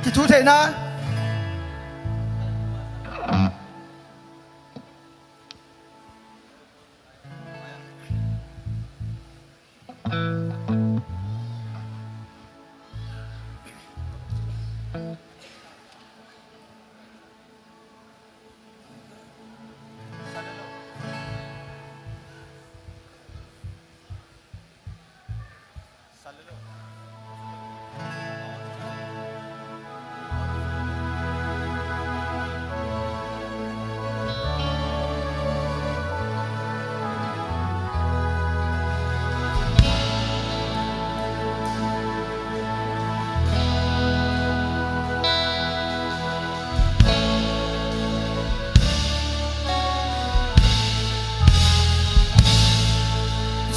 ki thu thế na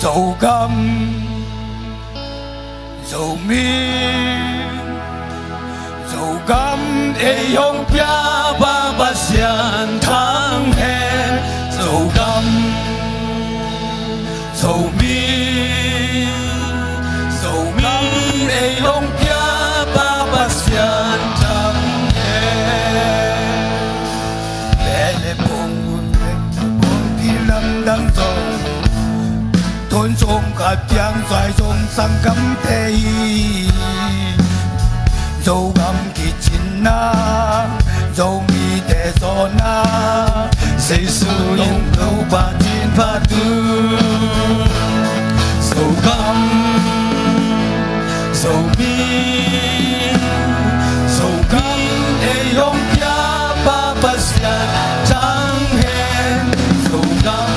dầu găm dầu miên dầu găm để hông pia ba ba xian thang hè dầu găm dầu miên để hông pia ba ba xian thang hè lệ bông đi lâm đăng dầu thôn sông cả tiếng xoài sông sang cắm thế dầu găm kỳ chín na dầu mi để gió na xây sư yung lâu ba chín ba tư dầu găm dầu mi để yong pia ba ba xian trắng hen dầu găm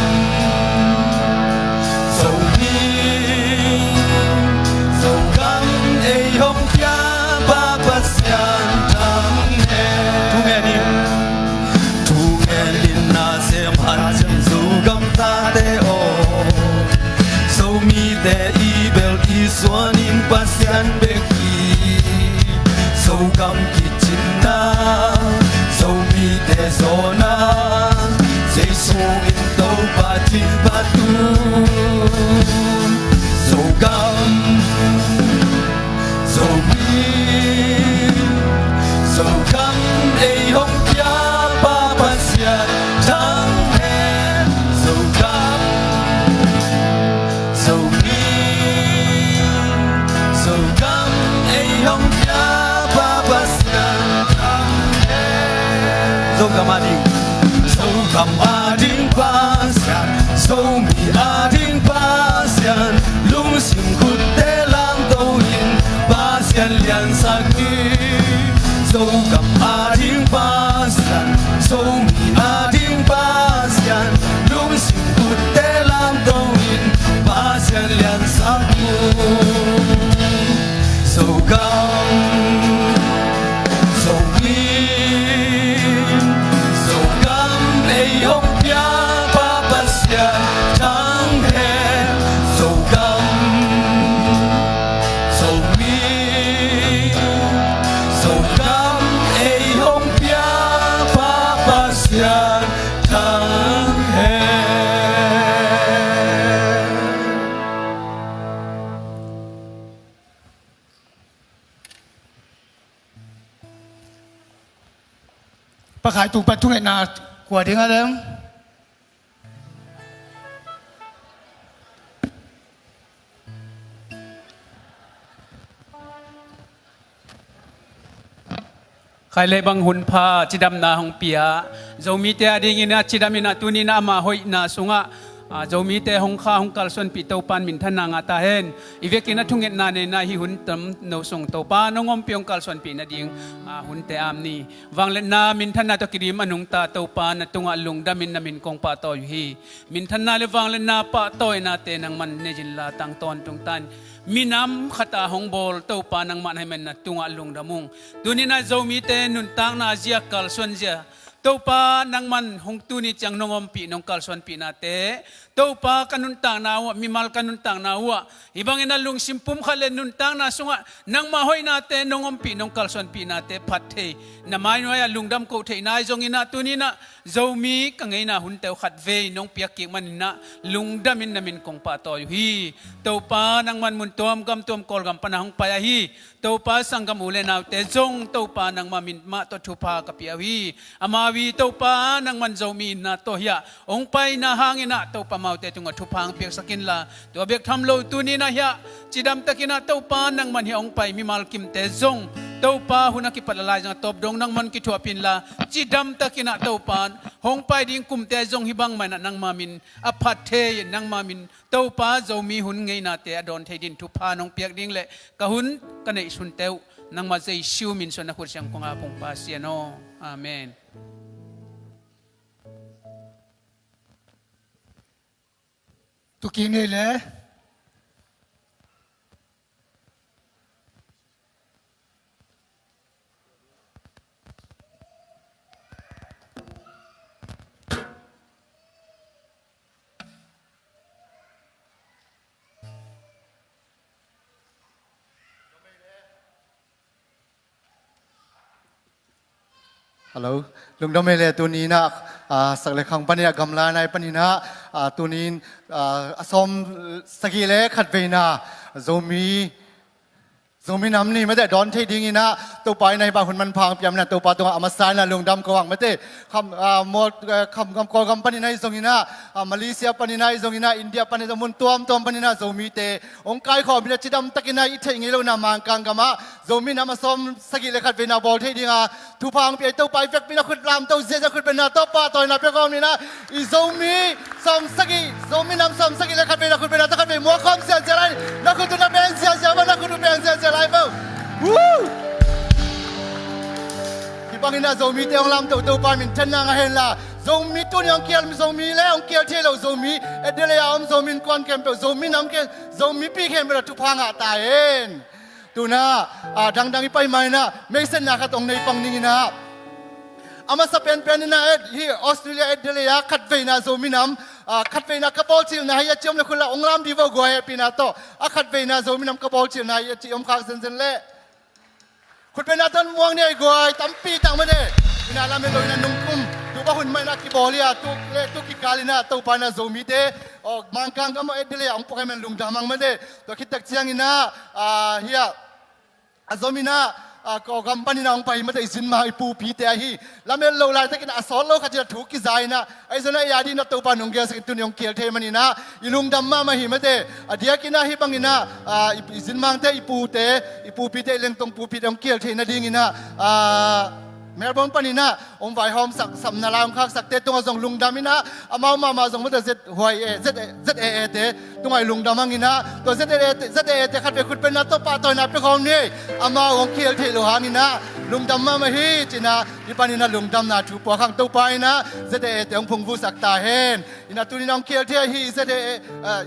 để y bel y xuân in pasian beki sâu cam kỳ chín na sâu mi để zona dây sâu in đâu ba chín ba tu sâu cam sâu mi để hông pia ba pasian trắng hen sâu cam sâu dâu gam ading pasian dâu mi ading pasian lung sim khut te lang tâu in pasian lian sak ni dâu gam ading pasian dâu mi ading pasian lung sim khut te lang tâu in pasian lian sak ni dâu gamประขายถูกปัดทุ่งเอ็นากว่าเดียงอะไรใครเลยบังหุนพาจิดำนาหงเปียเจ้ามีแต่ดิ่งนะจิดามินาตุนีนามาหอยนาสุงะเจ้ามีแต่หงข้าหงกัลส่วนปีเตาปานมินทนางาตาเห็นอีเวกินาทุ่งเอ็นนาเนนาฮิหุนตำนส่งเตาปานงอมเปียงกัลส่วนปีนาดิ่งหุนเตอามนี่วังเล่นนามินทนาตะกิริมอนุงตาเตาปานตุงอลุงดามินนามินกงปาตอยฮีมินทนาเลวังเล่นนาปาตอยนาเตนังมันเนจินลาตังตอนตุงตันมีน้ำขตาหงบอลเต้าปานังมันให้มันตุงอลุงดามุงดูนี่นาเจ้ามีแต่นุนตังนาเจียกัลส่วนเจีย tau pa nang man hong tuni chang nongom pi nong kalson pi na te tau pa kanuntang na wa mimal kanuntang na wa ibang inalung simpum khale nuntang na sunga nang mahoy na te nongom pi nong kalson pi na te phathe na mai noya lungdam ko the na jong ina tuni na zomi kangai na hun teu khat ve nong piak ki man na lungdam in namin kong pa to hi tau pa nang man mun tom gam tom kol gam panahong pa hi tau pa sanggam ule na te jong tau pa nang mamin ma to thupa ka piawi amawi tau pa nang man zomi na to hiya ong pai na hangin na tau pa mau te tunga thupang piak sakin la to bek tham lo tuni na hiya chidam takina tau pa nang man hi ong pai mi mal kim te jong tau pa huna ki palalai jang top dong nang man ki thua pin la chidam takina tau pan hong pai ding kum te jong hibang man nang mamin aphat the nang mamin tau pa zomi hun ngei na te adon the din thupa nong piak ding le ka hun kanai sun teu nang ma zai siu min so na khur siang konga pong pa siano amen tukine le Hello, lung dom ele tu ni na sak le khang pani gamla nai pani na tu ni asom sagile khat ve na zomi nam ni mate don thei ding ina to pai nai ba hun man phang piam na to pa to amasan na lung dam ko wang mate kham mo kham ko gam pani nai zong ina Malaysia pani nai zong ina India pani da mun tom pani na zomi te ong kai kho bi chidam takina I thei ngi lo na mang kang gama zomi nam asom sagile khat ve na bol thei dinga thu phang pi to pai vek pi na khut lam to je ja khut ben na to pa to na pe kom ni na I zomi som sagi zomi nam som sagile khat ve na khut ben na ta khat ve mo khom sia ja lai na khut na ben sia ja na khut ben sia Woo! Ibang ina zomi te ong lam to pa min tan na nga hen la zomi tu ni ong kiel mi zomi le ong kiel the lo zomi edele ya om zomi kon kem pe zomi nam ke zomi pi kem be tu phanga ta hen tu na dang I pai mai na me sen na ka tong nei pang ning ina ama sa pen na hi Australia edele ya khat ve na zomi nam khat ve na ka bol chil na ya chom le khula ong lam di vo go he pi na to khat ve na zomi nam ka bol chil na ya chi om khak sen leคุณเป็นอาจารย์ม่วงเนี่ยกวยตั้มปีตั้งมาเนี่ยอินาลาเมโลอินานุ่งคุมดูว่าคุณไม่นักกีบอลเลยตุกเล่ตุกกีกาลินะตัวปานาโซมิเตออกมังคังก็มาเอ็ดเลยองค์พวกให้มันลุงดามังมาเนี่ยตัวคิดตักเชียงอินาเฮียโซมินาก็กำปั้นน้องไปมาแต่สินมาไอปูพีเตฮีแล้วเมื่อเราไล่ตะกินสอนโลกจะถูกกิจายนะไอ้ส่วนไอ้ยาดีนัตตัวปานุงเกลสกินตุนยองเกลเทมันนี่นะอีลุงดำมาหิมาเตเดียกินนะฮิบังอินะสินมังเตอีปูเตอีปูพีเตเลี้ยงตรงปูพียองเกลเทนะดิ่งอินะเมื่อบางปนินะองค์ไฟหอมสักสำนาลามคักสักเตตรงส่งลุงดามินะมาส่งมาแต่เจ็ดหวยเจ็ดเตตรงไอ้ลุงดามังอินะตัวเจ็ดเตขัดไปขุดเป็นนัตตัวปาตัวนับไปคอมนี่องค์เคียลเทโลหางินะลุงดำมาฮีจินะอีปานินะลุงดำนาถูกปอขังตัวไปนะเจ็ดเตองพงฟูสักตาเห็นอินะตุนิน้องเคียลเทฮีเจ็ด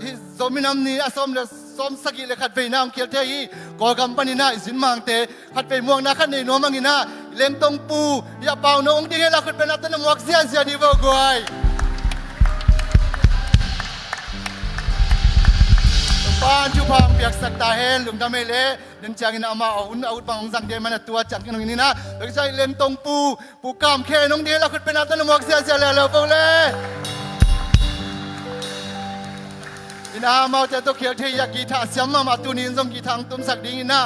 ฮิโซมินัมนี่อสมเลสมสกิเลขัดไปน้องเคียลเทฮีก่อกำปานินะสินมังเตขัดไปม่วงนะขัดในโนมังอินะเล่งตรงปูอย่าเป่าน้องดิ้งให้เราขึ้นเป็นนักเต้นหมวกเสียนดีบ่กวยบ้านชูพังเปียกสักตาเห็นลุงทำไมเล่เดินจากอินามาเอาอุ่นบังสังเดมันตัวจัดกันตรงนี้นะแล้วก็ใช้เล่งตรงปูกามแค่น้องดิ้งเราขึ้นเป็นนักเต้นหมวกเสียนแล้วพวกเล่อินามาจะตัวเขียวที่อยากกีตาร์เสียมมาตุนินส่งกีทางตุ้มสักดิ้งอินา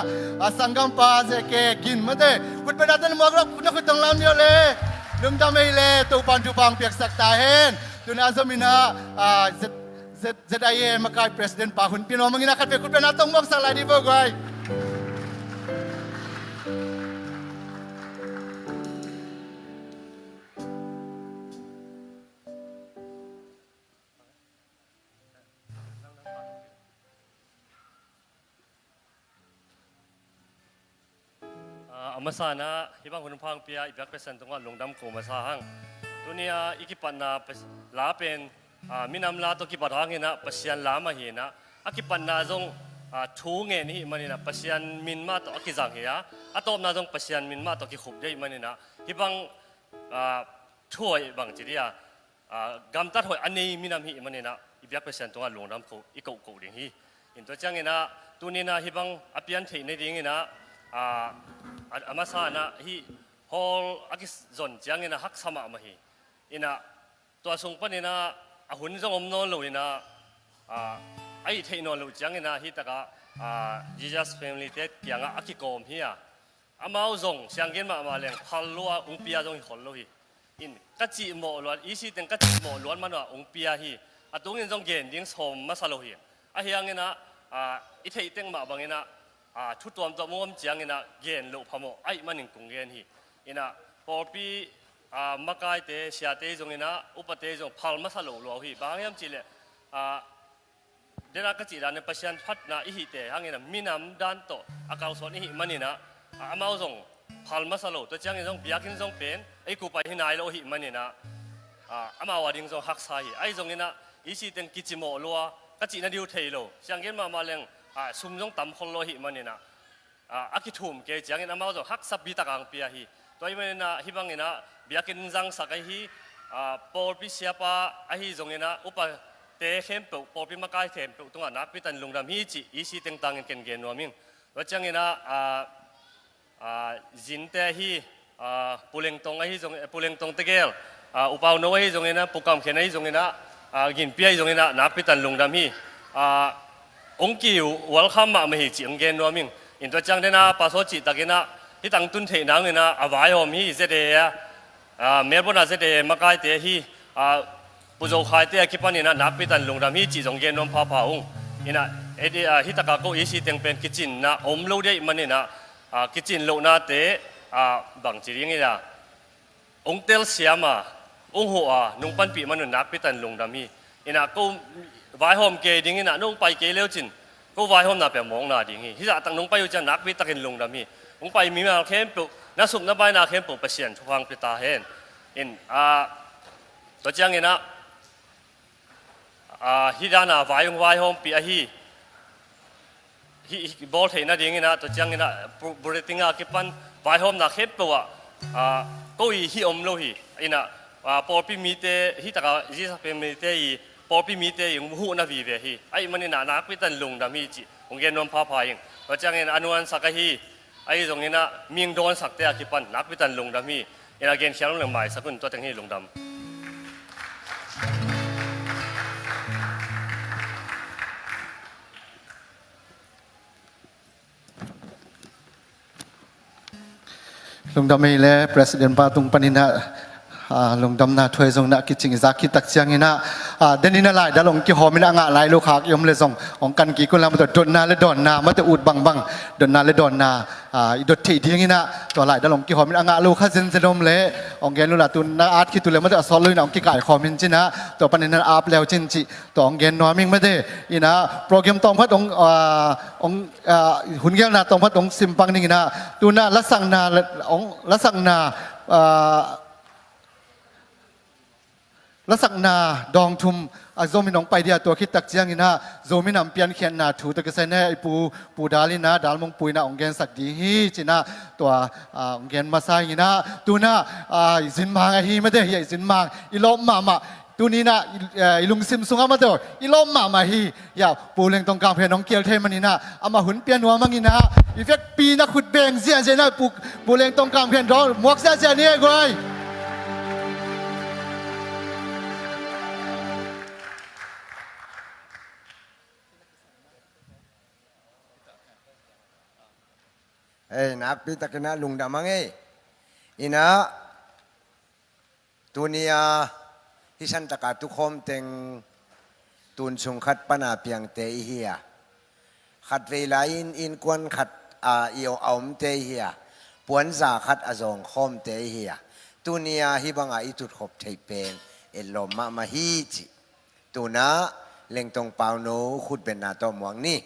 สังกัมปาเจเกกินมาเต้คุณเป็นนักเต้นหมวกเราคุณต้องต้องลำเดียวเลยลุงทำไมเล่ตัวปันชูพังเปียกสักตาเห็นตุนาสมินาZIA มาคายประธานป่าหุ่นพี่น้องมึงนะคัดไปคุณเป็นนักต้องมองสักหลายดีบ่กวยอามาสานะที่บางคนพังเปียอีกเป็นตรงว่าลงดำโคมาสาหังตัวนี้อีกปันนาลาเป็นมินำลาตัวกิปัดหางนะปัศยันลามาเห็นนะอากิปันนาจงทูเงินนี่มันนี่นะปัศยันมินมาตัวกิจังเหียอาตบนาจงปัศยันมินมาตัวกิขุบได้มันนี่นะที่บาง ช่วยบางจีเดียกำตัดหอยอันนี้มีน้ำหิมันเนี่ยนะอีก100%ตรงลงน้ำเขาอีกกูดิ่งฮีอินตัวจังเงินะตัวนี้นะฮิบังอภิยันเทในดิ่งเงินะอามาซานะฮีฮอลอากิสจนจังเงินะฮักสมามาฮีอินะตัวส่งปนินะหุ่นจงอมโนลุยนะไอเทนอลุจังเงินะฮีตะกะJesus Family เต็ดเกียงอากิโกมฮีอามาจงเสียงเงินมาเลี้ยงพัลลัวอุปยาจงขอลุยอินกัจจิโมล้วนอีสิเต็งกัจจิโมล้วนมันว่าอุปยาฮีตัวเงินจงเงินดิ้งสมมาสโลฮีเฮียงเงินะอีเทเต็งมาบางเงินะทุกตัวตัวมุมจังเงินะเงินลุพโมไอมันหนึ่งกุงเงินฮีอินะพอปีมาไกเตเสียเตจงเงินะอุปเตจงพัลมาสโลล้วนฮีบางอย่างจีเลเดี๋ยวนักจิตานปัจจัยพัฒนาอิหิเตหังเงินะมีน้ำดันโตอากาศส่วนอิหิมันนี่นะอามาจงพัลมาสโลตัวจังเงินจงเบียกินจงเป็นไอกูไปที่ไหนโลหิมันนี่นะอามาว่าดิ้งจงหักสายไอจงเงินะอีสิเต็งกิจโมลัวกัจจินาดิวเทโลเสียงเงินมาเลี้ยงซุ่มจงต่ำคนโลหิมันนี่นะอากิทุ่มเกจังเงินอามาจงหักสับบิตากางเปียฮีตัวมันนี่นะฮิบังเงินะเบียกินจังสักไอฮีปอลปิเสียปะไอฮีจงเงินะอุปเตะเข้มปุปอปิมาไกเข้มปุตรงนักพิตันลงดำฮีจีอีสิเต็งตังเงินเกณฑ์นัวมิงว่าจังเงินะจินเตฮีปุเลงตงไอฮีจงปุเลงตงเตเกลอุปเอาโนไอฮีจงเงินะปุกามเขนไอฮีจงเงินะกินเปียจงเงินะนักพิตันลงดำฮีองค์กิววัลคัมมาไม่หิจิองเกณฑ์นัวมิงอินตัวจังเดนะปัสสาวะจิตตะเกนะที่ตั้งตุนเทนังเงินะอวัยหอมฮีเจเดียเมลบอนาเจเดียมาไกเตฮีปุโจขายเตะคิดว่านี่นะนักพิตันลงดำฮีจีจงเกณฑ์นมพาพาองนี่นะเอเดียฮิตากาโกอีสิเต็งเป็นกิจินนะอมโลได้มันนี่นะกิจินโลนาเตบางจีริงนี่นะองเตลเสียมาองหัวนุ่งปันปีมันนักพิตันลงดำฮีนี่นะก็วายหอมเกดิ่งนี่นะนุ่งไปเกลียวจินก็วายหอมน่ะเปียมองน่ะดิ่งฮีที่จะตั้งนุ่งไปอยู่จะนักพิตันลงดำฮีนุ่งไปมีมาเข้มปุนักสุนนับใบนาเข้มปุเปอร์เซ็นต์ฟังพิตาเห็นอินตัวจังนี่นะฮิดานะวายหอมปีฮีบอลเห็นนะดิ่งนี่นะตัวจังนี่นะบริติงอาคิปันวายหอมน่ะเข้มปุก็อีฮิอมโลฮีอินะปอปีมีเตฮิตากาจีสเป็นมีเตอีปอปีมีเตยังหูนาวีเวฮีไอ้มันนี่นะนักพิตันลงดำฮีจีองเกนนมพาพายังตัวจังนี่อนุอันสักฮีไอ้ตรงนี้นะมีงโดนสักเตะคิปันนักพิตันลงดำฮีอินะเกนเชียร์ลงใหม่สักคนตัวจังฮีลงดำลงดำไม่เลยประธานปาตุงปนินะลงดำนาถวยทรงนักกิจจิงจากคิดตักเชียงนี่นะเดนินาไลดาลงกี่หอมินะงะไลลูกหักยมเลยส่งองกันกี่คนละมาตัวดนนาและดอนนามาตัวอุดบังดนนาและดอนนาดดที่นี่นะตัวไลดาลงกี่หอมินะงะลูกข้าเซนเซนมเลยองเกนลูกละตุนนาอาร์ตคิดตัวเลยมาตัวสอนเลยนะองกี่ไก่คอมินจินะตัวปนินะอาบแล้วจินจิตัวองเกนนอมิงไม่ได้อีนะโปรแกรมตองพัดองหุ่นเกี้ยวนาตองพัดองซิมปังนี่นะตัวนาละสังนาองละสังนาละสักนาดองทุมโซมินองไปเดียตัวคิดตักเจียงนะโซมินำเปียนเขียนนาถูตะกเสนไอปูดาลินะดาลมงปุยนะองเกนสักดีฮีจินะตัวองเกนมาไซนะตัวน่ะสินมางไอฮีไม่ได้ใหญ่สินมางอีลมมาตัวนี้นะอีลุงซิมซุงอามาตัวอีลมมาฮีอย่าปูเลงตรงกลางเพลน้องเกียวเทมันนี่นะอามาหุ่นเปียนหัวมังนี่นะอีเฟกปีนักขุดเบงเสียเจนะปูเลงตรงกลางเพลร้องหมวกเสียเนี่ยกวยนักพิทักษ์นะลุงดามังอินะตัวนี้ที่ฉันตะการทุกคนเต็งตุนสุงขัดปนาเปียงเตยเฮียขัดเวลาอินกวนขัดอีโอเอาเตยเฮียปวนสาขัดอจงคอมเตยเฮียตัวนี้ฮิบังอิตุดขบไทยเป็นลมมาฮีจิตัวน่ะเล็งตรงเปล่าโนขุดเป็นนาตอมวงนี่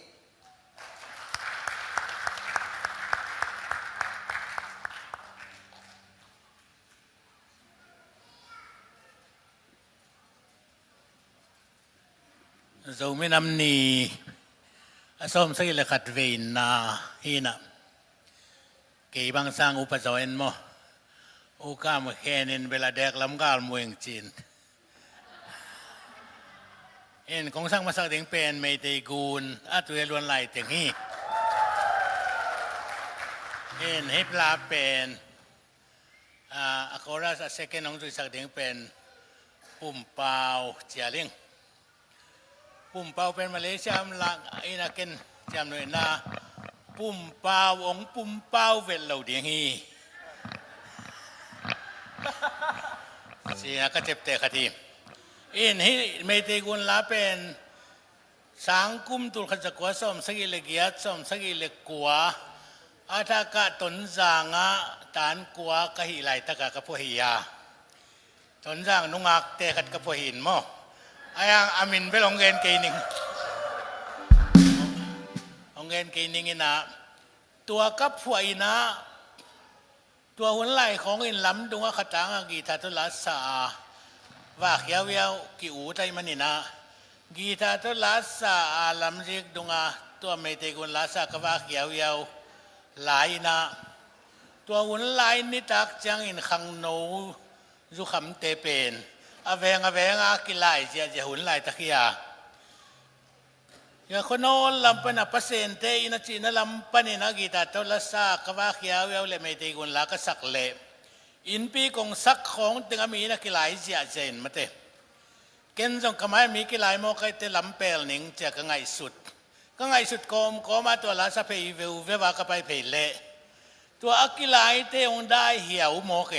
เราไม่นำนีส้มสักละขัดเวนนาฮีนะเกี่ยบางสร้างอุปสรรคมั้ง โอกามาแค่นินเวลาแดกลำกาลมวยจีนของสร้างมาสักเด็กเป็นไม่ได้กูลอาตุเอลวนไหลเต็งฮีให้ปลาเป็นอากราสเซกน้องตุสักเด็กเป็นปุ่มเปล่าเจียลิงปุ่มเปล่าเป็นมาเลเซียมลังนักเก็นจำหน่วยนาปุ่มเปล่าองปุ่มเปล่าเวลเราเดียงฮีเสียก็เจ็บแต่คดีให้ไม่ได้กุนลาเป็นสังกุมตุลขจักวสมสกิเลกียสมสกิเลกัวอาทากะตนจางะตานกัวกะหิไลตะกะกะพวหิยาตนจางนุงักเตขัดกะพวหินโมอายังอามินไปลงเงินกีนิงลงเงินกีนิงนะตัวกับพวหินะตัวหุ่นไหลของอินล้ำดวงขจังกีตาตุลาสาว่าเขียวเวียวกิอูไทยมันนี่นะกีตาตุลาสาลำจิกดวงตัวไม่เตกุนลาสากว่าเขียวเวียวหลายนะตัวหุ่นไหลนี่ตักจังอินขังโนจุขำเตเป็นอเวงกิไลเจียหุ่นไหลตะกี้อย่างคนโน้นลำปนับเปอร์เซ็นต์เตอินจีนลำปนินากีตาตุลาสากว่าเขียวเวียวเลยไม่เตกุนลากสักเล่อินปีกงสักของตึงมีนักกีฬาเจียเจนมาเตะเกณฑ์จงขมายมีกีฬาโมกัยเตลำเปลหนิงเจ้าก็ไงสุดก็มาตัวลาสเปย์วิวเววากไปเพลเล่ตัวอักกีฬาเตองได้เหี่ยวโมเก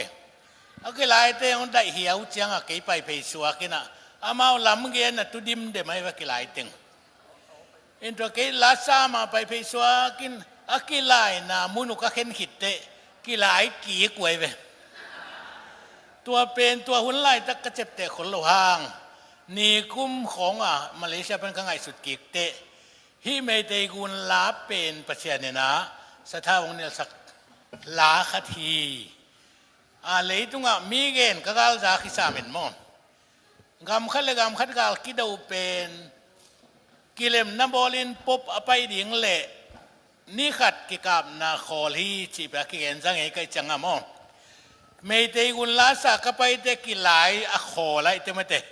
อักกีฬาเตองได้เหี่ยวจังอักไปเพย์สัวกินะอามาลำเงินตุดิมเดไม่ว่ากีฬาตึงอินตัวกีฬาสามาไปเพย์สัวกินอักกีฬาหน้ามุนุกะเข็นขิดเตกีฬากี่กวยเวตัวเป็นตัวหุ่นไล่ตะกระเจ็บเตะขนโลหางนี่คุ้มของมาเลเซียเป็นข้างไงสุดกิกเตะที่ไม่ได้กุนลาเป็นประเทศเนี่ยนะสถาบันเนี่ยสักลาคทีเลยตรงมีเกณฑ์ก็กาลจากที่สามเห็นมั้งกำคัดกาลคิดเอาเป็นกิเลมน้ำบอลินปุ๊บไปดิ่งเละนี่ขัดกิกับนาคอลีจีบกิเกณฑ์จังไงก็จังอ่ะมั้งไม่ได้กุนลาสักไปเด็กกิหลายอโคอะไรเต็มเตะ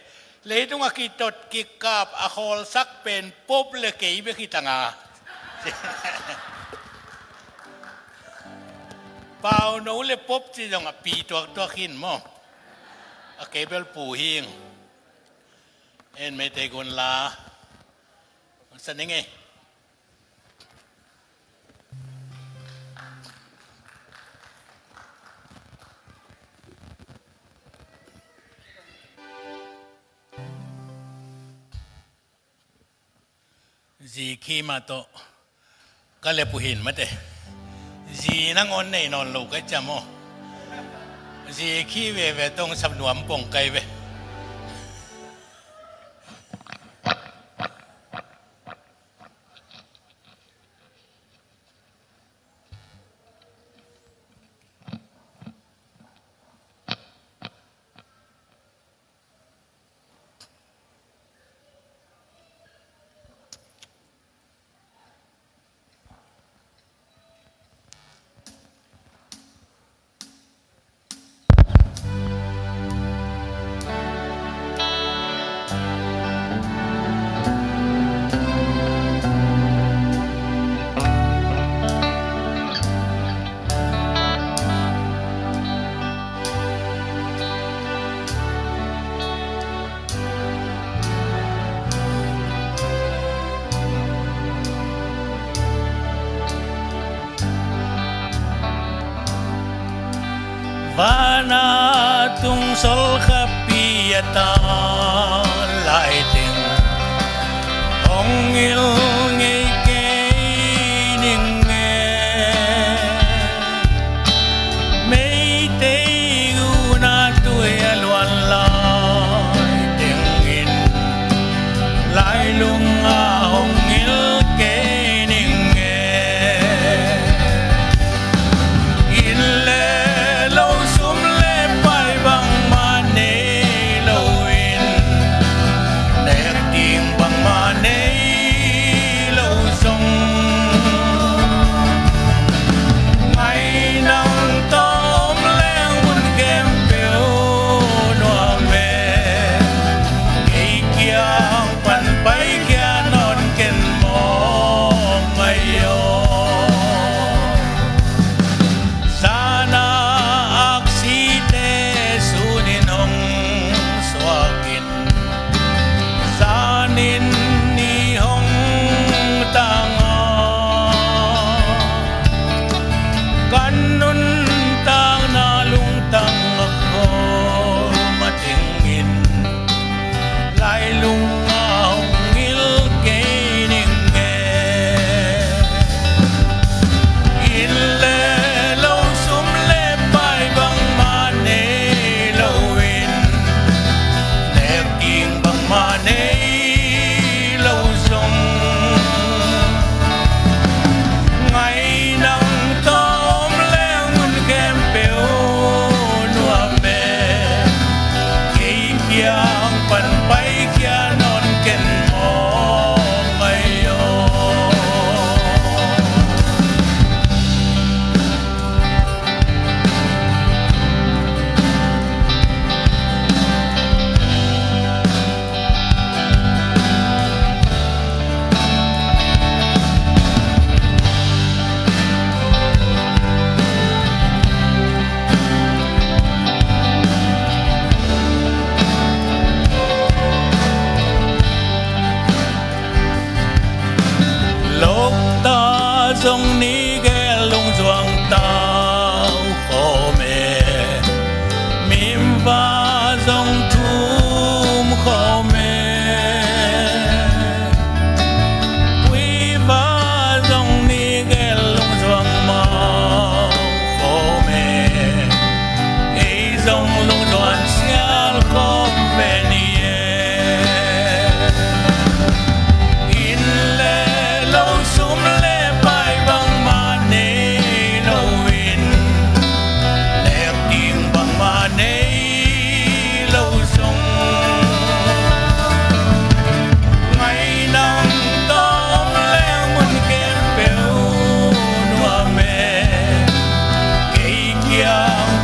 เลยต้องกิจดกิกับอโคสักเป็นปุ๊บเลยเกี่ยไปกิตังอาเปล่าหนูเลยปุ๊บที่ต้องปีตัวขินมั้งเกี่ยเป็นปู่หิงไม่ได้กุนลาสันนิษฐานจีขี้มาโตก็เลยผู้หินมาเตะจีนั่งอ่อนในนอนลูกก็จะโมจีขี้เวต้องสับหนวมป่งไกเวVana tung sol kapiyata laiting ongil ngay kaining may tayo na tu'y alwan laitingin lailong ongil kaining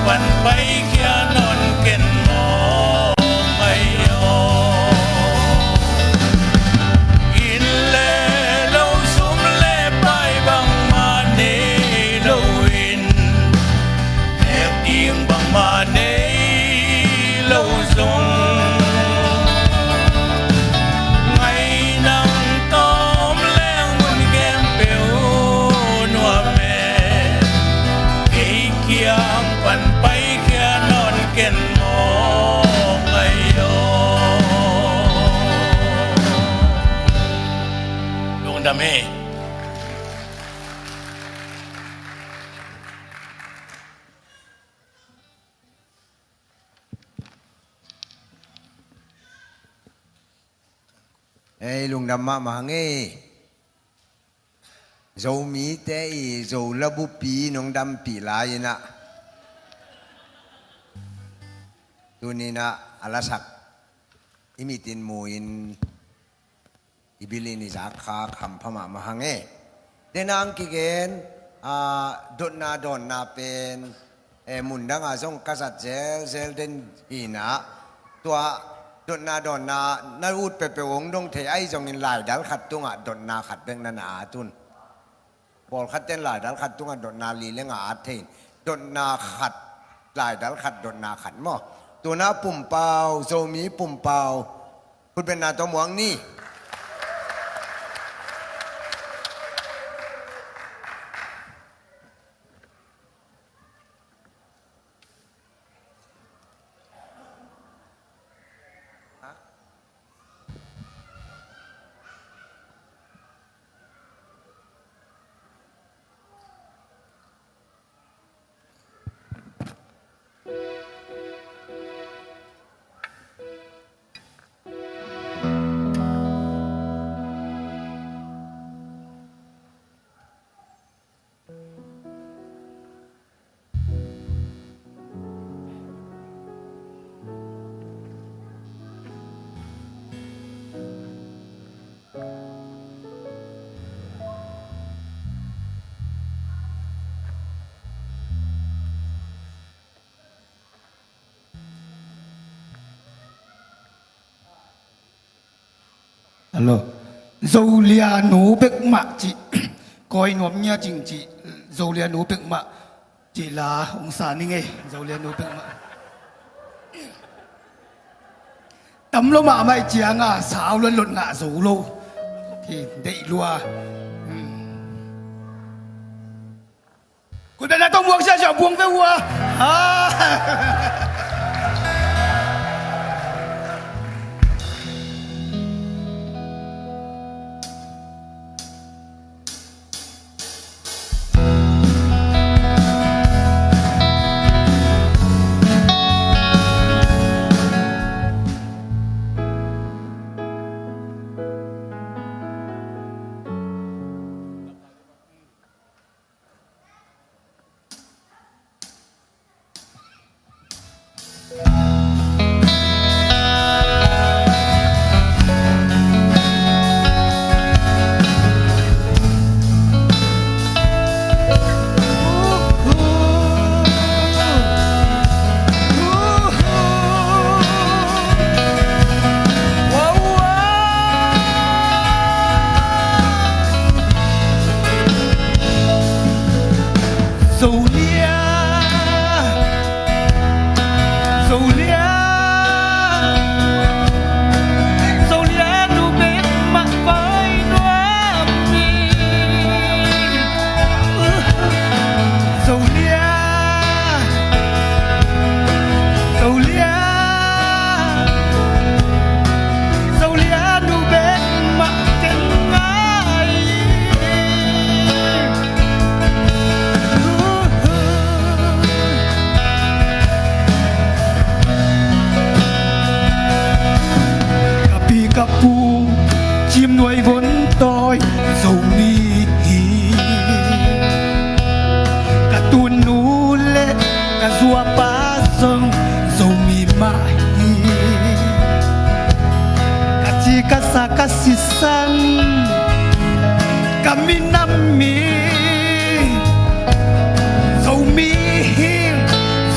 วันไปเขียนอนเก่นมองไม่ยออินเล่เราสุมเล่ไปบางมาเนเราอินแอบอิงบางมาเนเราทรงวันไปแค่นอนเก่นมองไอโยลุงดำเฮลุงดำมาไงdầu mí té dầu la bu pi nong dam pi lai na tu ni na alasak imitin muin ibili ni zakha kham phama mahange denang kigen dot na pen mundang azong kasat zel den ina tua dot na na ut pe pe wong dong the ai jong in lai dal khat tunga dot na khat beng na na tun bol khat ten lai dal khat tunga dot na li lenga athin dot na khat lai dal khat dot na khat moตัวน้าปุ่มเปล่าโซมีปุ่มเปล่าคุณเป็นนาตัวหมวงนี่Alo, dầu lia nấu bếp mạ chị coi nóm nha chỉnh chị dầu lia nấu bếp mạ chỉ là ông xã ninh nghe dầu lia nấu bếp mạ tấm lô mạ mày chiang à sao luôn lộn ngạ dầu lô thì đậy lùaคุณเป็นอะไรต้องบวกใช่ไหมบวกไปวัว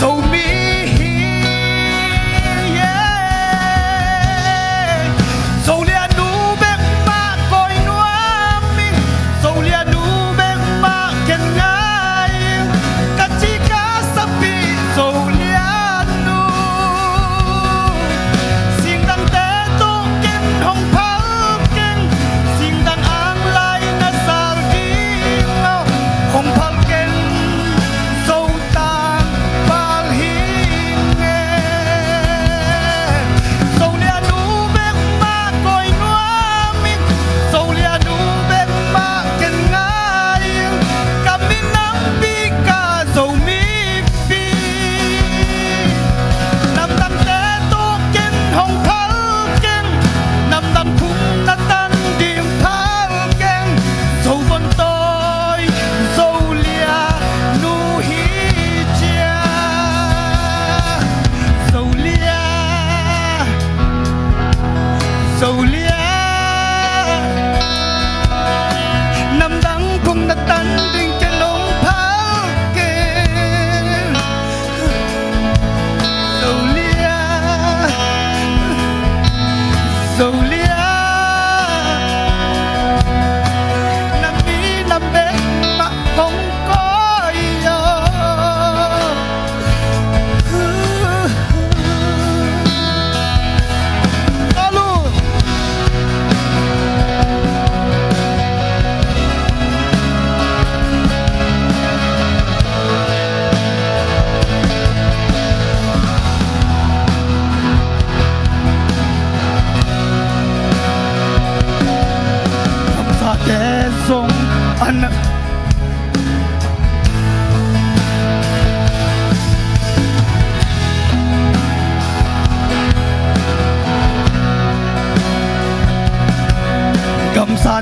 dầu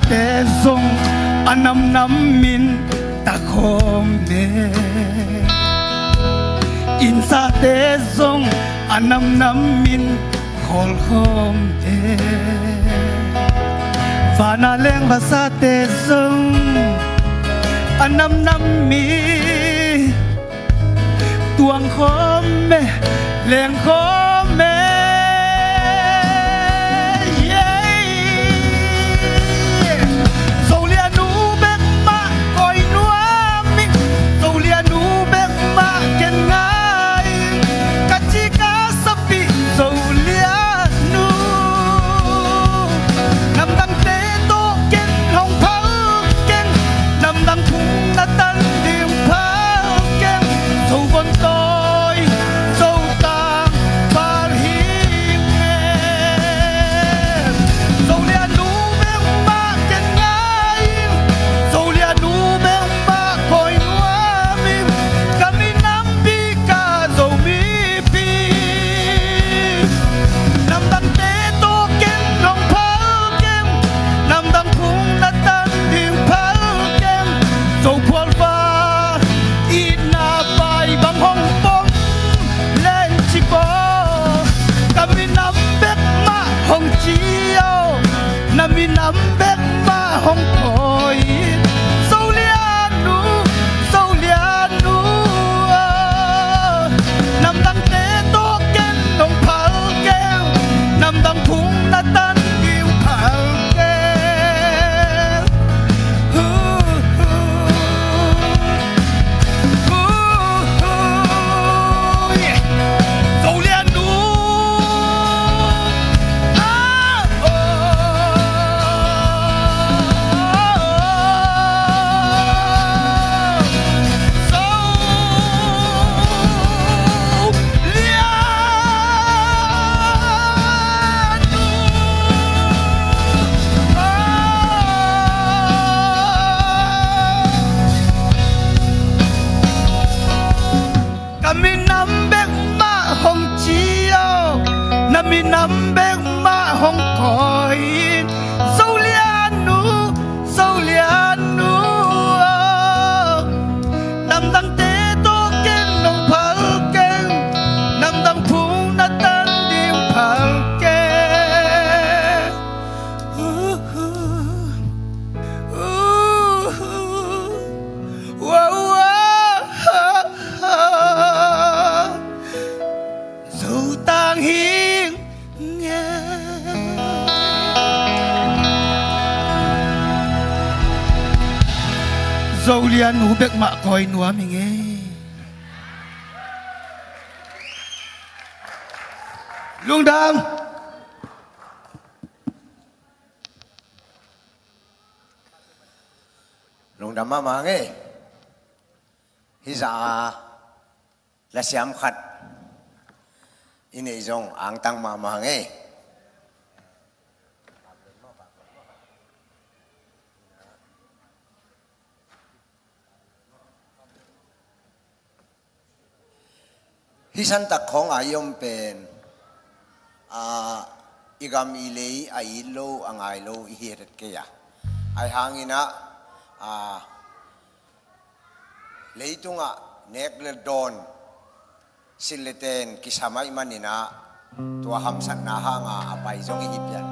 te zong anam nam min ta khom ne in sa te zong anam nam min khol khom te vana leng ba sa te zong anam nam mi tuang khom me leng khom me Nami nam bek ma hong koi Solianu Nam dang te to ken nong phal ken Nam dang phung na tan diu phal ken Solianu Kami nambek ma hong chiao Nami nambek ma hong koi Solianu Nam dang te to ken nong phal ken Nam dang phung na tan diu phal ken Dẫu tang hiên nghe Dẫu lian hú bek mạ coi núa mình nghe Luông đam Lung đam mà nghe hi dạ là xiêm khát ini zong ang tang ma nghe hi san tak khong ayom pen igam ilei ai lo angai lo hiret ke ya ai hangina leitunga nekle don sileten kisamay manina tua hamsan na hanga apay zong ihipyan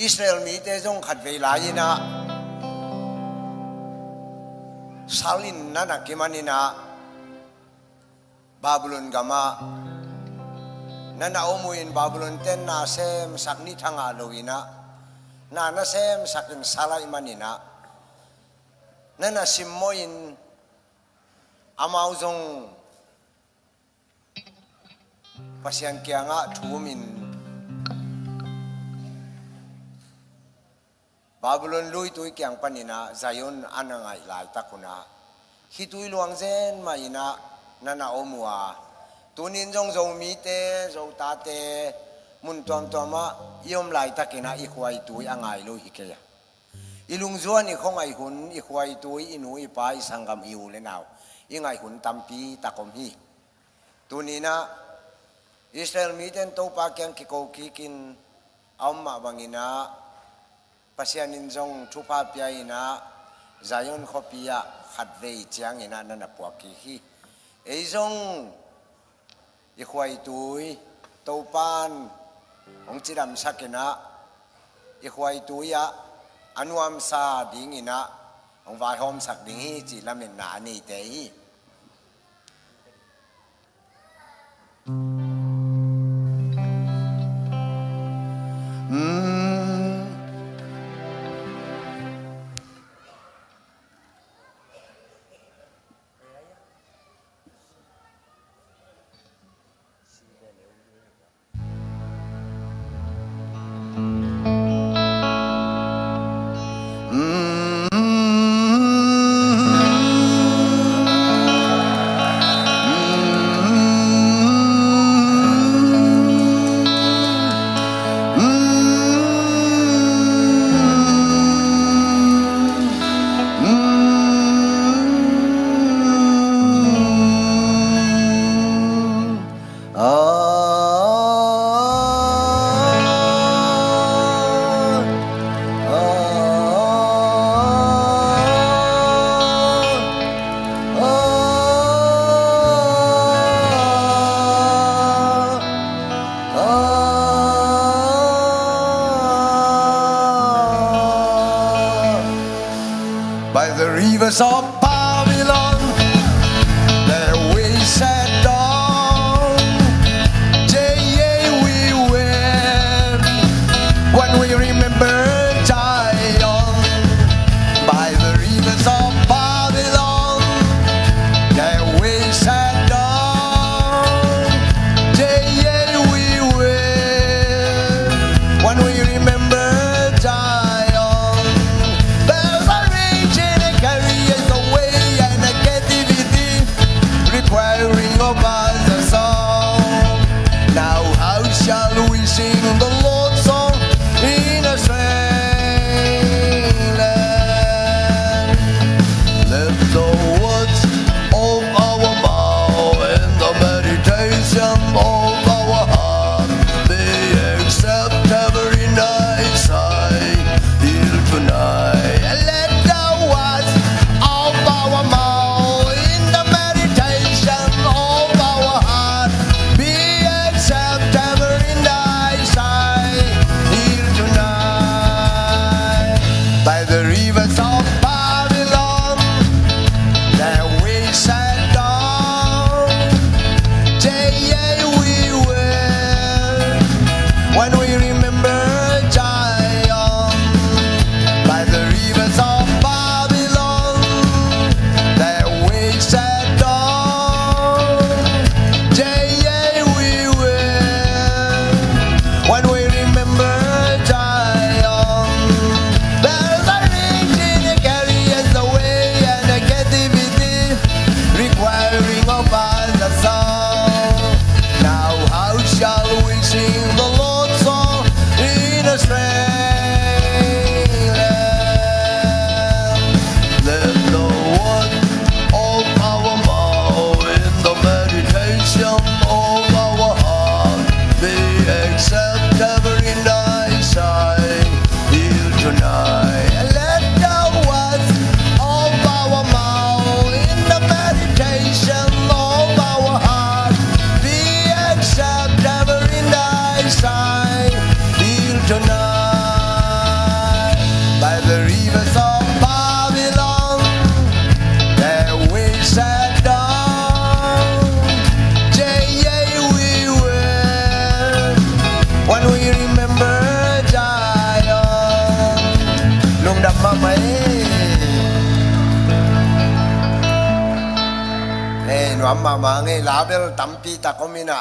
Israel mi te zong khatve layina salin na nakimanina Babylon gama na naumuin Babylon ten na sem sakni thanga loina na sem sakin salay manina na simmoin amaw zong pasyan kaya nga tumin Babylon lui tuy kiyang panina zayon anangay lai takuna hituy luang zen maina na naomua tunin zong zong mite zong tate mun tuam tuama yom lai takina ikway tuy angay lo hikaya ilung zuan ikong ay hun ikway tuy inu ipa isanggam iulenaw ingay hun tampi takom hi tunina Israel mi ten to pa kyang ki ko ki kin amma bangina pasianin jong thupa pia ina Zion khopia khatvei chiang ina na puaki hi ei jong i khwai tui to pan ong chiram sakena i khwai tuia anuam sa ding ina ong vai hom sak ding hi chi lamen na ni te hi By the rivers of Babylon, there we sat down. We went when we remember Zion. By the rivers of Babylon, there we sat down. We went when we remember Zion. Bells are ringing and carrying away and a captivity, requiring of us a song. Now how shall we sing the Lord's song in a strange land? Let the words of our mouth and the meditation of our heart be acceptable in thy sight till tonight. And let the words of our mouth in the meditation of our heart be acceptable in thy sight till tonight. By the rivers of Babylon, there we sat down. We went when we remember Zion. By the rivers of Babylon, there we sat down. We went when we remember Zion. Bells are ringing and carry us away and a captivity, requiring of us a song. Now how shall we sing the Lord's song in a strange land? Let the word of our mouth and the meditation of our heart be acceptable in thy sight till tonight. And let the words of our mouth and the meditation of our heart be acceptable in thy sight till tonight. By the rivers of Babylon, there we sat down. We went when we remember Zion. Lung đam ma mấy. Nuam ma ma ngay label tampi takomina.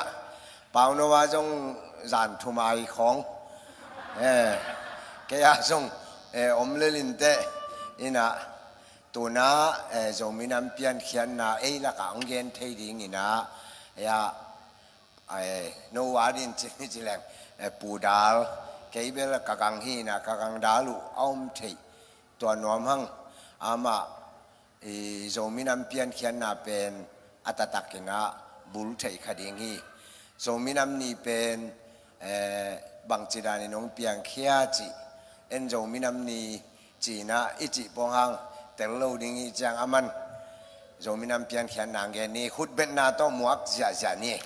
Pao no wa jong zan thumai khong. Kaya jong omlelinte ina tuna zominam pian khian na la ka onggen thei ding ina ya no wadin chilang pudal keibel kakang hi na kakang dalu om thei to nom hang ama zominam pian khian na pen atatakina bul thei khading hi โซมินำนี่เป็นบางจีดานิน้องเปียงเขียจีเอ็นโซมินำนี่จีน่ะอิจิปองหังแต่เราดิ้งอีจังอามันโซมินำเปียงเขียนนางแกนี่ขุดเป็นนาโตหมวกจ่านี่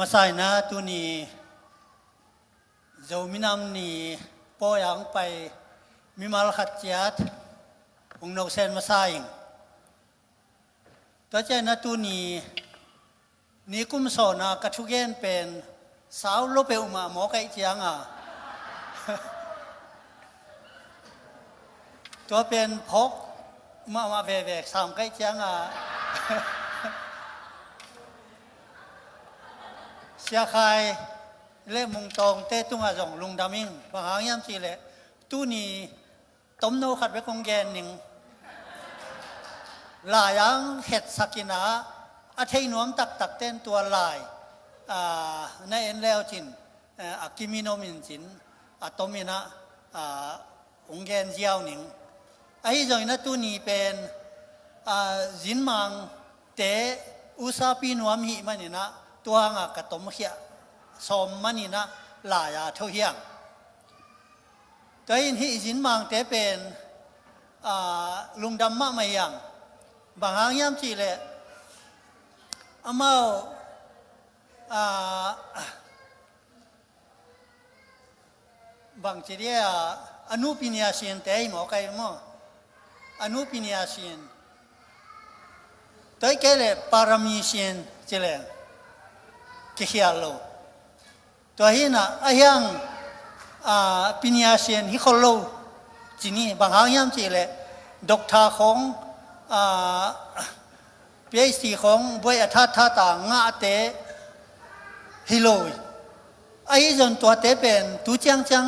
มาใส่นะตัวนี้เจ้ามินำนี่ปอยังไปมีมาลขัดจัดองนกเซนมาใส่ตัวเจ้านะตัวนี้นี่กุมโซนะกระทุกเย็นเป็นสาวโลเปอุมาหมอไก่เจียงอ่ะตัวเป็นพกมาเวกสามไก่เจียงอ่ะเสียใครเล่มงตองเตตุ้งอาจงลุงดามิงบางหางยามจีเล่ตู้นี้ต้มโนขัดไว้คงแกนหนึ่งลายยังเห็ดสักินาอาเทยนวมตักเต้นตัวลายในเอ็นแล้วจินอากิมิโนมินจินต้มินะองแกนเจียวหนึ่งไอ้จอยนะตู้นี้เป็นจินมังเตอุซาปีนวมหิมันนี่นะตัวงากระตมเขียสมมันนี่นะหลายเท่าเฮียงตัวอินที่จินมังเตเป็นลุงดำมะไม่ยังบางหางยามจีเลยอามาบางทีเดียอนุปิญญาเสียนเตยหมอไก่หมออนุปิญญาเสียนตัวเกลปารามีเสียนเจริญเขียลโลตัวหินะอายังปิญญาเสียนฮิโคโลจีนี่บางหางยามจีเลยด็อกเตอร์ของPhD ของบริษัทต่างงาเตฮิโลไอ้จนตัวเตเป็นตัวจัง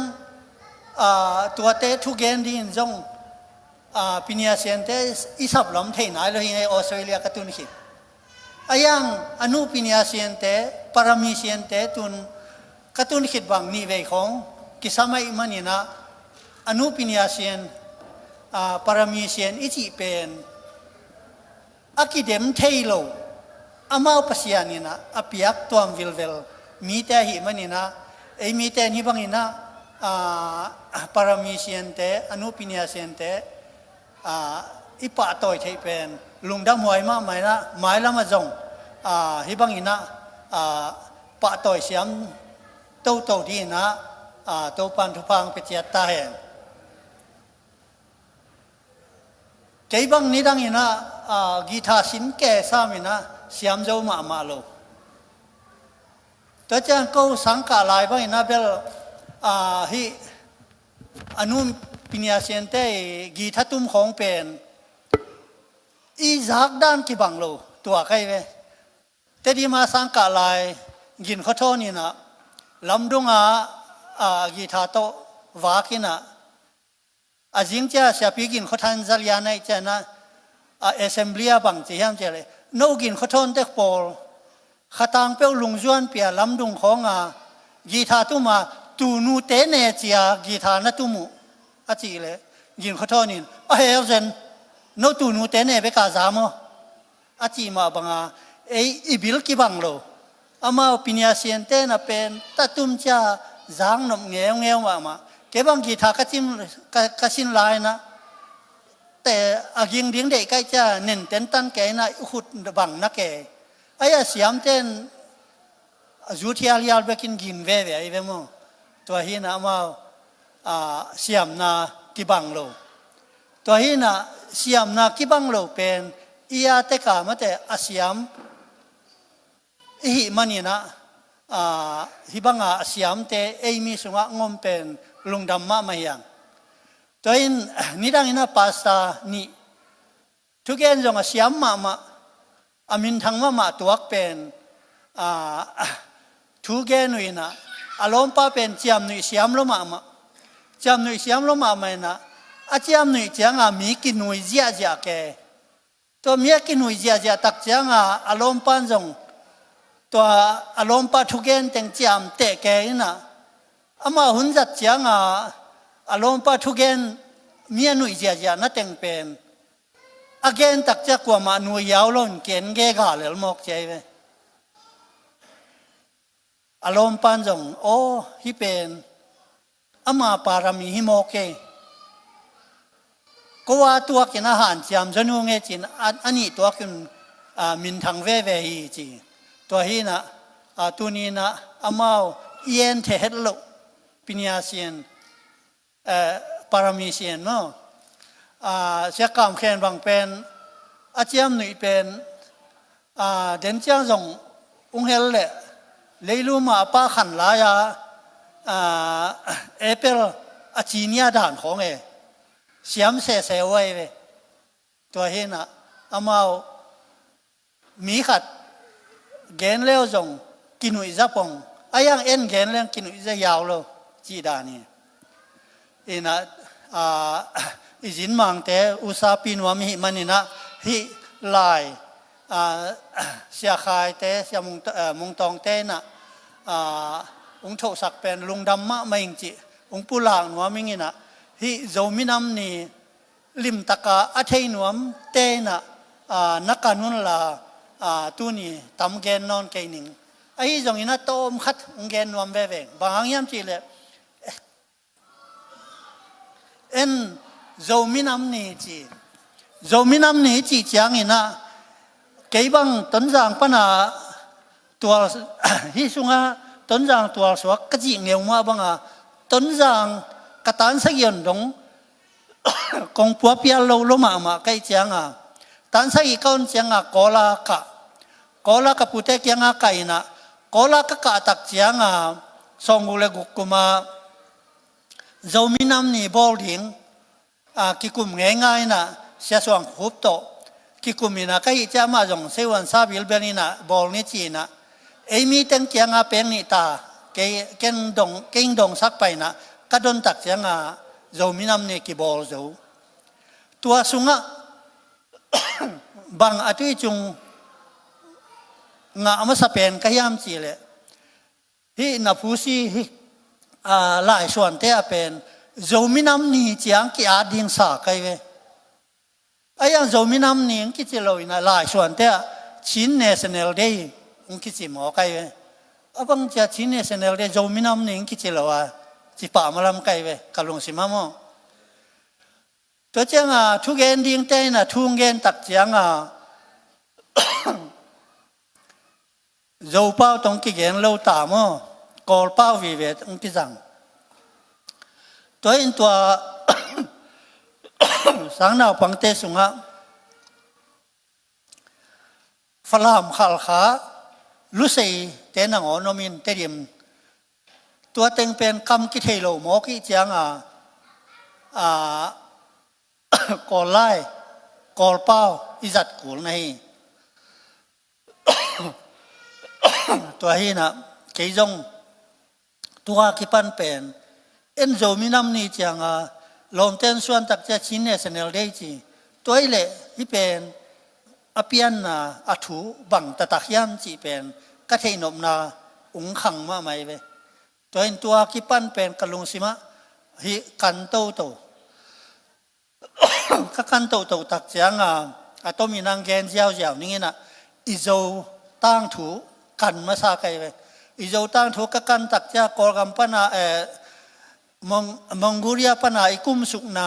ตัวเตทุกเกนดินจงปิญญาเสียนเตอิสับลมเทนายเลยในออสเตรเลียกตุนขิดไอ้ยังอนุปิญญาเสียนเตปารามีเสียนเตตุนกตุนขิดบางนิเวศของกิสมัยมันนี่นะอนุปิญญาเสียนปารามีเสียนอิจิเป็นอากิเดมเทโลอามาอุปสยานีนะอาพิยักตัววิลเวลมีแต่หิมันนี่นะมีแต่นี่บางนี่นะปารามีเซียนเตอนุปิญญาเซียนเตอิปะต่อยเทเป็นลุงดำหวยมาไม่นะไม่ละมาจงฮิบางนี่นะปะต่อยเสียมโตดีนะโตปันทุพังเปจียตาเห็นใจบางนี้ดังนี้นะกีตาร์สินแก่สามีนะเสียมเจ้ามาโลตัวเจ้าก็สังกัดลายบางนี้นะเบลฮิอนุปิญญาเซียนเตกีตาร์ตุ้มของเป็นอีจากด้านกี่บังโลตัวใครเว้แต่ดีมาสังกัดลายกินข้าวทอนี่นะลำดงกีตาร์โตวากินะอาจิงเจ้าเสียปีกินข้าวทันจัลยาในเจ้านะassembly บางที่ยามเจเลยโนกินข้าวทอนเด็กโปลข้าตังเป้าลุงจวนเปียลำดงของกีตาร์ตุ้มาตูนูเตเนเจียกีตาร์นัตุมุอาจีเลยกินข้าวทอนี่เฮ้ยเซนโนตูนูเตเนเบกาซามออาจีมาบังอีบิลกี่บังโลอามาปิญญาเซียนเตนะเป็นตัตุมจ้าจางนมเงี้ยวมาเก็บบังกีตาร์กสินลายนะแต่อากิงดิ้งเด็กใกล้จะเน้นเต้นตันแกนะขุดบังนักแกไอ้เสียมเต้นจูที่อาลีอัลเบกินกินเว่ไอ้เวมตัวหินะมาเสียมนากิบังโลตัวหินะเสียมนากิบังโลเป็นอีอาเตกามาแต่อาเสียมอีมันนี่นะฮิบังอาเสียมเตเอมีสุงะงมเป็นลุงดำมาไม่ยังตัวอินนี่ดังอินะภาษานี่ทุกอย่างจงเสียมมาอามินทั้งมาตัวเป็นทุกอย่างนี่นะอารมณ์ป้าเป็นเจียมนี่เสียมลมาเจียมนี่เสียมลมาไม่นะอาเจียมนี่จังมีกินหนุ่ยเจียแกตัวมีกินหนุ่ยเจียตักจังอารมณ์ป้าจง ตัวอารมณ์ปะทุเกนเต็งจามเตะแกน่ะอามาหุ่นจัดเจียงอารมณ์ปะทุเกนเมียนุ่ยเจียจานั่นเต็งเป็นอาเกนตักจะกว่ามาหนุ่ยยาวล้นเกนเกกาเลยมอกใจไปอารมณ์ปันจงโอ้ฮิเป็นอามาปารามีฮิโมเกก็ว่าตัวกินอาหารจามจนูเงจินอันนี้ตัวกินมินทางเว่ฮีจีตัวฮีนะตัวนี้นะอามาเอียนเทเหลลุปิญญาเซียนปารามีเซียนเนาะเสียกรรมแขนบางเป็นอาเจียมหนุ่ยเป็นเดินเจ้าส่งองเฮลเล่เลยรู้มาป้าขันลายเอเปิลอาจีเนียด่านของเสียมเสไว้เว้ตัวเห็นนะอามามีขัดเกณฑ์เลี้ยวส่งกินอุยจะปงอายังเอ็นเกณฑ์เลี้ยงกินอุยจะยาวเลยจีดานี่นะอิจินมังเตอุสาปินวามิมันนี่นะฮิลายเสียขายเตเสียมุงตองเตนะองค์โชสักเป็นลุงดำมะไม่จริงจีองค์ปุลางนัวมิงินะฮิโจมินัมนี่ลิมตะกาอัฐินวมเตนะนักการนุนลาตัวนี้ทำเกณฑ์นอนเกนิงไอ้จงอินะโตมขัดเกณฑ์นวมเบงบางอย่างจีเลยเอ็นโจมินัมนี่จีโจมินัมนี่จีจางอินะเกี่ยบังต้นจางปนาตัวฮิสุงะต้นจางตัวสวกกจิเงียวมาบังต้นจางกตันสักยันดงกงปัวเปียโลโลมาใกล้จางตันสักอีกคนจางกอลากะปุเตกยังไก่นะกอลากะกะตักจางสองกุเลกุกุมาโจมินัมนี่บอลดิงกิกุมง่ายๆนะเสียส่วนหุบโตกิกุมินะใครจะมาจงเซวันซาบิลเบนีนะบอลนี่จีนะเอมีตั้งจางเป็นนิตาเก่งดงสักไปนะก็โดนตักจางโจมินัมนี่กิบอลโจตัวสุงะบางอาทิตย์จงงะมาสเปนก็ยามจีเลยที่นับผู้ซีหลายส่วนเตะเป็นโจมินัมนี่จางกี่อาดิงสาไกเวไอ้ยังโจมินัมนี่กิจลอยนะหลายส่วนเตะชินเนชั่นแนลเดย์กิจหมอไกเวบังจะชินเนชั่นแนลเดย์โจมินัมนี่กิจลอยจิป่ามาลำไกเวกะลงสิมาโมตัวเจ้าทุกเกณฑ์ดิ้งเต้นะทุกเกณฑ์ตักจางโจเป้าตรงกี่เกณฑ์เราตามกอลเป้าวิเวตองกิจังตัวอินตัวสังนาปังเตสุงะฝรั่งขัลขาลุเซเตนังอนมินเตดิมตัวเต็งเป็นคำกิเทโลโมกิจางกอลไลกอลเป้าอิจัดกูลนี่ตัวฮีนะเกยจงตัวกิปันเป็นเอ็นโจมินัมนี่จังลมเต้นส่วนตักจะชินเนสเนลได้จีตัวเล่ที่เป็นอภิยันนาอัฐุบังตะตักยันจีเป็นกะเทนมนาอุงขังมาไม่เวตัวเอ็นตัวกิปันเป็นกะลุงสิมะฮิกันโตโตก็กันโตโตตักจังอะต้องมีนางแกนเจ้าเจ้านี่นะอิโจตั้งถูกันมาซาไกเวอิโจตั้งถูกกันตักจะกอลกัมปนามองกุเรียปนาอิคุมสุกนา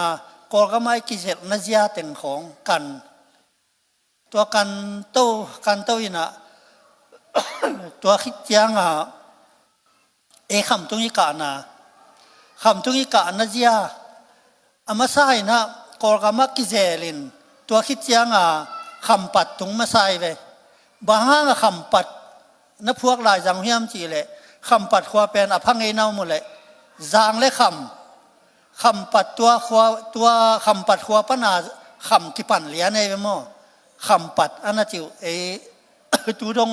กอลกัมไอกิเซลนาเจียเต็งของกันตัวกันโตอินะตัวคิดจังคำตุงิกานะคำตุงิกานาเจียอามาไซนะกอลกัมกิเซลินตัวคิดจังคำปัดตุงมาไซเวบางคำปัดนับพวกหลายจังเฮียมจีเลยคำปัดขวาเป็นอภังเอนาหมดเลยจางและคำปัดตัวคำปัดขวาปนาคำกิปันเลียนไอ้เมื่อคำปัดอันนั้นจิวตูดง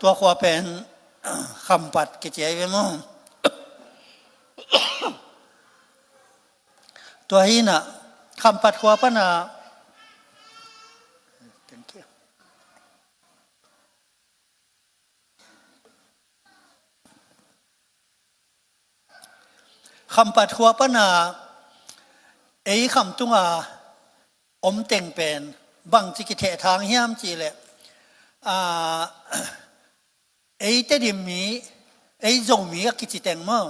ตัวขวาเป็นคำปัดกิจไอ้เมื่อตัวฮีน่ะคำปัดขวาปนา คำปัดหัวปนาคำตุงอมเต็งเป็นบังจิกิเททางเฮียมจีเลยเตดิมมีจงมีกิจิเต็งมั้ง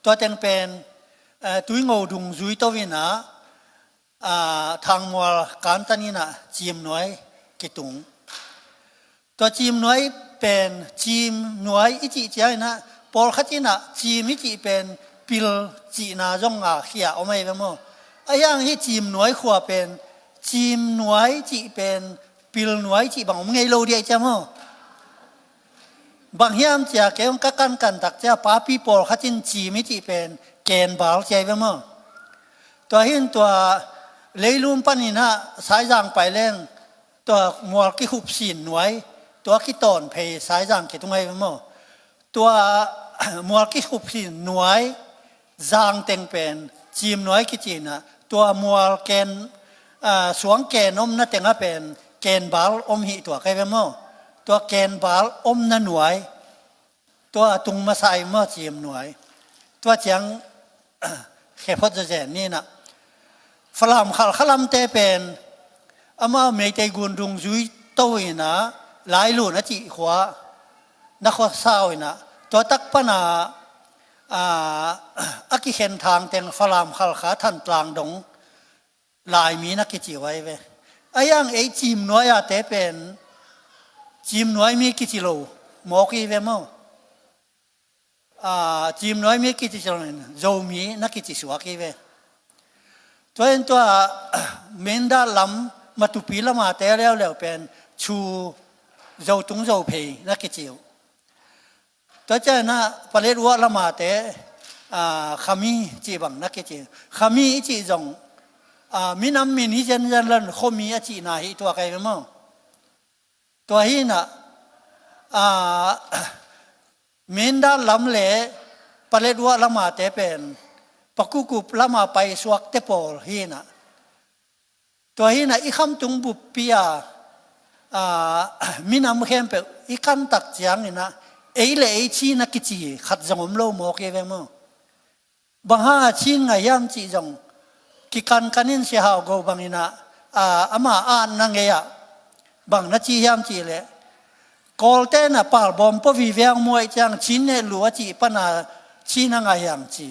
ตัวเต็งเป็นตุยงูดุงจุยตัววินาทางมัวการตันินะจีมน้อยกิตุงตัวจีมน้อยเป็นจีมน้อยอิจิเจ้านะพอขัดนะจีมอิจิเป็นปิลจีนาจงเขียเอาไม่เป็นมั้งอย่างที่จีมน้อยขวาเป็นจีมน้อยจีเป็นปิลน้อยจีบางไงโลเดียจ้ามั้งบางเฮียมจะเกี่ยวกับกันตักจะป้าปีพอขัดจีมอิจิเป็นเกณฑ์บาลใจเป็นมั้งตัวเห็นตัวเลยลุมปันนี่นะสายจางไปเล่งตัวมัวกิหุบสินหน่วยตัวกิตอนเพยสายจางเกี่ตรงไหนมั้งตัวมัวกิหุบสินหน่วยจางเต็งเป็นจีมหน่วยกิจีนะตัวมัวเกณฑ์สวงเกณฑ์อมนั่นเต็งเป็นเกณฑ์บาลอมหิตัวใครเป็นมั้งตัวเกณฑ์บาลอมนั่นหน่วยตัวตุงมาใส่เมื่อจีมหน่วยตัวเจียงแค่พอจะเจนนี่นะฝรั่งขลัมเตเป็นอามาเมย์เตกุนดุงจุยโตยนะหลายลูนะจีหัวนักข้อสาวนะตัวตักปนาอากิเห็นทางเต็งฝรั่งขลขาทันกลางดงหลายมีนักกิจไว้เว้ยังจีมน้อยเตเป็นจีมน้อยมีกิจโลหมอกีเวมั้งจีมน้อยมีกิจโลเนี่ยโจมีนักกิจสวากีเวตัวเองตัวเมนดาลำมาตุปีละมาแต่แล้วเป็นชูเจ้าตุงเจ้าเพยนักกิจิวตัวเจ้าน่ะผลิตวัวละมาแต่ขมีจีบังนักกิจิวขมีจีจงมินำมินฮิจันลันขมีอจีนาฮิตัวใครเป็นมั้งตัวฮีน่ะเมนดาลำเล่ผลิตวัวละมาแต่เป็นปักกุบละมาไปสวกเตปอลฮีนะตัวฮีนะอีคำตุงบุปผิยมินามเข้มเปอีกันตักจังนี่นะเลชีนักกิจขัดจงมโลโมเกเวมบางฮาชิงไงยามจีจงกิกันกันินเสียหาวกูบางนี่นะอามานังเงียบางนัจียามจีเลยกอลเตนะปาลบอมปวิเวียงมวยจังชินเนลัวจีปนาชินังไงยังจี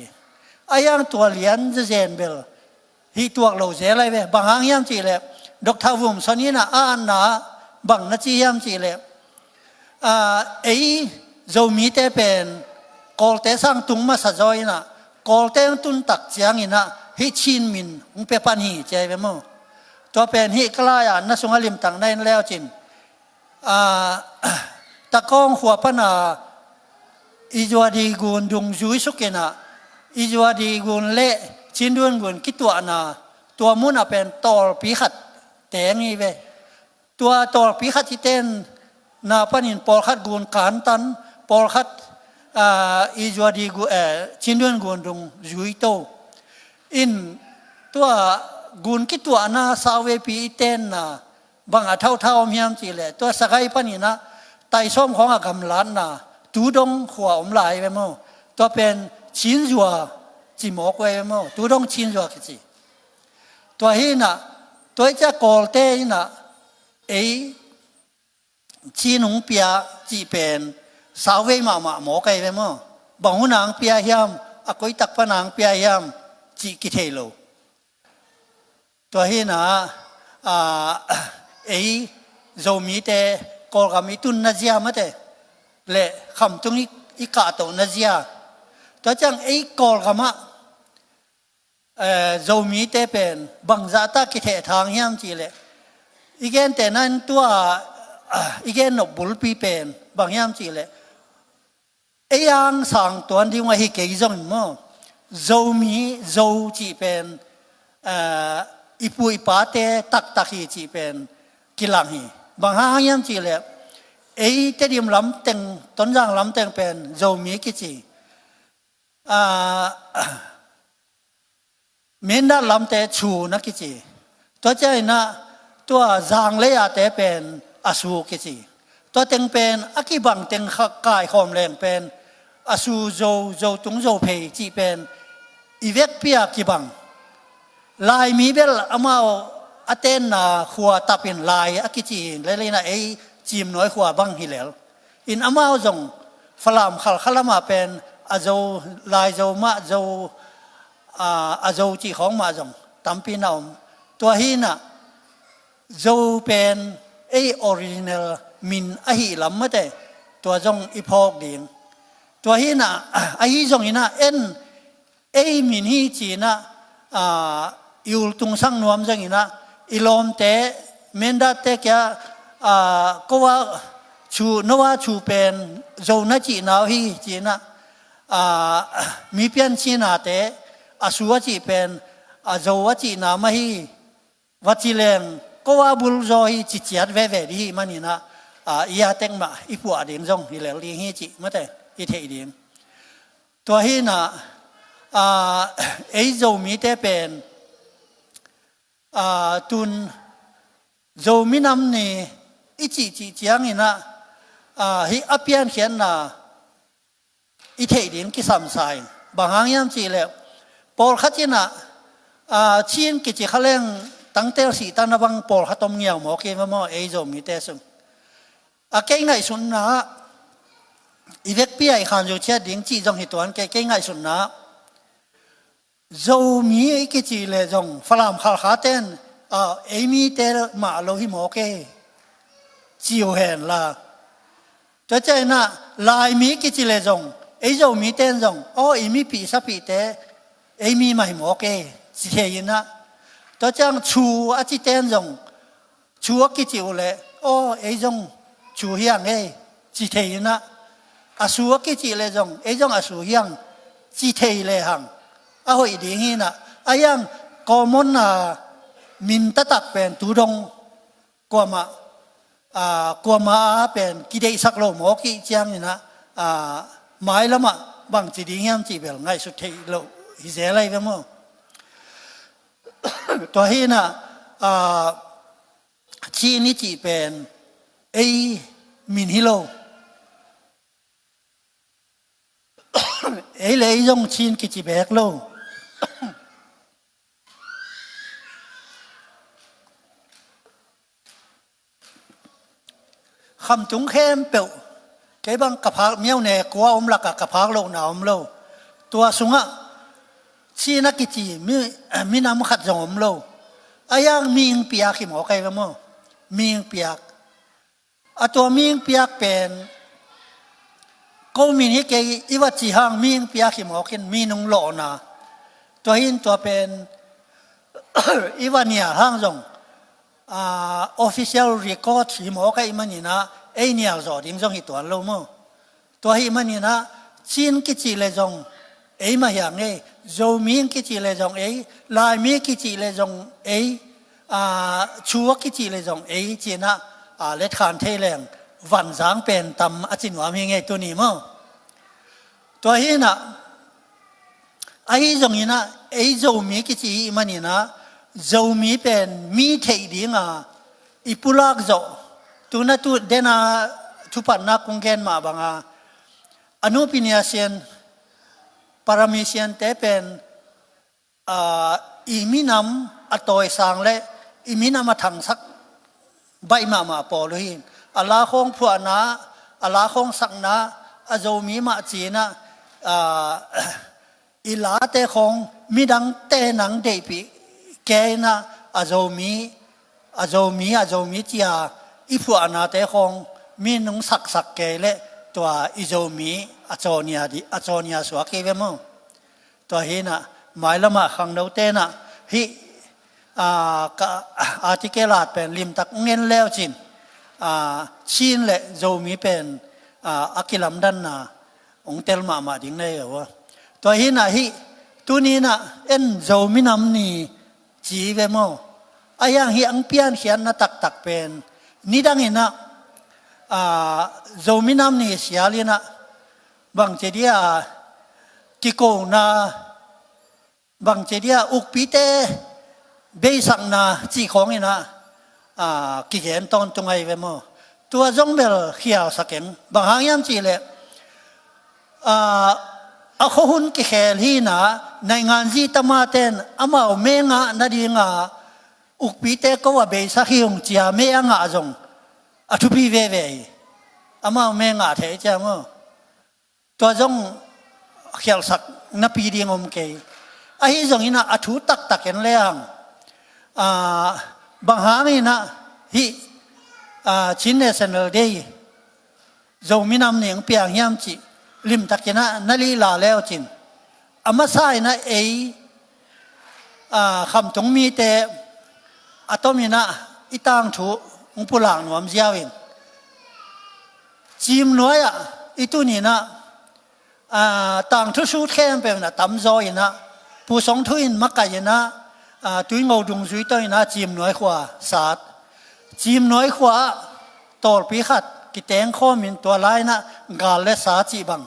ยังตัวเลี้ยนจะเจนเบลฮีตัวเราเจอะไรเว้บางครั้งยามจีเลยดอกทาวุมสนี้นะนะบางนาจียามจีเลยโจมีเตเป็นกอลเตสังตุงมาสะจอยนะกอลเตตุนตักเจียงอินะฮิชินมินอุปปันฮีเจเวมั้งตัวเป็นฮิกลายนัสุงลิมตังในแล้วจินตะกองหัวปนาอิจวดีกุนดุงจุยสุกินะอิจวดีกุนเละชินดวนกุนคิดตัวนาตัวมุนเป็นตอลปีขัดแต่งี้เวตัวตอลปีขัดที่เต้นนาปนินปอลขัดกุนการตันปอลขัดอิจวดีกุชินดวนกุนดุงจุยโตอินตัวกุนคิดตัวนาสาวเวปีเต้นนาบางเท่ามียมจีเลยตัวสกายปนินะไต่ส้มของกำลังนาตูดงขวาอมลายไปมั้งตัวเป็นชินจัวจีหมอกไว้มั้งตูดงชินจัวกิจีตัวฮีน่ะตัวจะกอลเตน่ะชีนุงเปียจีเป็นสาวเวมาหมอกไว้ไปมั้งบางหุนางเปียยามอกุยตักปนางเปียยามจีกิเทโลตัวฮีน่ะโจมีเตกอลกามิตุนนาเจียมาเตเละคำตรงนี้อีกาโตนาเจียตัวจังกอลกามาโจมีเตเป็นบังซาตากิเททางยามจีเละอีกแต่นั้นตัวอีกนบุลปีเป็นบางยามจีเละยังสั่งตัวที่ว่าฮิเกยจงมั้งโจมีโจจีเป็นอีปุยปาเตตักฮีจีเป็นกิลังฮีบางห้างยามจีเลยเตดิมลำเต็งต้นยางลำเต็งเป็นโจมีกิจีเมนดาลำเตชูนักกิจีตัวเจ้านะตัวจางเลยอาเตเป็นอาสูกิจีตัวเต็งเป็นอากิบังเต็งกายคอมแรงเป็นอาสูโจตุงโจเพจีเป็น อีเวกเปียกิบังลายมีเบลอามาอเตนนาขัวตับเป็นลายอากิจีเลยนะไอจีมน้อยขัวบังฮิเลลอินอามาจงฝรั่งขลมาเป็นอาโจลายโจมาโจอาโจจีของมาจงตั้มปีนอมตัวฮีน่ะโจเป็นไอออริจินัลมินอหิลำมาแต่ตัวจงอีพอกดิ่งตัวฮีน่ะไอฮีจงฮีน่ะเอ็นไอมินฮีจีน่ะยูตุงสังนวมจงฮีน่ะอีลมเตเมนดาเตแกก็ว่าชูนว่าชูเป็นโจนัจีนาวฮีจีน่ะมีเพียนชีนาเตอาสุวจีเป็นโจวจีนามาฮีวัจิเลงก็ว่าบุลโจฮีจิตยัดเวเวดีมันนี่นะอียาเต็งมาอีปัวดิ่งจงฮีเลลีฮีจิมาแต่อีเทดิ่งตัวฮีน่ะไอโจมีเตเป็นตุนโจมีน้ำนี่อีจีจีจียงนี่นะฮีอภิยันเขียนนะอีเทดิ่งกิสามสายบางอย่างยังจีเลยปอลขัดจีน่ะชีนกิจเขาเล่งตั้งแต่สีตั้งนับบังปอลขัดต้มเงียวหมอเกมว่าไอโจมีเตสุเก่งไงสุนนะอีเวกปีไอขานโยเชียดิ่งจีจงหิตวันเก่งไงสุนนะโจมีไอกิจเลยจงฝรั่งขลาเต้นเอมีเตลมาโลหิหมอเกจิวเห็นละตัวใจน่ะลายมีกิจเลยจงไอโจมีเต้นจงเอมีปีสับปีเตเอมีไม่หมอเกจิเฮียนะตัวจังชูอาจิเต้นจงชูกิจิวเลยไอจงชูเฮียงจิเฮียนะอาสูกิจิเลยจงไอจงอาสูเฮียงจิเฮียเลยหังหอยดิ่งฮีนะยังกอมอนมินตะตักเป็นตูดงกว่ามาเป็นกิเลสสักโลหมอกิเจียงนี่นะหมายละมาบางจีดิ่งยังจีเบลง่ายสุดที่โลฮิเซลัยกันมั้งตัวฮีนะชีนี่จีเป็นไอมินฮิโลไอเลยยงชีนกิจิเบกโลคำจุงเข้มเปียวแกบังกับพักเมียวเนกว่าอมลักกับพักโลหนาวอมโลตัวสุงะชีนักกิจิมีน้ำขัดจงอมโลยังมีงเปียกขี้หมอไก่กันมั้งมีงเปียกตัวมีงเปียกเป็นก็มีนี่แกอีวัดจีฮังมีงเปียกขี้หมอกินมีนุงโลนะตัวหินตัวเป็นอีวันเนี่ยห้างจงofficial record ขี้หมอไก่มันนี่นะไอเนี่ยจอดิ่งจงหิตัวโลมั้งตัวหิมันนี่นะชีนกิจิเลยจงไอมาอย่างไอโจมีงกิจิเลยจงไอลายมีกิจิเลยจงไอชัวกิจิเลยจงไอจีน่ะเล็ดขานเทแรงวันจางเป็นตำอจินวามีไงตัวนี้มั้งตัวหิน่ะไอจงนี่นะไอโจมีกิจิมันนี่นะโจมีเป็นมีเทดิ่งอีปุลักโจตัวนั้นตัวเดน่าทุพันนักคงเกณฑ์มาบังอนุปิญญาเซียนปารามิเซียนเตเป็นอีมินำอัตโตยสังและอีมินำมาทางสักใบมาปอลุยอัลลาคงพวนาอัลลาคงสักนาอโจมีมาจีนะอีลาเตคงมีดังเตนังเดปีแกนะอโจมีจียอีพวนาเตคงมีนุงสักแกและตัวอิโจมีอโจเนียสวกเกเวมตัวเฮนะหมายละมาขังเดาเตนะฮิอาร์ติเกลาดเป็นลิมตักเงินแล้วจินชีนและโจมีเป็นอากิลัมดันนะองเตลมาดิ่งเลยเหรอตัวเฮนะฮิตัวนี้นะเอ็นโจมีนำนี่จีเวมยังฮิอังเปียนเขียนนะตักเป็นนี่ดังเห็นนะโจมีนำนี่เสียเลยนะบางเจดียกิโกนาบางเจดียอุกปีเตเบสังนาจีของนี่นะกิเกนตอนตรงไงเวมตัวจงเบลเขียวสักเองบางหางยันจีเลยเขาหุ่นกิเคลฮีนะ ในงานจีตมาเต้นอามาเมงะนาดีงาอุกปีเตก็ว่าเบสักฮิงจียเมงะจงอทุพีเวเวอามาเมงะเทเจ้ามั้งตัวจงเขียนสักนับปีดีงมเกยไอ้จงอินะอทุตักตักเห็นเลยอ่ะบางหางินะฮิชินเนสเนลเดย์จงมีน้ำเนียงเปียงยามจิลิมตักเห็นนะนาลีลาแล้วจินอามาใส่นะคำตรงมีแต่อะตอมีนะอีต่างถูอุปหลังหนวมเจ้าเองจีมน้อยอ่ะอีตัวนี้นะต่างทุสูดแค่เป็นนะตำจอยนะผู้สงทุยมักกายนะตุยงอดุงจุยตัวนะจีมน้อยกว่าศาสตร์จีมน้อยกว่าตอลปีขัดกิเตงข้อมินตัวไล่นะกาลและสาจีบัง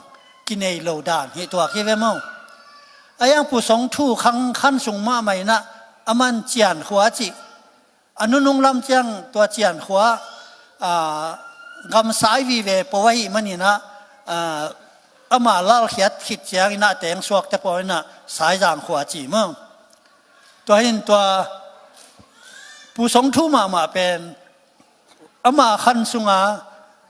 กินเอโลดานเหตุตัวคิดว่ามั่งไอ้ยังผู้สงทูขันสูงมาใหม่นะอามันเจียนขวาจิอนุนุงลำเจียงตัวเจียนขวากำสายวีเวปไว้มันนี่นะอามาเล่าเขียดขิดเจียงนะแต่งสวกแต่ปอยนะสายจางขวาจีมั่งตัวเห็นตัวผู้สงทูมาเป็นอามาขันสุงา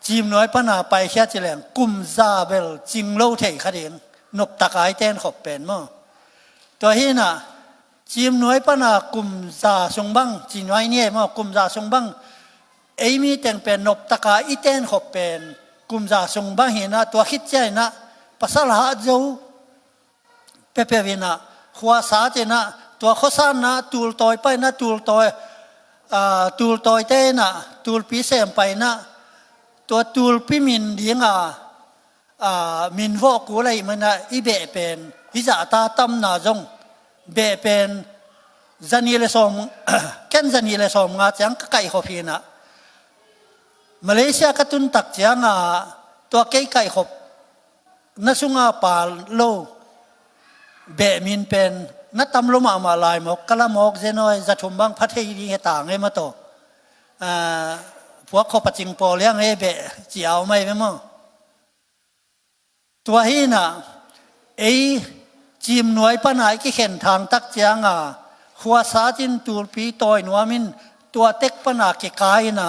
จีมน้อยปนาไปแค่จีแหลงกุมซาเบลจิงโลเทขดิงนบตะกายเต้นขบเป็นมั่งตัวเห็นนะจีมน้อยปนากุมซาสงบังจีน้อยเนี่ยมั่งกุมซาสงบังมีแต่งเป็นนบตะกายเต้นขบเป็นกุมซาสงบังเห็นนะตัวคิดใจนะภาษาลาเจ้าเปเปวินะหัวสาเจนะตัวข้อสานนะตูลตอยไปนะตูลตอยเต้นะตูลปีเสมไปนะตัวตูลปีมินเดียงมินวอกกูอะไรมันนะอีเบเป็นอิจาตาตั้มนาจงเบเป็นจันีเลสอมแค่จันีเลสอมงาจังก็ไก่ขบพีนะมาเลเซียก็ตุนตักจังตัวไก่ขบนัสุงาปาโลเบมินเป็นนัดตำลมาลายหมกกะละหมกเจน้อยจะชมบังพัทยีเหต่างไงมาโตพวกเขาปัจจิงโปเลี้ยงเบจีเอาไม่ไปมั้งตัวฮีน่ะจีมหน่วยปัญหาที่เข็นทางตักเจียงหัวสาจินตูลปีต่อยหนัวมินตัวเต็กปัญหาเกกายน่ะ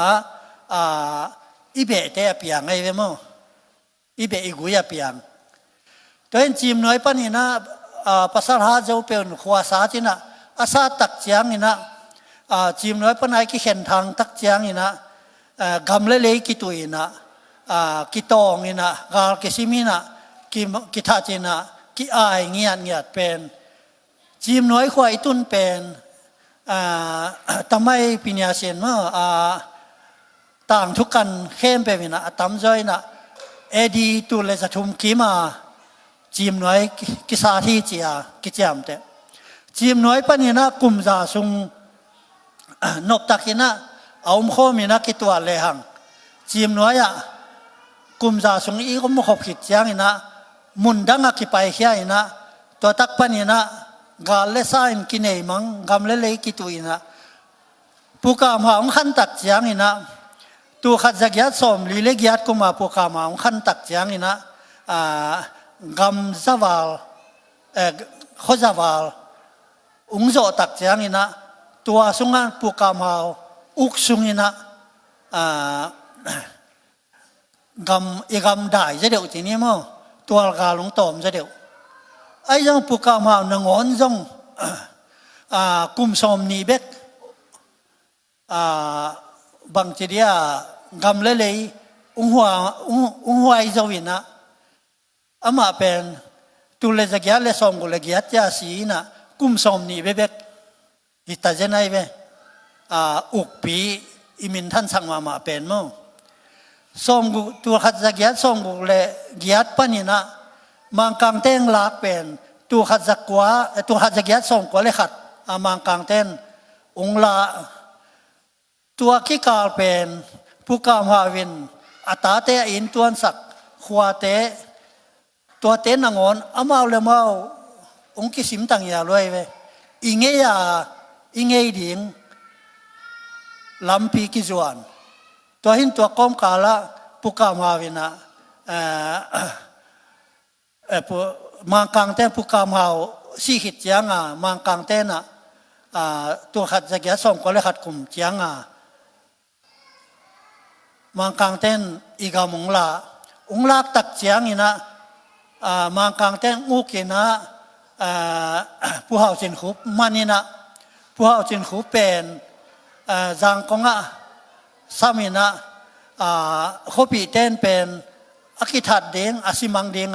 อีเบเตะเปียงไงไปมั้งอีเบอีกุยเปียงตัวเองจีมหน่วยปัญหานะภาษาฮาเจ้าเป็นหัวสาจินะอาซาตักเจียงนี่นะจีมหน่วยปัญหาที่เข็นทางตักเจียงนี่นะกำเล่ๆกิตุยนะกิตองนี่นะกาลกิซิมินะกิทัจินะกิอายเงียดเป็นจีมน้อยควายตุนเป็นทำไมปิญญาเสียนว่าต่างทุกกันเข้มเป็นนะตั้มใจนะดีตุเลจะทุ่มกีมาจีมน้อยกิสาที่เจียกิจามเตจีมน้อยปนีนะกุมจาซุงนบตักินะเอาข้อมีนักกิตัวเลยหังจีมน้อยกุมจาซุงอีก็มุขบขิดยังนะมุนดังกิไปเฮียนะตัวตักปนีนะกาเลซ่าอินกินเอมังกำเลกิตุยนะผู้กามหาขันตักยังนะตัวขัดจักยัดสมลีเลกยัดกุมาผู้กามหาขันตักยังนะกำซาวาลข้อซาวาลอุงโจตักยังนะตัวสุงานผู้กามหาอุกสุงินะกำได้จะเดี๋ยวทีนี้มั้งตัวกาลงตอมจะเดี๋ยวไอ้ยังผู้กามหาหนังอ่อนจงกุมสมนีเบกบางทีเดียกำเลยอุ้งหัวไอ้เจ้าวินะอามาเป็นตุเลจะเกียร์เลสอมกุเลเกียร์จะสีนะกุมสมนีเบกอิตาเจนัยเบอุกปีอิมินท่านสั่งมาเป็นมั้งส่งกูตัวขัดจักยัดส่งกูเลยยัดปนินะมังกังเต้งลากเป็นตัวขัดจักว่าตัวขัดจักยัดส่งกูเลยขัดมังกังเต้นองลาตัวขี้กาลเป็นผู้กามหาวินอัตตาเตอินตัวสักขวาเตตัวเต้นนงอนอามาเลยมาองคิสิมตังยาเลยเว้อิงเงียดิ่งลำปีกิจวันตัวหินตัวก้มกาละปุกามหาวินะมังกังเต้นปุกามหา สิหิตยังมังกังเต้นตัวขัดจะเกียส่งก็เลยขัดกลุ่มยังมังกังเต้นอีกามุงลาตักยังอีนะมังกังเต้นงูกินะผู้เฮาจินขุบมันนี่นะผู้เฮาจินขุบเป็นจังกงสามีนะเขาปีเต้นเป็นอากิทัดเด้งอาศิมังเด้ง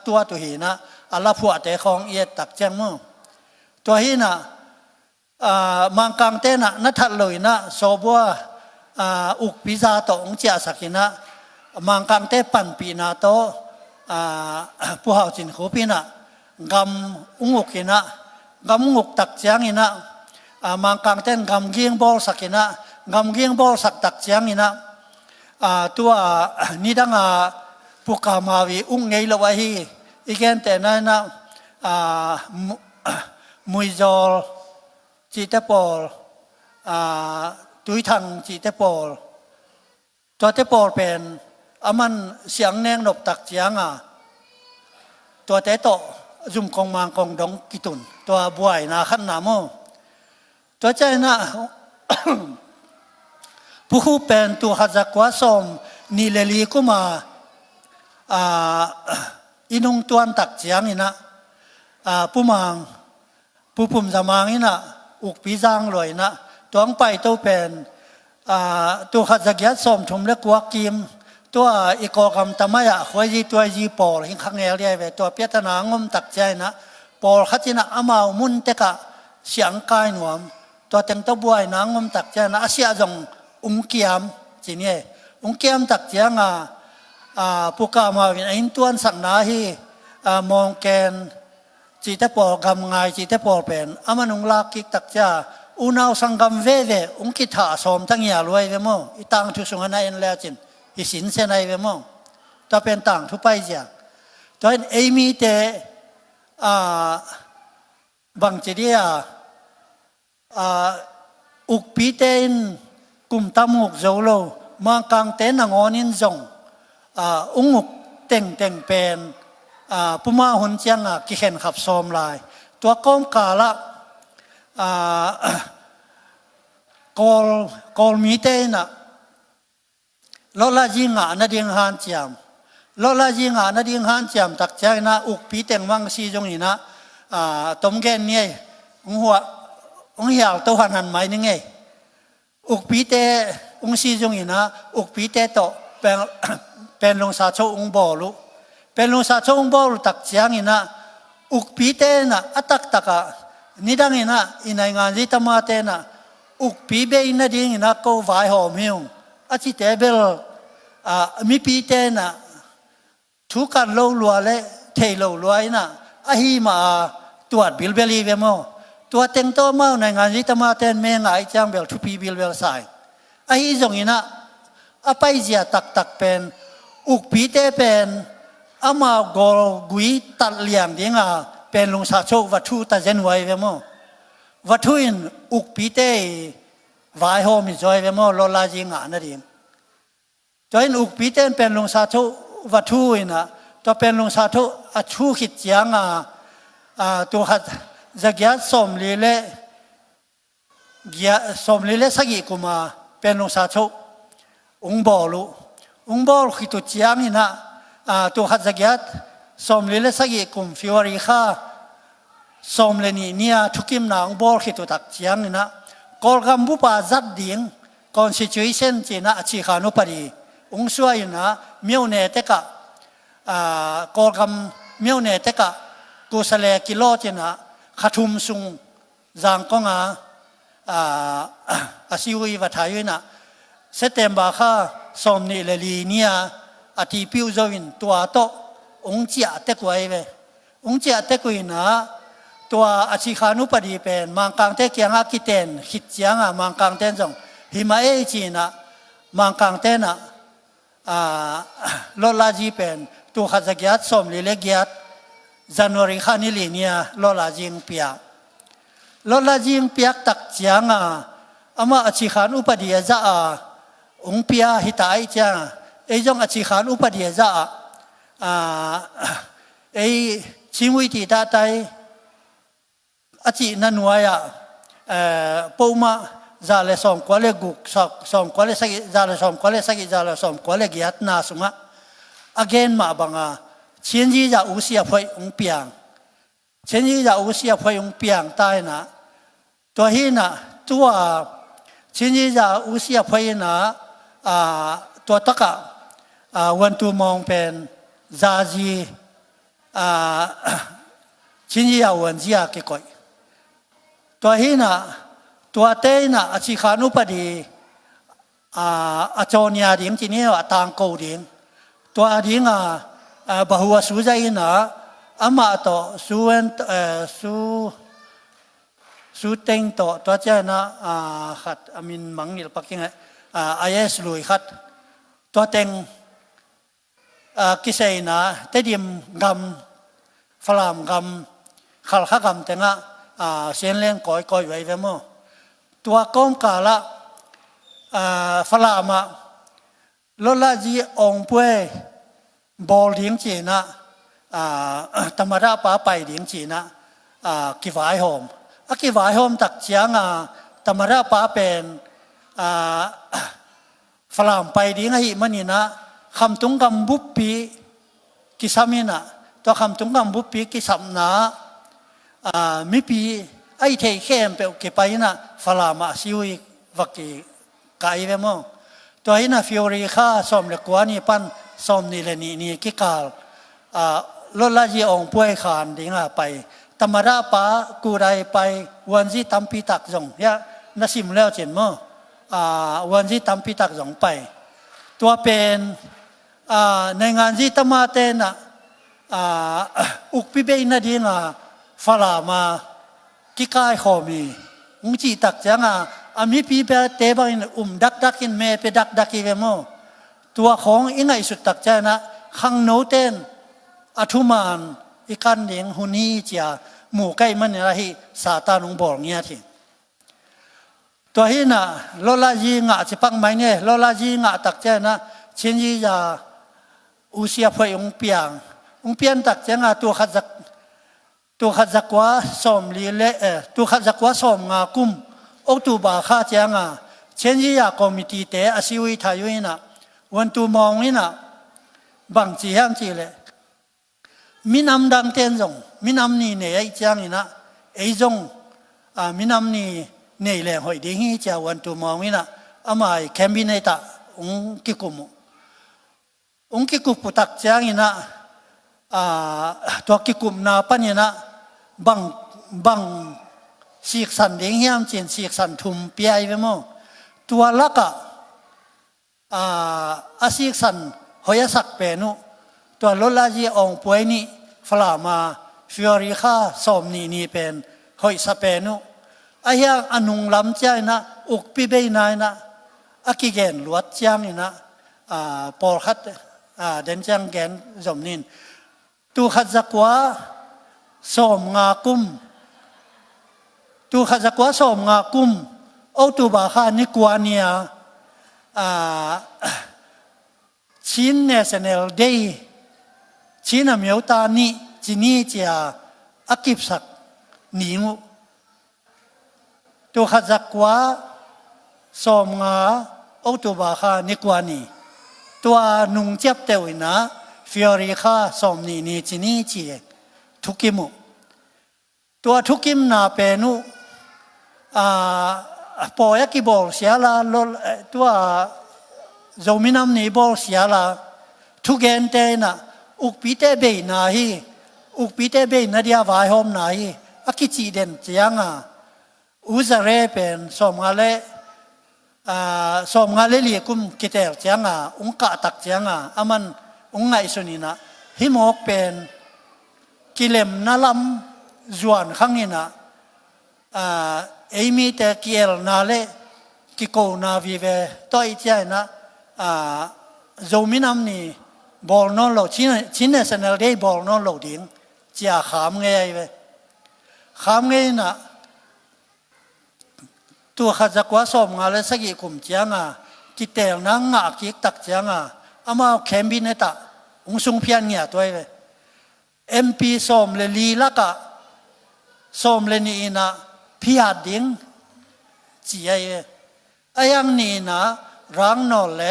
ตัวหินะอัลลาผัวแต่ของเอียตักแจงมั้งตัวหินะมังกังเต้นนัทัดเลยนะโซบัวอุกพิซาโตองเจียสักินะมังกังเต้ปันปีนาโตผู้เฮาจินขุปีนะกำอุกกินะกำอุกตักแจงอินะมังกังเต้นกำเกียงบอลสักินะกำเกียงบอลสักตักแจงอินะตัวนี่ดังผู้กามาวีไงละวะฮีอีกแค่แต่นั้นนะมุยจอลจีเตปอลตุยทังจีเตปอลตัวเตปอลเป็นมันเสียงแนงหลบตักเสียงตัวเตโตจุ่มกองมังกองดงกิตุนตัวบวยนาขันนาโมตัวใจนะ ผู้คู่เป็นตัวหัดจักวาสมนิเลลีกุมาอินุงตวนตักเจียงนี่นะผู้มังผู้ปุ่มจะมังนี่นะอุกปีจางเลยนะตัวไปตัวเป็นตัวหัดจักยัดสมชมเล็กวักกิมตัวอีกกรรมตามายะคอยจีตัวจีปอลหิ้งขังเอเรียเวตัวเปียตนางมตักใจนะปอลขัดจินะอามามุนเตกะเสียงกายหนวมตัวเต็งตัวบวยนางมตักใจนะอาเซียจงเกียมจีนี่เกียมตักเจียงผู้กามาวินอินตวนสักนาฮีมองแกนจีเตปอลกำไงจีเตปอลเป็นมันลากกิกตักจ้าอุณาวสังกำเวเวกิถาสมทั้งยาลวยเวมอีต่างทุสงนัยนแล้วจินอีสินเสนัยเวมตัวเป็นต่างทุไปจ้าตัวเอมีเตบางจีเดียอุกปีเตนกลุ่มตามุกโจโลมังกังเต้นนางอนินจงอุกเต่งเป็นผู้มาหุ่นเจียงกิเห็นขับซ้อมลายตัวก้มกาละกอลมีเต้นลอลาจิงนาดิงฮันเจียมลอลาจิงนาดิงฮันเจียมตักใจนะอุกปีเต่งมังซีจงนี่นะตมแกนเนี่ยหัวเหี่ยวตัวหันไหมนี่ไงอุกปีเตซีจงอินะอุกปีเตโตเป็นลงสาโชบอลุเป็นลงสาโชบอลุตักเจียงอินะอุกปีเตนะอัตักตักนิดังอินะอินัยงานจิตมาเตนะอุกปีเบอินะดิ้งอินะก็วายหอมหิวอาจิเตเบลมีปีเตนะทุกันโลลัวเลเทโลลัวอินะอาฮีมาตรวจบิลเบลีเวโมตัวเต็งโตเมาในงานจิตมาเตนเมงไอจังเบลทุปีบิลเบลไซไอ้จงอินะไปเจียตักเป็นอุกปีเตเป็นมากอลกุยตัดเลียงเดียงเป็นลงสาโชวัตถุตัดเจนไว้เวมวัตถุอินอุกปีเตวายโฮมิจอยเวมโลลาจิงนั่นเองจอยอุกปีเตเป็นลงสาโชวัตถุอินะตัวเป็นลงสาโชอัชูขิดยังตัวหัดจะแก่สมลีเล่สมลีเล่สักกุมาเป็นลงสาโชบอลุขิตุเจียงนี่นะตัวหัดจะแก่สมลีเล่สักกุมฟิวาริค่าสมเลนี่เนี่ยทุกิมนางบอลขิตุตักเจียงนี่นะกอลกัมบุปาจัดดิ่ง constitution จีน่าชีขานุปดีช่วยนะมิวเนเตกะกอลกัมมิวเนเตกะกุศลกิโลจีน่าขัดทุมซุงจางกงอาศิวิวัฒยุนะเซตเตมบาค่าสมนิเลลีเนียอธิพิวจวินตัวโตเจียเตกไว้เวเจียเตกุยนะตัวอาชิขานุปดีเป็นมังกังเตเกียงอากิเตนขิดเจียงมังกังเตนจงหิมาเอจีนะมังกังเตนะโลลาจีเป็นตัวขัดจักรสมนิเลกียจันวริขานิลีเนียโลลาจิงเปียโลลาจิงเปียกตักเจียงมาอาชิขานุปดีจ้าเปียหิตายจ้าจงอาชิขานุปดีจ้าชิมวิธีตาไต อาจีนันวายปูมาจาเลสอมกว่าเลกุกสอมกว่าเลสกิจาเลสอมกว่าเลสกิจาเลสอมกว่าเลกิยัตนาสุงะ again มาบังอา前日จะอุศิยพอยองเปียง前日จะอุศิยพอยองเปียงตายนะตัวหินะตัว前日จะอุศิยพอยนะตัวตะกะวันตัวมองเป็นซาจี前日จะวันจีอาเกก่อยตัวหินะตัวเตยนะอาชีขานุปดีอาจารย์ดิ่งจีนี่ว่าต่างกูดิ่งตัวดิ่งบะหัวสูใจนะอามาโตสูเวนสูเต็งโตตัวเจ้านะขัดอามินมังนิลปักยังไงIS ลุยขัดตัวเต็งกิเซนะเตดิมกำฝรั่งกำขลขกำเต็งเสียนเลี้ยงก่อยไว้เวมตัวก้มกาละฝรั่งมาลลาจีองเป้บอลเลี้ยงจีนะธรรมดาป้าไปเลี้ยงจีนะกิวายโฮมกิวายโฮมตักเชียงธรรมดาป้าเป็นฝรั่งไปเลี้ยงให้มันนี่นะคำตุงกำบุปปีกิสามินะตัวคำตุงกำบุปปีกิสัมนะมิปีไอเทเข้มเปลกไปนะฝรั่งมาซิววักกายเวมตัวนี้นะฟิโอริค่าสมเล็กกว่านี่ปั้นสมนี่เลยนี่กิกาลลดละจีองป่วยขานดิ่งไปธรรมดาป้ากูได้ไปวันที่ทำพิทักษ์จงยะนัสิมแล้วเจนมั้งวันที่ทำพิทักษ์จงไปตัวเป็นในงานที่ตมาเตนะอุกพิเบนดิ่งฝรั่งมากิกายขอมีมุจีตักจังอามีปีเปเตบังดักอินเมเปดักอีเวโมตัวของอิงไอสุดตักใจนะขังโนเตนอัทุมานอีกันเลี้ยงหุนีเจียหมู่ใกล้มันอะไรซาตานุงบอกเงี้ยทีตัวนี้นะโลลาจีงะจะปังไหมเนี่ยโลลาจีงะตักใจนะเช่นยี่จะอุเซียพวยองเปียงตักใจนะตัวขัดจักว่าสมลีเละตัวขัดจักว่าสมงากุมออกตัวบาข้าเจ้าเช่นยี่คอมมิตี้เตอสิวิทายุยนะวันตัวมองนี่นะบางจีฮังจีเลยมินำดังเต้นจงมินำนี่เนี่ยไอ้เจ้านี่นะไอ้จงมินำนี่เนี่ยเลยหอยดิ้งเจ้าวันตัวมองนี่นะอามาแคมบิเนต้าองกิกุปุตักเจ้านี่นะตัวกิกุมนาปัญญนะบังสีสันเลี้ยงเหี้ยมเจนสีสันทุ่มเปียไปมั้งตัวลักสีสันหอยสักเป็นตัวลลาจีองป่วยนี่ฝรั่งมาฟิอริค่าสมนี่เป็นหอยสักเป็นไอ้ยังอนุงลำใจนะอุกปีเบยนายนะกิเกนลวดจังนี่นะปอลขัดเดินจังแกนจมนินตัวขัดจักว่าสมงากุมตัวขัดจักว่าสมงากุมเอาตัวบาขานิกวานียชินเนสเนลเดย์ชินอเมลตานีจีนี่จะอักิบสักนิวตัวขัดจักว่าสมงาเอาตัวบาขานิกวานีตัวนุ่งเจ็บเตวินะฟิอริค่าสมนี่จีนี่จีทุกิมุตัวทุกิมนาเป็นปอยกิบอลเสียละตัวโจมินามนี่บอลเสียละทุกเกนเตนะอุกปีเตเบยนาฮีอุกปีเตเบยนาเดียวายหอมนาฮีกิจีเดนเจียงอุจาระเป็นสมงาเลลีกุมกิเตลเจียงองกะตักเจียงอามันองไงสุนีนะหิมอกเป็นกิเลมนาลัมจวนขังนี่นะเอมีแต่กิเอลนาเลกิโกนาวิเวต่อยใจนะโจมินามนี่บอลนอนโลชินเนสเนลเดย์บอลนอนโลดิ้งจะขามเงยเวขามเงยนะตัวขัดจักว่าสมงาเลสกิคุมเจียงกิเตลนังงะกิกตักเจียงอามาแคมบิเนต้าองสุงเพียนเนี่ยตัวเวMP สมเลลีละกะ ส้มเลนีนะพิหาดิ้งจีไอยังนี่นะรังนอเล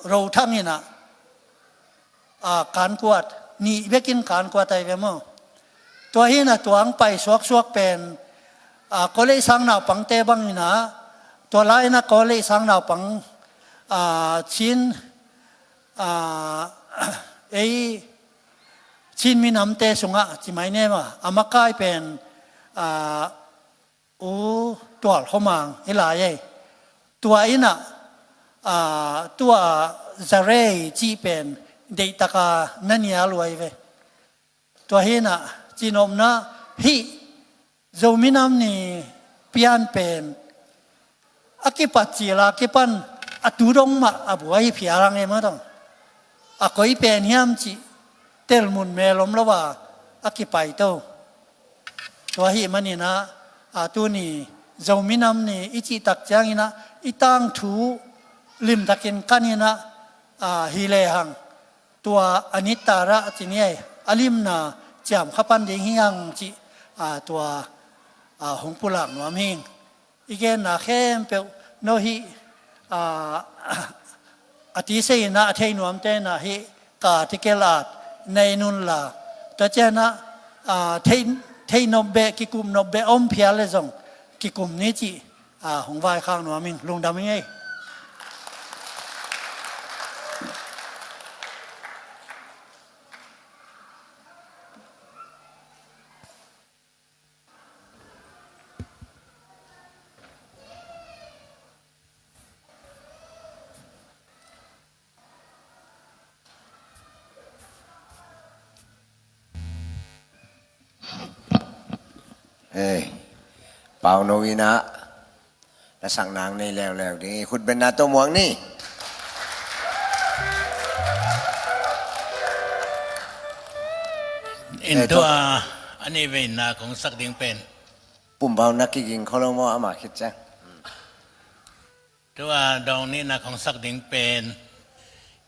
เราทั้งนี่นะการกวดนี่เบกินการกวดไตเวมตัวนี้นะตัวอังไปสวกเป็นก็เลยสังนาวปังเตบังนี่นะตัวไล่นะก็เลยสังนาวปังชินชินมีน้ำเตสุงะจิไม่เนี่ยมาอามาใกล้เป็นตัวเขามังเฮลายตัวอินะตัวจะเรย์จีเป็นเด็กตะกานั่นยาลวยเวตัวเฮนะจีนอมนะฮิโจมินามนี่เปลี่ยนเป็นอากิปัจจิลากิปันอตุรงมาบัวฮิพิอารังเอมาต้องก็อีเป็นเฮียมจีเตลมุนเมลมละว่าอากิไปโตตัวฮิมันนี่นะตัวนี้โจมินามนี่อิจิตักจางนี่นะอีตังถูลิมตะกินกันนี่นะฮิเลหังตัวอนิตตาระจีนี่อลิมนาจามขับปันเดียงเฮียงจีตัวหงปุลักนวมิงอีกนะเข้มเปโนฮิอธิเสนาเทนวมเตนะฮิกาติเกลาดในนุนลาตัวเจนะเทนบเบกิกุมนบเบอมเพียเลซงกิกุมนี้จีหงวายข้างนวมิงลุงดำยังไงเป่าโนวินะและสั่งนางในแล้วดีคุณเป็นนาตัวหมวงนี่อินตัวอันนี้เป็นนาของสักดิ่งเป็นปุ่มเบานักกิงเขาลงมาอามาคิดจ้ะตัวดองนี้นาของสักดิ่งเป็น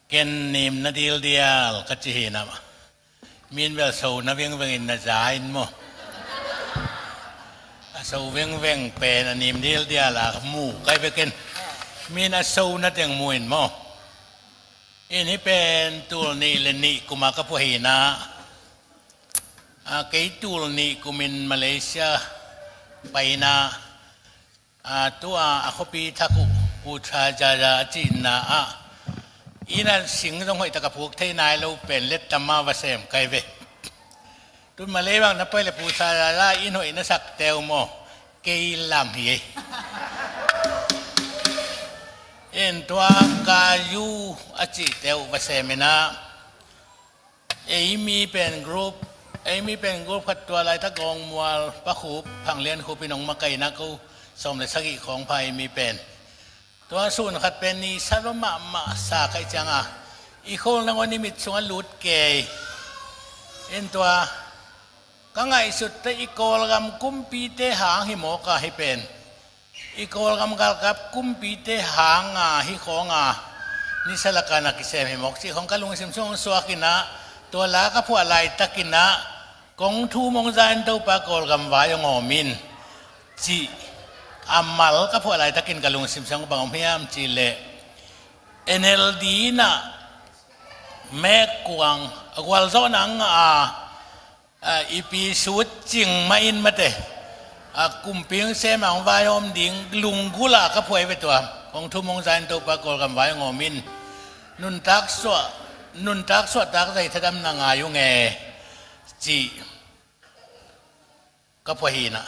เกนนิมนาดีลเดียลกัจจินะมีนเวลสูนาเวียงเวียงอินนาจาอินโมสูเวงเวงเป็นอันนิมดีลเดียลาหมู่ใกล้ไปกันมีนาสูนัดยังมวยนโมอันนี้เป็นตัวนี้เลนิกุมากะพหินะเกยตัวนี้กุมินมาเลเซียไปนะตัวเขาปีทักุปูชาจาราจีน่าอีนั่นสิงห์ต้องให้ตะกับพวกเทนายเราเป็นเล็ดตมาวเสมไกเวตุนมาเลวังนับไปเลยปูชาจาราอินหอยนัสักเตวโมเกยลามเฮเอ็นตัวกายูอจิเตววเสมนะมีเป็นกรุ๊ปมีเป็นกรุ๊ปขัดตัวอะไรตะกองมัวปะขูพังเลียนขูพี่น้องมาไกนักกูสมเลยสักิของไผ่มีเป็นตัวส่วนขัดเป็นนี่สารมาสาไกจังอีกคนละวันนี้มิดสวนลุดเกยเอ็นตัวก็ไงสุดแต่อีโกลกำกุมปีเตหางหิโมกะให้เป็นอีโกลกำกับกุมปีเตหางหิของนี่สลักนักกิเซมหิโมกสิของกะลุงสิมช่วงสวกินะตัวลาก็พวกอะไรตะกินะกงทูมงจานตัวปากอลกำวายงอมินจีอามัลก็พวกอะไรตะกินกะลุงสิมช่วงบางพยายามจีเลNLD นะแม่กวางกวาลโซนังอีพีสุดจริงมาอินมาเตกุมเพียงเสมังวายอมดิ่งลุงกุลาก็พวยไปตัวของทุ่มมงจานตัวปากอลกำวายงอมินนุนตักสวตักใจทดำนางอายุเงจีก็พวยนะ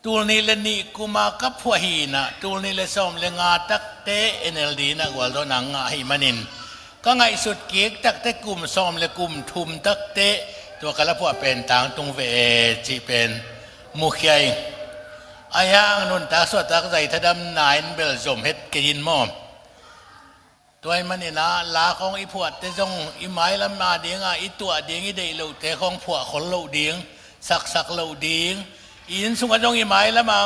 ตูนี้เลนี่กุมากับพวยนะตูนี้เลส่งเลงาตักเตNLDนะกวาลโซนังหิมันินก็ไงสุดเกียกตักเตกลุ่มส่งเลกลุ่มทุมตักเตตัวกระพวกเป็นต่างตรงเวจีเป็นมุขยัยอายังนุนตักสวดตักใจทดำนายเบลสมเฮ็ดกินมอมตัวมันนี่นะลาของอีพวดแต่จงอีไม้ละมาเดียงอีตัวเดียงอีเดลูแต่ของพวกคนลูเดียงสักลูเดียงอินสุงจงอีไม้ละมา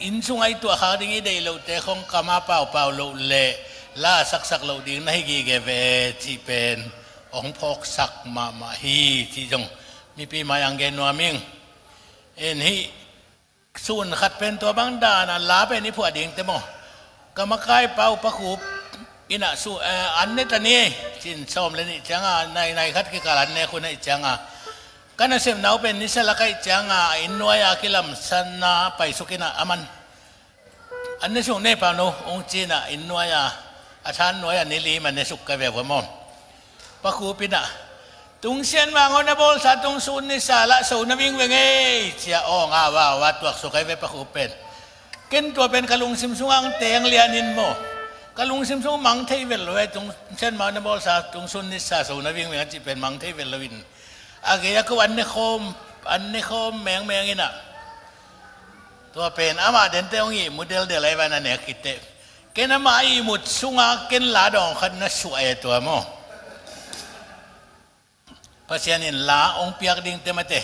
อินสุงไอตัวขาเดียงอีเดลูแต่ของกามาเป่าลูเละลาสักลูเดียงในกีเกเวจีเป็นองพกสักมาฮีจีจงมีปีมายังเกนัวมิง เอ็นฮีส่วนขัดเป็นตัวบังดานะลาเป็นนี่ผัวดิ่งเต็มก็มาใกล้เป่าประคูอินะสู้อันนี้ตอนนี้ชินชมเลยนี่จังในขัดกิการันเนี่ยคนนี้จังกันนั่นเสียมหนาวเป็นนิสัยละใครจังอินนวยอาคิลัมสันนาไปสุกินะอามันอันนี้ส่งเนี่ยเปล่าโนองจีน่ะอินนวยอาชานนวยอันนี้ลีมันในสุกกับแบบมอมประคูปินะตุงเชียนวางอนบอลสาตุงซุนนิสาละสูนวิ่งเวงเอเชียอองอาว่าวัดตัวสุกกับประคูเป็นเกินตัวเป็นกะลุงซิมซุงเตียงเลียนินโมกะลุงซิมซุงมังเทวิลเลยตุงเชียนมาอนบอลสาตุงซุนนิสาสูนวิ่งเวงจีเป็นมังเทวิลวินอาเกียก็อันนี้โคมแมงอินะตัวเป็นอามาเดินเตงอีโมเดลเดลัยวันนั้นเนี่ยคิดเตเกณฑ์มาอีมุดสุงาเกณฑ์ลาดองขันนัสวยตัวโมภาษาเนี่ยลาองเปียกดิ่งเต็มเต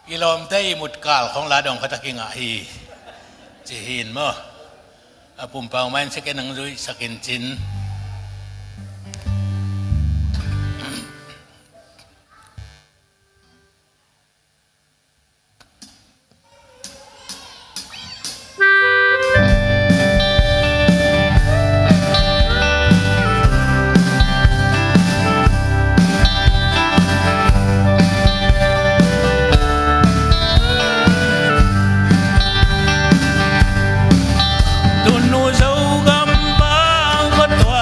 อีลมเตอีมุดกาลของลาดองขัตกิงาฮีจีหินโมปุ่มเป่ามันสกินนังดุยสกินจินตัว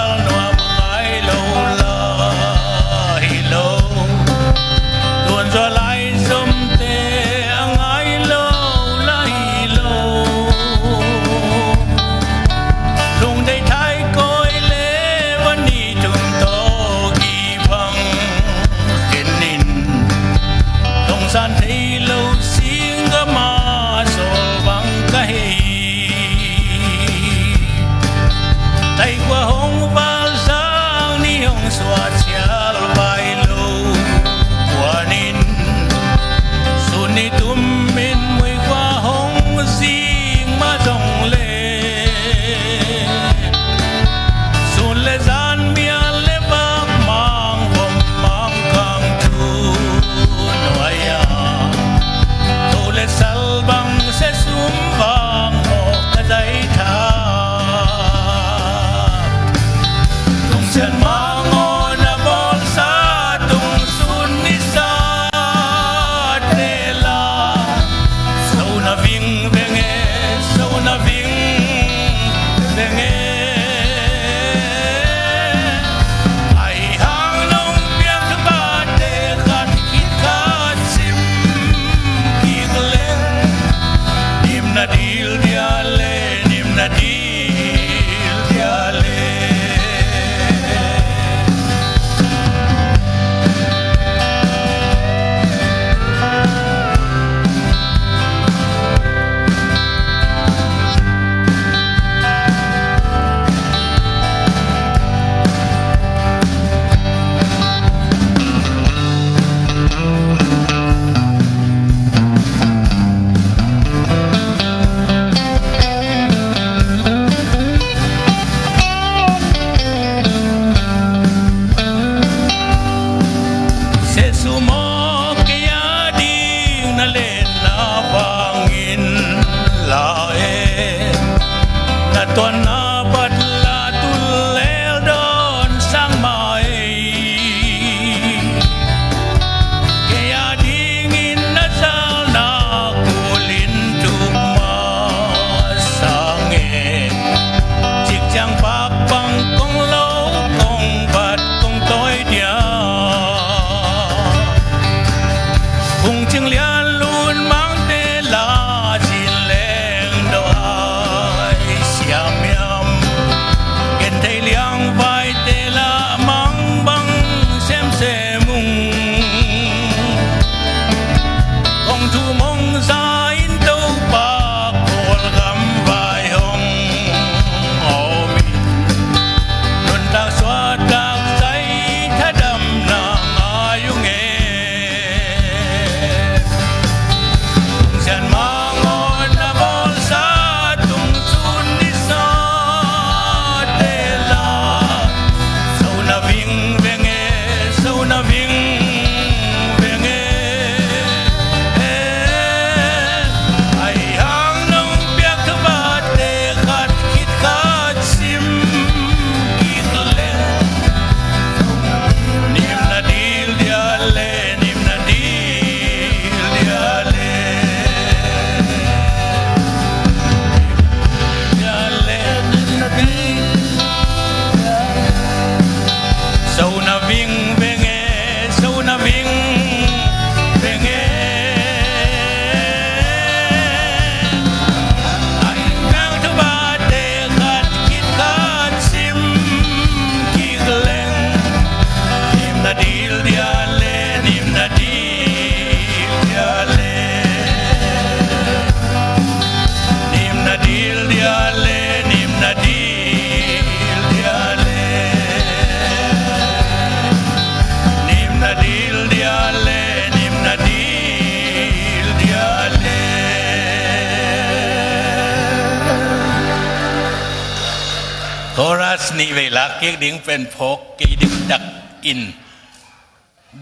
คอรัสนี่เวลาเกี่ยดิ้งเป็นพกกี่ดึกดักอิน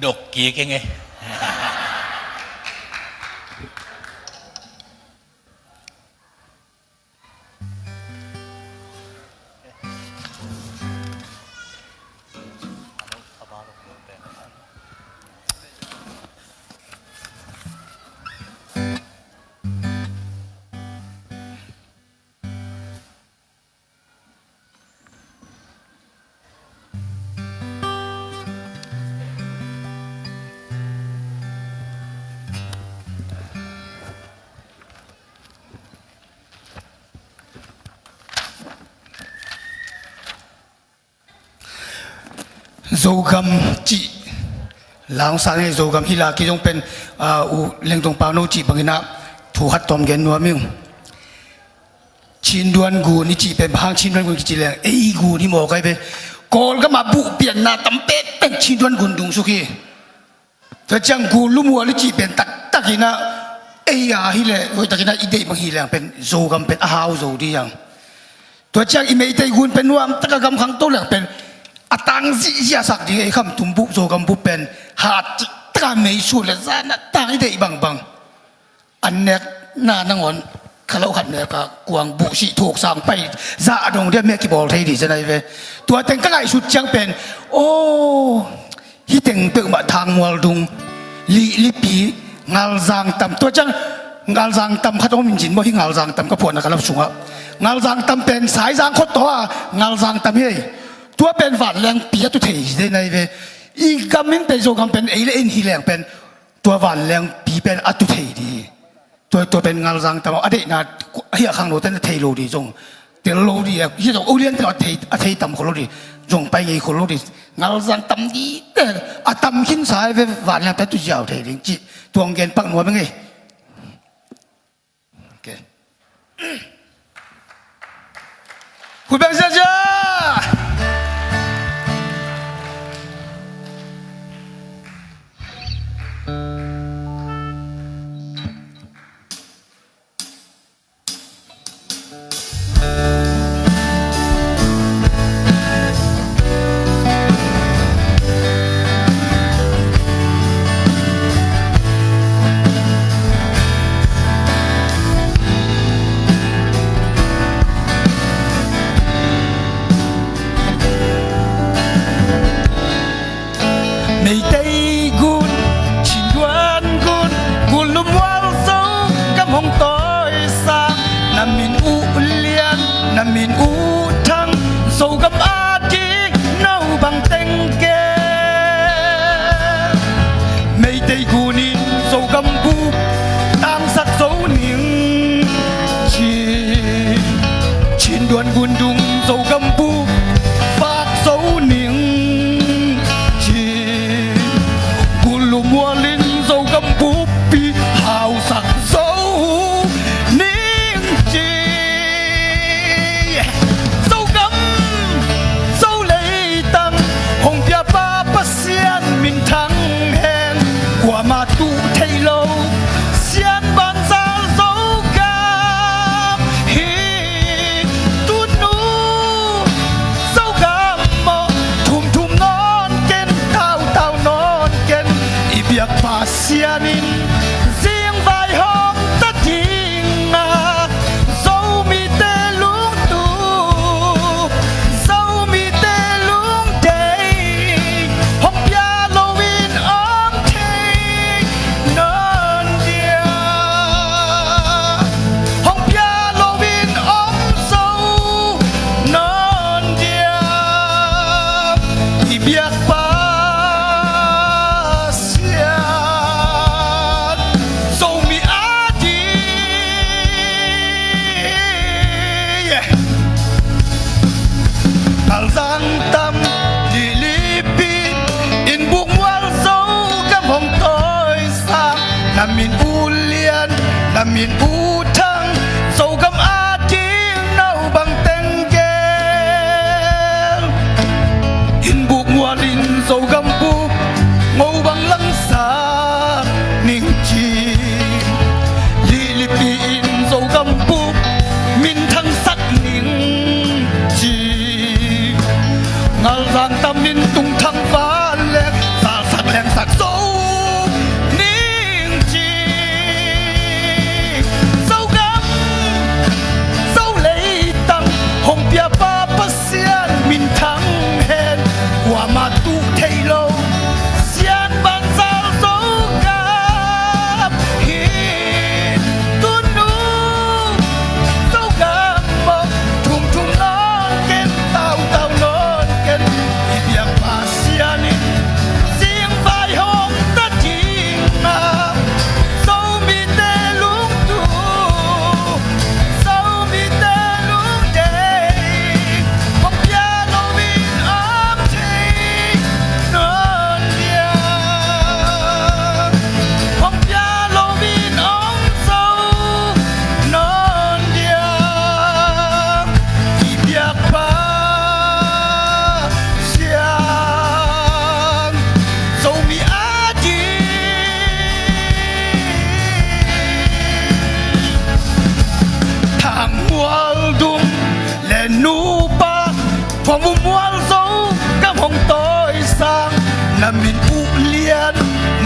ดกกี่กันไงdầu gầm chị làng sáng này dầu gầm hi là cái trong pen lên tông bao nô chị bằng cái nào thu hạt tôm gen nuôi miếng chín đoan gu ni chị pen hàng chín đoan gu chị là ấy gu ni mò cái pe còn cái mà bụ biển na tắm pet pen chín đoan gu đúng số kia thế chẳng gu lu mua ni chị pen tắc tắc cái na ấy à hi là rồi tắc cái na ide bằng hi là pen dầu gầm pen hao dầu đi chẳng thế chẳng imei tay gu pen nuam tắc cái gầm khang tô là pen atang zi sak di ai kham tumbu zo gam bu pen hat ta mei su le za na ta ai dei bang bang an nek na nangon kalau khat ne ka kuang bu si thok sang pai za dong de me ki bol thei di janai ve tua teng ka ngai su chang pen o hi teng pe ma thang mual dung li pi ngal zang tam tua chang ngal zang tam khatom min jin mo hi ngal zang tam ka phon na ka lap sunga ngal zang tam pen sai zang khot to a ngal zang tam heตัวเป็นวันแรงปีตัวเที่ยในเวอีกำมินเป็นโจกำเป็นเอเลนฮีแรงเป็นตัววันแรงปีเป็นอัตุเที่ยดีตัวเป็นงานรังแต่ว่าอดีตนะเฮียขังโลตันเที่ยโลดีจงเดี๋ยวโลดีอ่ะยี่จงโอเลียนแต่ว่าเที่ยต่ำคนโลดีจงไปไงคนโลดีงานรังต่ำดีแต่ต่ำขึ้นสายเววันแรงเป็นตัวยาวเที่ยจริงจีตัวเงินปักหน่วยเป็นไงโอเคคุณเป็นเจ้ามินอูทังโซกับอาจีเนาบังเต็งเกไม่ได้กูนินโซกับบูตามสักโซนิงชินดวนกุนดุงโซกับบูฝากโซนิงกุลุมัวลินโซกับบูปีหาวสักโซมาตูไทยโลเสียนบางสาวโซกาฮีตุนูโซกามโมทุ่มนอนเกนเต้านอนเกนอีเบียกปาเสียนินเสียงใบหอมตะทิงนาโซมีเตลุงตูโซมีเตลุงเดย์หอมยาโลวินออมเทนอนเดียห้องพิอาโลวินอมโซนอนเดียอีเบียกปาเสียโซมีอาดีอัลซังตัมดิลิปิอินบุกวัลโซกับห้องโตนามินอูเลียนนามินอูทังโซกำอาจีเนาบังเต็งเกลอินบุกมัวลินโซกำบุกงูบังลังสานิ่งจีลิปีอินโซกำบุกมินทั้งสักนิ่งจี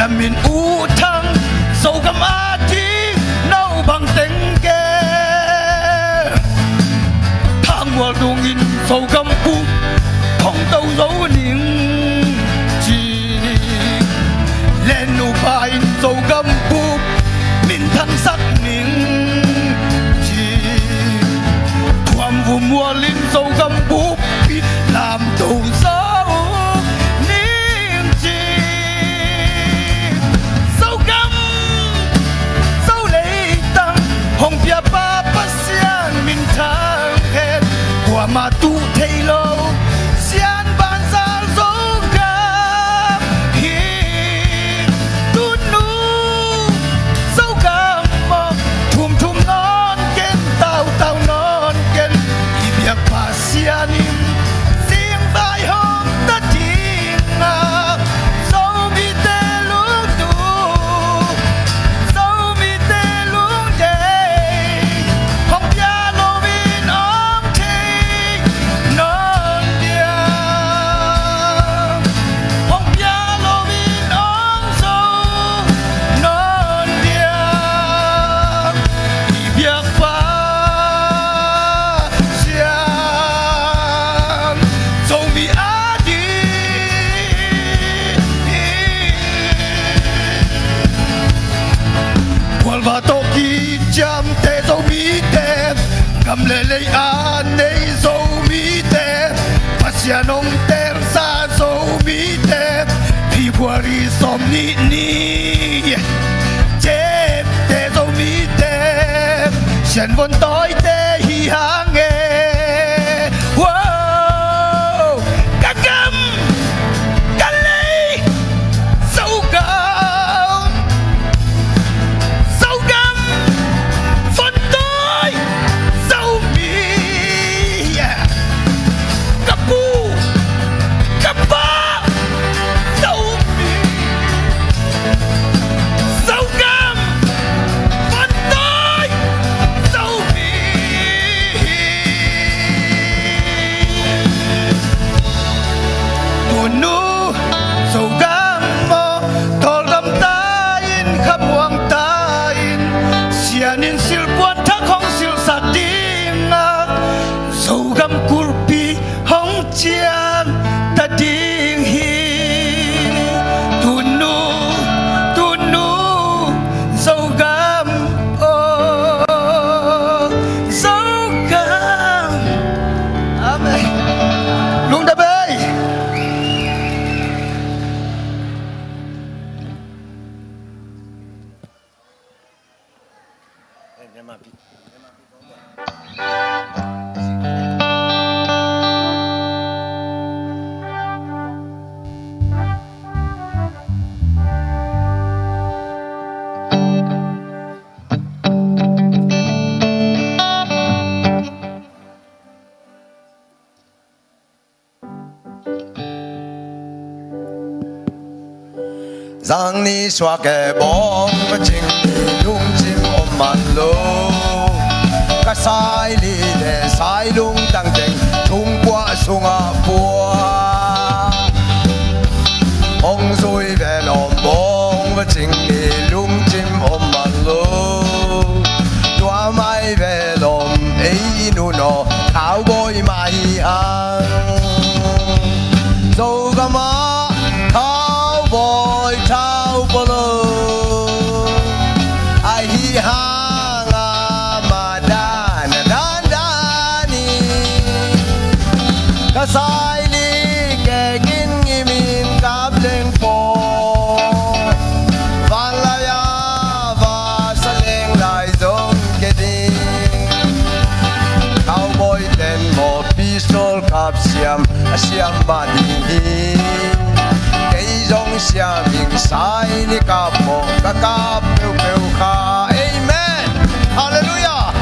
nhằm miền u thăng sâu găm á chi nâu bằng tiếng kê thang hoa đông in sâu găm cu thòng tàu dấu niềm chi lên nụ bài sâu găm cu miền thân sắc niềm vụ mùa linh sâu găm búp làm đầu dấu niềm chi sâu găm sâu lấy tăng hồng bia ba bát xian min thang hết qua mà tu thấy lâu xian ban ra dấu găm hi tu nu sâu găm mọc thum thum non ken tao tao non ken Yak pasianim sing vai hong ta ting na so mi te lung tu so mi te lung day hong pia lo vin ong te non dia hong pia lo vin ong so non dia yak pa và tô kỳ chăm tê dấu mi tê cầm lệ lệ an nê dấu mi tê phát xia nông tê xa dấu mi tê phi qua ri xóm ni ni chép tê dấu mi tê xen vốn tối tê hi hàng nghe wow cá cam cá lê sâu cao Nin sil buat thak hong sil sa ding sâu gam kurpi hong chiang ta ding hi tunu sâu gam sâu gam amen lung da bay Giang ni xóa kẻ bom và chinh lung chim ôm mặt lô cả sai li để sai lung tăng tình tung qua sung à bùa ông rồi về lòng bom và chinh lung chim ôm mặt lô tua mai về lòng ấy nu nọ tháo bôi mai ăn dâu gà má tháo bôi tháo bolo ai hi hang mà đan đan đani ka sai li ke kin ngi min kap leng po van la ya va sa leng lai dong ke di cowboy ten mo pistol kap siam siam ba di dòng xa mình sai ni cà phô cà cà bêu bêu kha amen hallelujah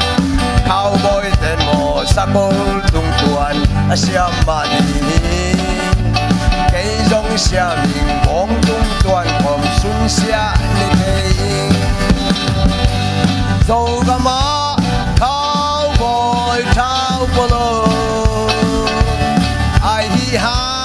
cowboy ten mo sa bol tung tuan siam ba ni cái dòng xa mình bong tung tuan kom sun xa ni cái dâu gà má cowboy thao polo ai hi ha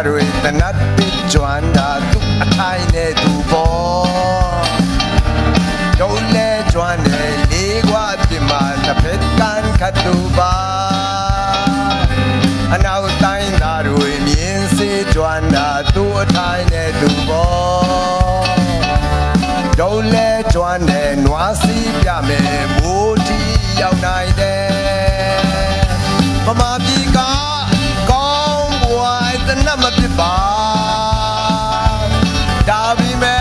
รุยตนัดปิดจวนดาตุกไทยเนตูบอดูแลจวนเนลีกว่าพิมาตะเพชรกันขัดดูบาอันเอาไตดารุยมีนสีจวนดาตุกไทยเนตูบอดูแลจวนเนนวาสีပြမယ်มูที่ยาวในเดพมาปีกากองบวยตะนับมาปิบาดาบิแม่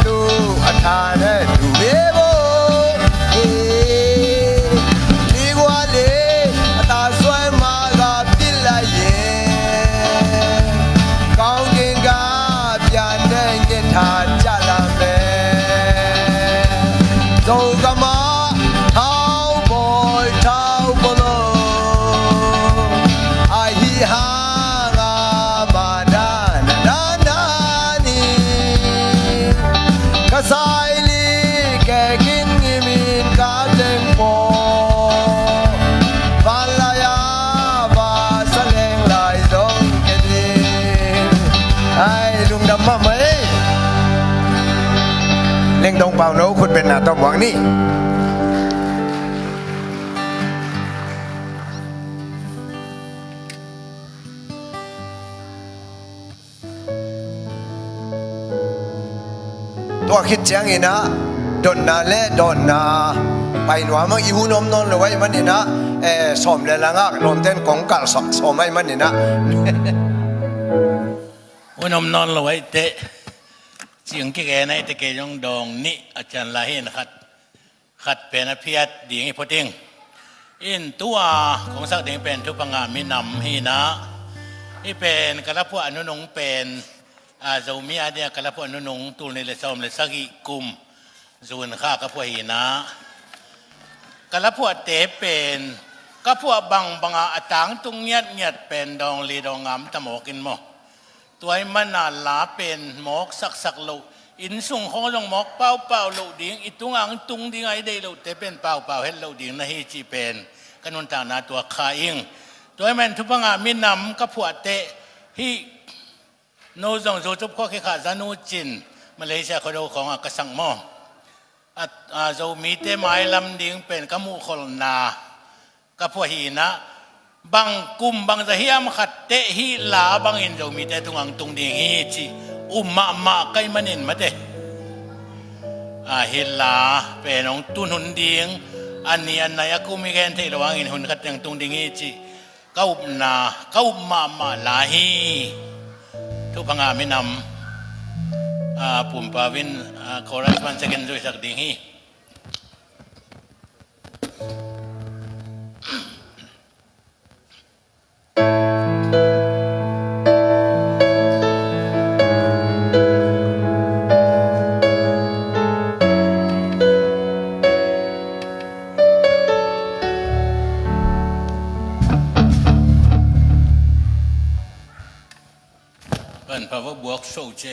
ดูอาทานให้ดูเบโบลีกว่าเลตาสวยมากาปิลาเยกองกินกาပြန်တဲ့กินทาจาลาเมโตกามาเท้าบอยเท้าบโลฮางามาดานดานานีกษายลีแกกินกิมินกาเจงโปบาลายาบาสเลงลายดงเกดีไอ้ลุงดำมาไหมเล่งดงเป่าโน้คุณเป็นนาต้มหวังนี่ตัวคิดเจียงอีนะดนนาเล่ดนนาไปหนัวมังอีหูนมนอนเลยไว้มันนี่นะสมเลยละงักลมเต้นกงกัลสมให้มันนี่นะหูนมนอนเลยไว้เตะเสียงแก่ๆในตะเกียงดองนี่อาจารย์ลาเห็นขัดเป็นอภิญญดีงี้พอดิ้งอินตัวของสักดิ้งเป็นทุพงามินำฮีนะนี่เป็นกระพวอนุนงเป็นจะมีอะไรกระพวอนุนงตูในเลสอมเลสกิกุมจูนข้ากระพวฮีนะกระพวเตเป็นกระพวบังอาตังตุงเงียดเป็นดองลีดองงามตะหมอกินหมอตัวมันน่าลาเป็นหมอกสักโลอินส่งของลงหมอกเป่าโลดิ่งอิตุงอังตุงดิ่งไอเดโลเตเป็นเป่าเห็นโลดิ่งนะฮีจีเป็นกันนต่างนาตัวขาอิงตัวมันทุพงามินำกระพวเตฮีโนจงโจจุบข้อขี้ขาจานูจินมาเลเซียเขาดูของกษังหม้อจะมีเตไม้ลำดิ่งเป็นกมูคนนากระพวหีนะบางกุมบางจะเฮียมขัดเตะฮีลาบางอินจะมีเตตุงังตุงดิ่งฮีจีมาใกล้มันอินมาเตฮิลาเป็นองตุนหุนดิ่งอันนี้อันไหนกูมีแค่เทระวังอินหุนขัดยังตุงดิ่งฮีจีก้าวมาลาฮีทุกพังอาไม่นำปุ่มปาวินคอรัสมันจะกินด้วยสักดิ่งฮีเพราะว่าบวกโซ่เจ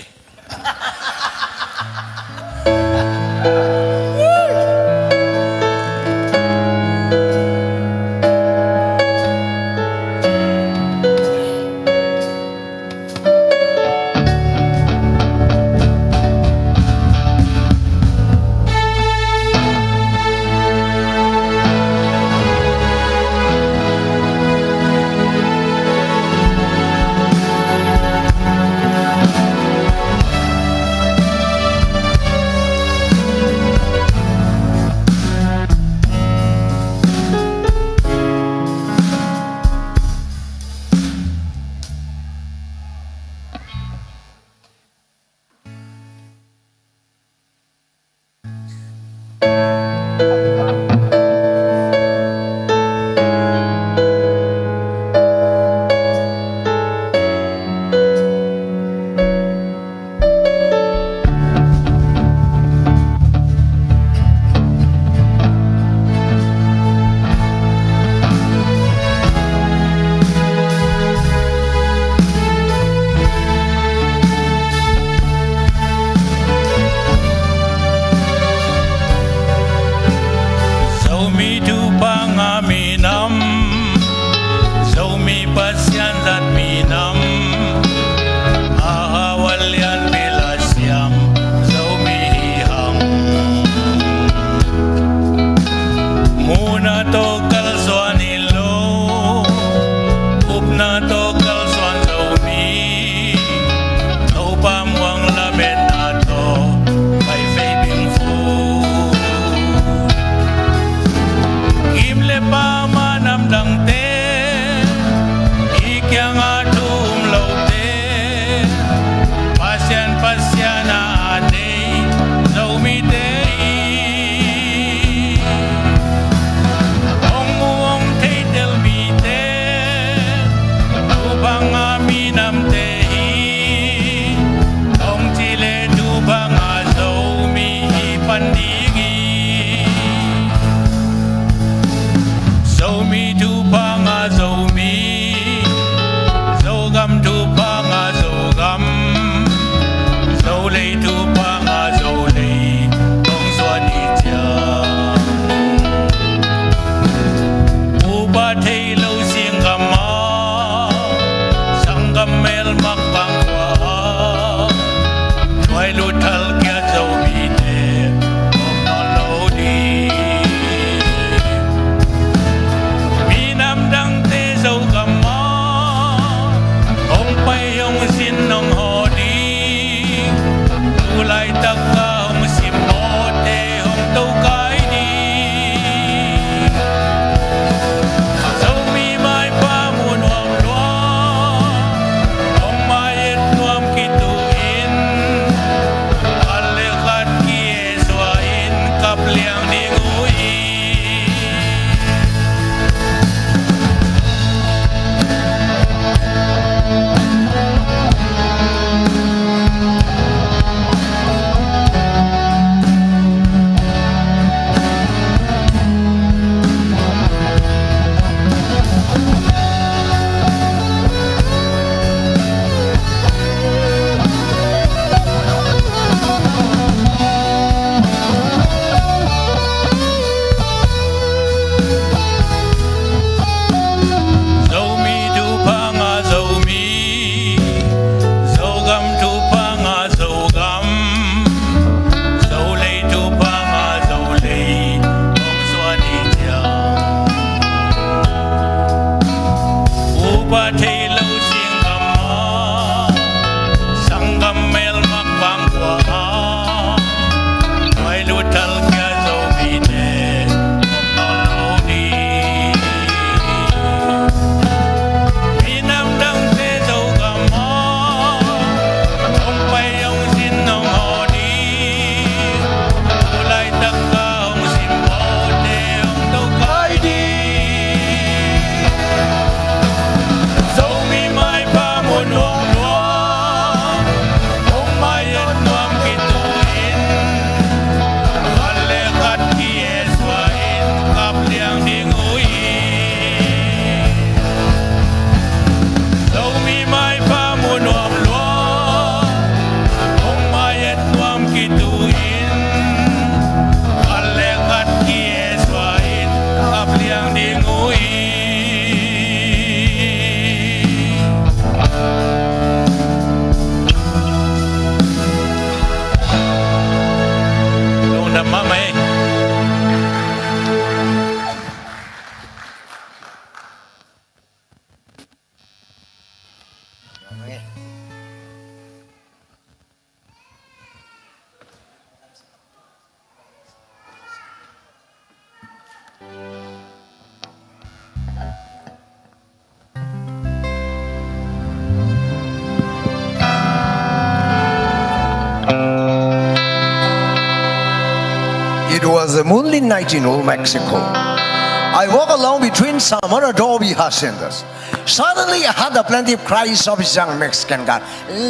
was a moonlit night in old Mexico. I walk along between some adobe haciendas. Suddenly I heard the plaintive cries of his young Mexican guy.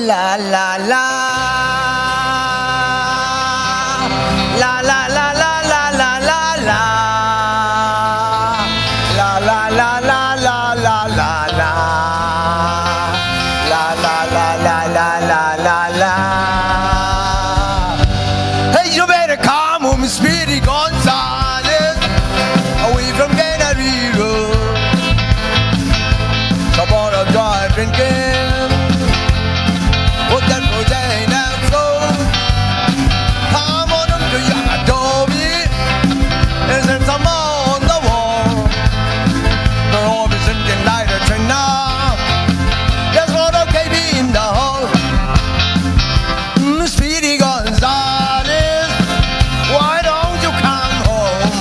La la la. La la la la la la la la. La la la la la la la la. La la la la la la la la. Hey, you better come home, Speedy Gonzales, away from Canary Road. Some more of drive drinking, put that protein and flow. Come on up to young Adobe, isn't some more on the wall. They're always thinking like a train now. There's one of KB in the hall. Speedy Gonzales, why don't you come home?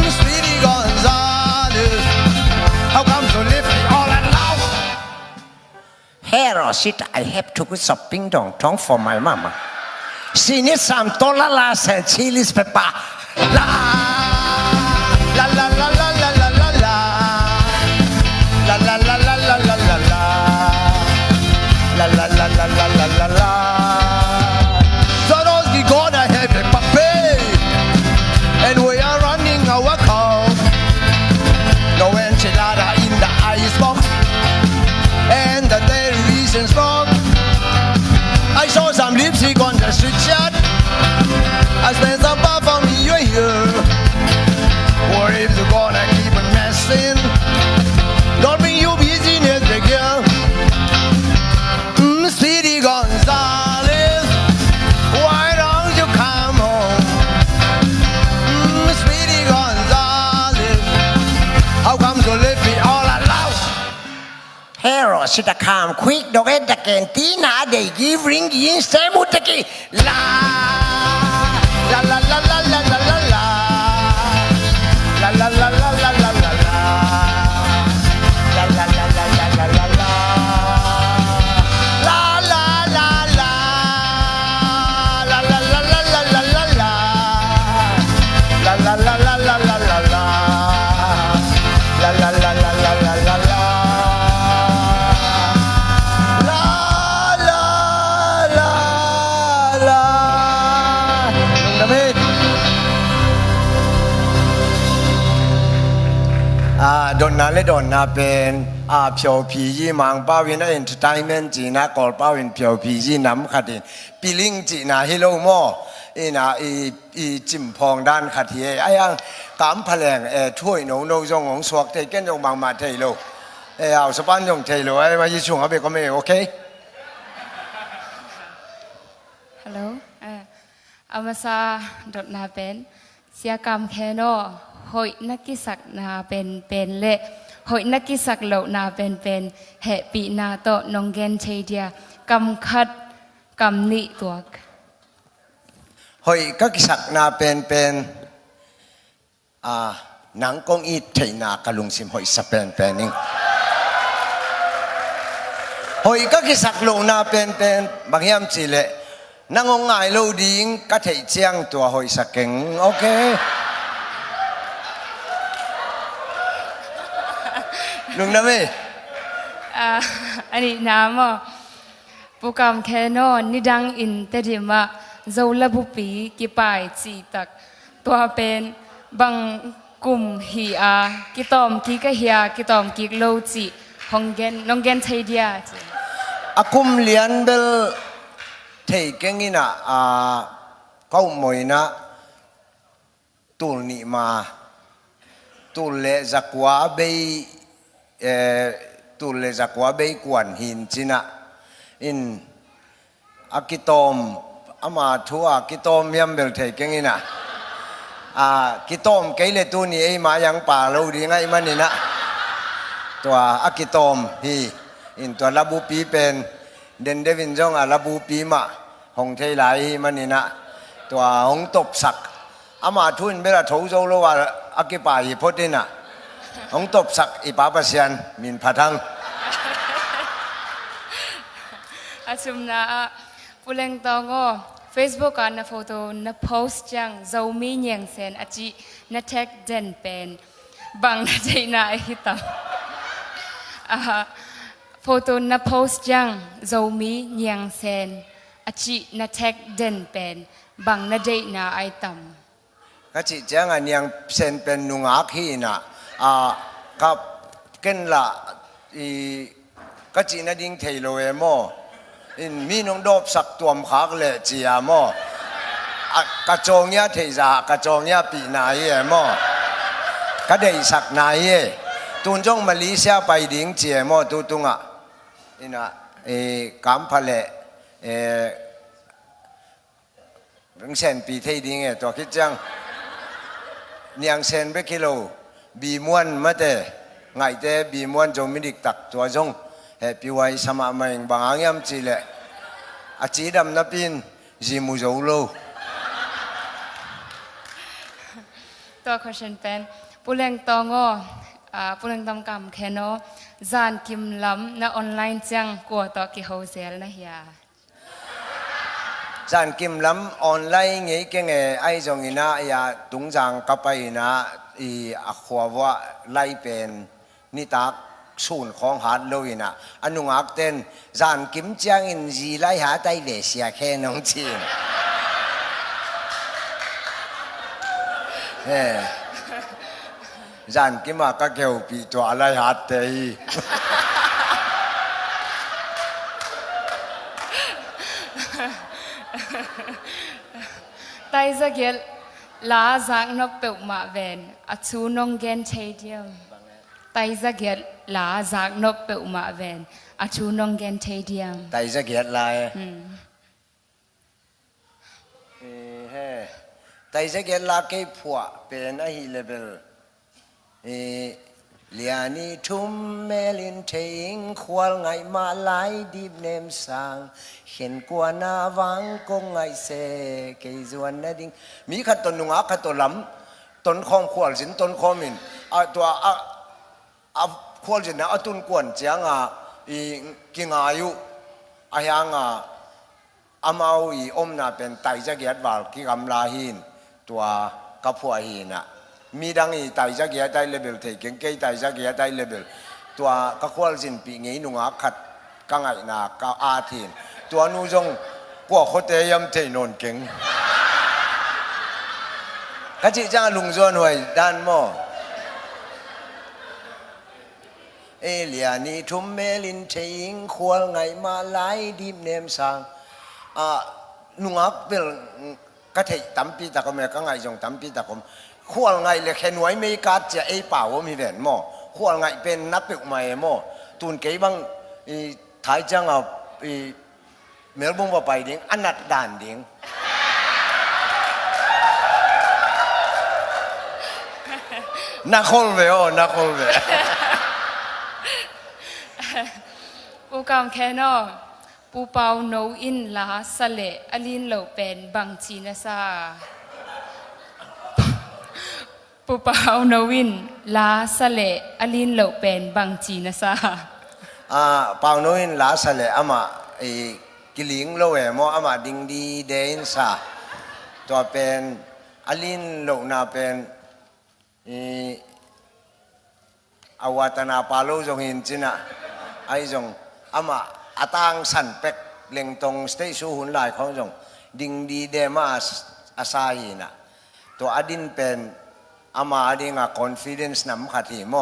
Speedy Gonzales, how come you leave me all alone? Hey Rosita, I have to go shopping downtown for my mama. She needs some tollalas and chilies pepper. La la la la la la la la la. La la la la la la la la. La la la la la la la la. Zorowski gonna have a puppy, and we are running our car. No enchilada in the icebox, and the dairy is wrong. I saw some lipstick on the street shot. I spent some bar for me, you're here. Or if you're gonna keep on messing, don't bring you business again. Speedy Gonzales, why don't you come home? Speedy Gonzales, how come you leave me all alone? Hey Rosita, come quick, don't get the cantina, they give ring in Semutaki. La la la la la la la la la. La la la la la la la la. La la la la la la la la. La la la la. La la la la la la la la. La la la la la la la la. La la la la la la la la. Donna le donna ben piao pi yi mang pa win entertainment ji na kol pa win piao pi yi nam khatin piling ji na hello mo ina i jim phong dan khatie ayang kam phaleng thui no no jong ong suak te ken jong mang ma thei lo ao span jong thei lo ai ma yi chung abe ko me okay. Hello, Amasa Donna Ben, Siakam Keno, Hoi Nakisak na Ben le, Hoi Nakisak lo na Ben Happy na to nongen chedia, Kam khat, Kam ni tuak. Hoi kakisak na pen nang kong it thei na kalung sim hoi sa pening. Hoi kakisak lo na pen bangyam chile. Nangong ngai lo ding ka thei chiang tua hoi sakeng okay. Nung na me. Ani namo Pukam Keno nidang in tedima Zolabupi kipai chi tak tua pen bang kum hi kitom ki ka hia kitom ki lo chi honggen nonggen thaidia Akum lian bel thei kengina kau moina tul ni ma tul le zakwa bei tul le zakwa bei kwan hin china in akitom ama thua kitom yam bel thei kengina kitom keile tu ni ei ma yang pa lo di ngai manina tua akitom hi in tua labu pi pen den devin jong labu pi ma hong thei lai manina tua hong top sak ama thun bela thou zo lo wa akipa hi photina hong top sak ipa pasian min phathang Asumna puleng tongo Facebook อ่ะนะโฟโต้นะโพสต์จังเจ้ามีเนียงเซนอาจินะแท็กเดนเป็นบังนะใจน่าฮิตาโฟโต้นะโพสต์จังเจ้ามีเนียงเซนอาจินะแท็กเดนเป็นบังนะใจน่าไอตัมก็จิจังอันยังเซนเป็นนุงอักฮีนะกับเกินละก็จีน่าดิ้งเทโลเอโมมีน้องโดบสักตัวมขักเลยจีอาโมกระจงเนี้ยเทจ่ากระจงเนี้ยปีนายเอโมก็ได้สักนายตุนจงมาลีเซียไปดิ้งจีโมตุตุงอ่ะนี่นะกัมพะเลเรื่องเซนปีเทดิ้งตัวคิดจังเนียงเซนไปกิโลบีมวนมาเตไงเตบีมวนจงมิดิกตักตัวจงเฮปีไว้สมาไม่บางอย่างจีเล่อาจีดำนับปินจีมูโจโลตัวคำเป็นผู้เลี้ยงตองผู้เลี้ยงตำกำแค่นอจานกิมล้ำในออนไลน์จังกว่าต่อกี่โฮเซลนะเฮียจานกิมล้ำออนไลน์งี้เก่งไอ้จงอินะอย่าตุงจังกับไปนะอักวว่าไล่เป็นนิตาสูนของหาดเลยนะอันนุงักเต้นจานกิมจังอินจีไล่หาไตเวเสียแค่น้องจีนจานกิมก็เกี่ยวปีตัวไล่หาเตยไตจะเกลลาจากนกเปิลมาเวนอชูนงเกนเทเดียมไตจะเกลลาจากนกเปิลมาเวนอชูนงเกนเทเดียมไตจะเกลลายไตจะเกลลาเก็บผัวเป็นไอฮิเลเบลเลียนี่ทุ่มเมลินเทิงควาไงมาไล่ดิบเนมสังเห็นกว่านาวังกงไงเสกจวนนั่นดิงมีขัดต้นนุงขัดต้นลำต้นคอมขวลสินต้นคอมินตัวขวลสินนะตุนกวนเจียงกิงอายุยังอามาอีอมน่ะเป็นไตจะเกียรติวาลกิกำลาหินตัวกับผัวหินน่ะมีดังอีไตจะเกียรติเลเวลเทเก่งเกยไตจะเกียรติเลเวลตัวก็ควรสินปีงี้นุงขัดกังไงน่ะก็อาทินตัวนู้จงกว่าเขาเตยมเทนนเก่งก็จิจ้าลุงจวนหน่วยด้านหม้อเอเลียนี่ทุ่มเมลินเชิงควรไงมาไล่ดิบเนมสังนุงอักเป็นก็เทตั้มปีตะกมก็ไงจงตั้มปีตะกมควรไงเลยแค่หน่วยไม่กัดจะไอเปล่าว่ามีแหวนหม้อควรไงเป็นนับเปิกใหม่หม้อตุนเก๋บังท้ายจังเมื่อบุ้งว่าไปดิ้งอันนัดด่านดิ้งนักโคลเวโอนักโคลเวปูกำแค่นอปูเปาโนอินลาสเลอลินโลเป็นบังจีนซาปูเปาโนวินลาสเลอลินโลเป็นบังจีนซาเปาโนอินลาสเลอามากิลิงโลเอโมอามาดิงดีเดนซาตัวเป็นอลินโลนาเป็นอวัตนาปาโลจงหินจินะไอจงอามาอาตังสันเป็กเล็งตรงสเตชูหุ่นลายของจงดิงดีเดมาอาซาฮีนะตัวอดินเป็นอามาอดิงะคอนฟิเดนซ์นำขัดหิโม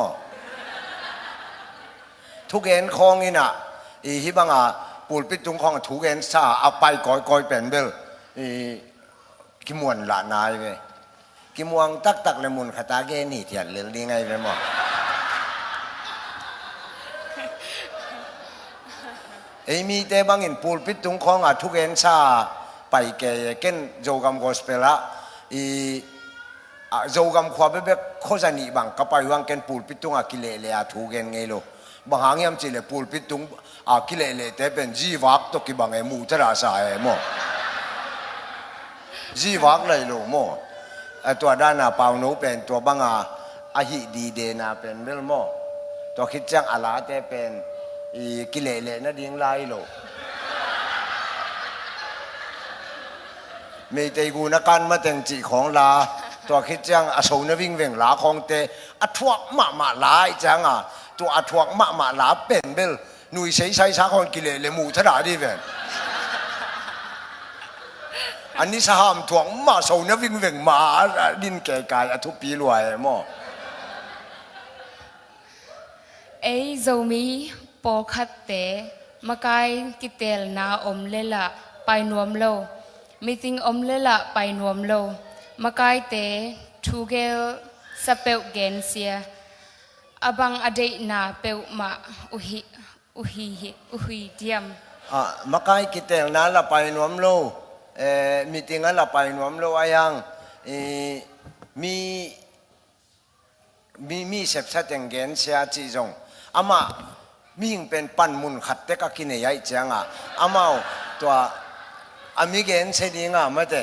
ทุกเอ็นคองอินะฮิบังอาปูลปิดตุงของทุกเอ็นซาเอาไปก้อยเป็นเบลกิมวนละนายเวกิมวงตักเลยมุนขตาเกนี่เถียนเรื่องนี้ไงไปหมดมีแต่บางอินปูลปิดตุงของทุกเอ็นซาไปเกยเก่นโจกำกอสเปล่าโจกำขวาเบบโคจันีบังกับไปวังเก่นปูลปิดตุงกิเลเลทุกเอ็นไงโลบางหางยามจิเลปูลปิดตุงกิเลเลแต่เป็นจีวักตกิบังไอมูตราสายโมจีวักเลยโลโมตัวด้านหน้าเปล่าหนูเป็นตัวบังอาหิดีเดนาเป็นเรื่องโมตัวคิดจังอาลาแต่เป็นกิเลเลนั่นดิ้งไล่โล มีแต่กูนักการมาแต่งจีของลาตัวคิดจังอสูรวิ่งเว่งลาของเตอทวกมาลายจังตัวอทวกมาลาเป็นเบลหนุ่ยใช้ช้าคนกิเลสเลยหมู่ทดาดีเว้ยอันนี้สหามถ่วงมาสูรวิ่งเว่งมาดินแก่กายอทุปีรวยมั่วโจมีปอคัดเตมาไกกิเตลนาอมเลละไปนวมโลมีติงอมเลละไปนวมโลมาไกเตทูเกลสเปลเกนเซียอบังอดีนาเปลมาอุฮิเดียมมาไกกิเตลนาละไปนวมโลมีติงละไปนวมโลอายังมีเสพสัตย์เกนเซียจีจงอามามีงเป็นปันมุนขัดเตก็กินใหญ่จังอามาตัวอามีเกนเสดีงมาเต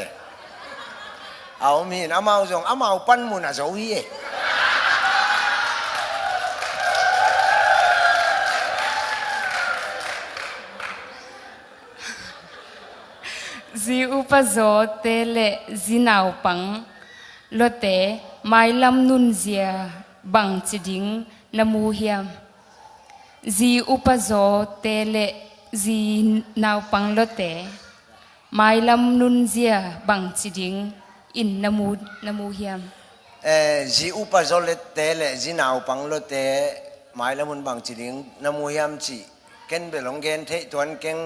เอามีนอามาจงอามาปันมุนอ่ะโจฮีจีอุปโจเตเลจีนาวปังโลเตไมลำนุนเซียบังจิดิงนมูเฮียมจีอุปโจเตเลจีนาวปังโลเตไมลำนุนเซียบังจิดิงอินนมูเฮียมจีอุปโจเลเตเลจีนาวปังโลเตไมลำมุนบังจิดิงนมูเฮียมจีเก่นเบลงเกนเทตัวนเก่ง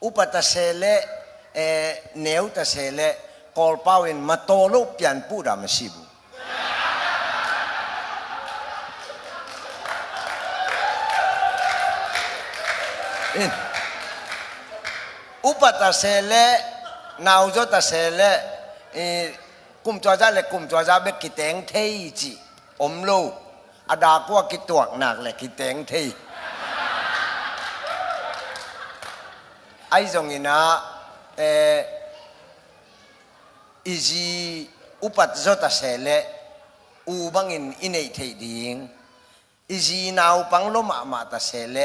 อุปตะเซเลเนวตะเซเลกอลปาวินมาโตโลเปียนปูดามสิบุอุปตะเซเลนาวจตะเซเลกุมตัวจ้าเล็กกุมตัวจ้าเบกิเตงเทยจีอมโลอดากว่ากิตัวหนักเล็กกิเตงเทยไอ้จงอินะอีจีอุปัตจตเสเลอูบังอินเอเทดิงอีจีนาวปังลมมาตเสเล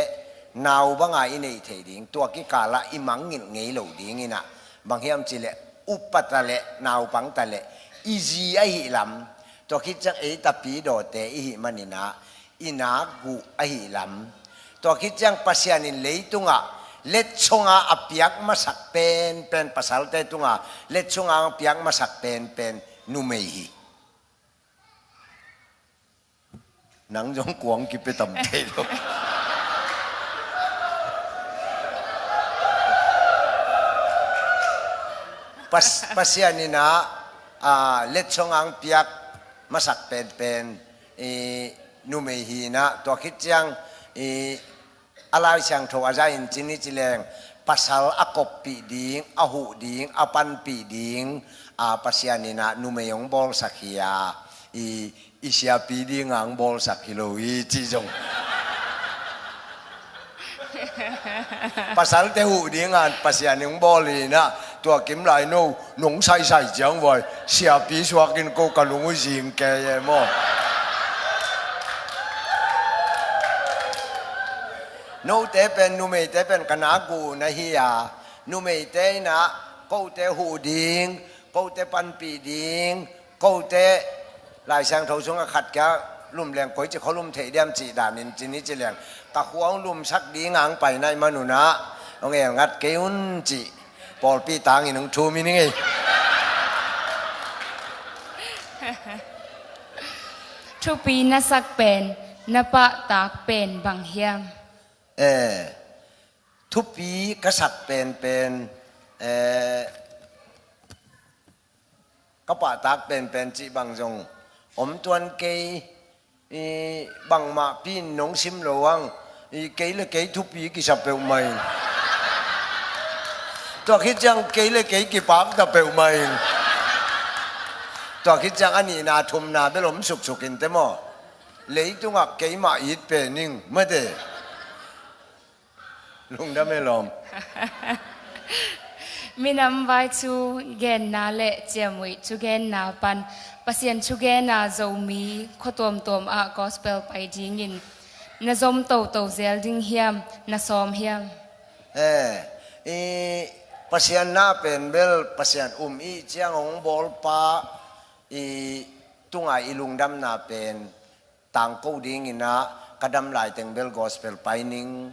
นาวบังอินเอเทดิงตัวกิกาละอิมังงินเงยโลดิงอินะบางเฮียมจิเลอุปัตเลนาวปังตเลอีจีไอหิลำตัวคิดจังตาปีโดเตอิหิมันินะอินากูไอหิลำตัวคิดจังปัสยานินเลยตุงะเล็ดชงอาเปียกมาสักเป็นภาษาเตตุงาเล็ดชงอาเปียกมาสักเป็นนูเมฮีนังจงกวงกิไปตำเทลปัสยานินะเล็ดชงอาเปียกมาสักเป็นนูเมฮีนะตัวคิดจังอะไรช่างโทอาจารย์จินิจิเลงภาษาอากบปีดิงอหูดิงอปันปีดิงภาษานินะนุเมยงบอลสักยาอิเชียปีดิงอังบอลสักกิโลจีจงภาษาเตหูดิงอันภาษาหนึ่งบอลเลยนะตัวกิมไหลโน่หนุ่งใส่จังไว้เชียปีสวากินโกกันลุงวิจิงแกยังมั่วโนเตเป็นนุเมเตเป็นคณะกูนะฮิยานุเมเตนะกูเตหูดิงกูเตปันปีดิงกูเตลายช่างเท่าชงขัดแกลุ่มแรงก๋วยจะเขาลุ่มเทเดียมจีดานินจีนิจิแรงตะขวงลุ่มชักดีงางไปในมนุนะโอเคงัดเกี่ยนจีปอลปีตางอีนึงชูมินิไงทุปีนัสักเป็นนปะตากเป็นบางเฮียมทุกปีกษัตริย์เป็นก็ป่าตักเป็นจีบางจงอมตวนเกยบางมาปีนน้องซิมหลวงเกยเลยเกยทุกปีกี่สับเปลใหม่ตัวคิดจังเกยเลยเกยกี่ปากแต่เปลใหม่ตัวคิดจังอันนี้นาทุมนาเบลมสุกกินเต็มอ่ะเลยตัวงักเกยมาอีดเป็นนิ่งไม่ได้ลุงได้ไม่ลมมีนำไว้ชูเกนนาเละเจียมวิชูเกนนาปันปัสยันชูเกนนาโจมีขตวมกอสเปลไปดิ้งินนาจมโตเซลดิ้งเฮียมนาซอมเฮียม pasien na pen bel pasien i chiang ong bol pa i tungai ilung dam na pen tang ko ding ina kadam lai teng bel gospel paining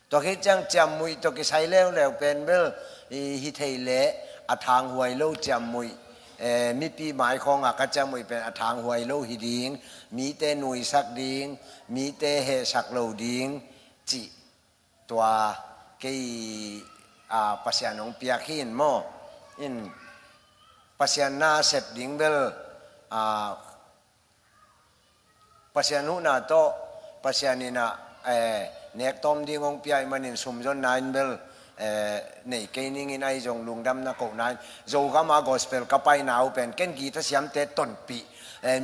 to ki chang cham mui to ki sai leo leo pen bel i hi thei le a thang huai lo cham mui mi pi mai khong a ka cham mui pen a thang huai lo hi ding mi te nui sak ding mi te he sak lo ding chi tua cái pasian ong piakin mo in pasian na sep ding bel pasian nu na to pasian ina nek tom ding ong piai manin sumjon nine bel nei ke ning in ai jong lungdam na ko nine zo ga ma gospel ka pai nau pen ken gi ta siam te ton pi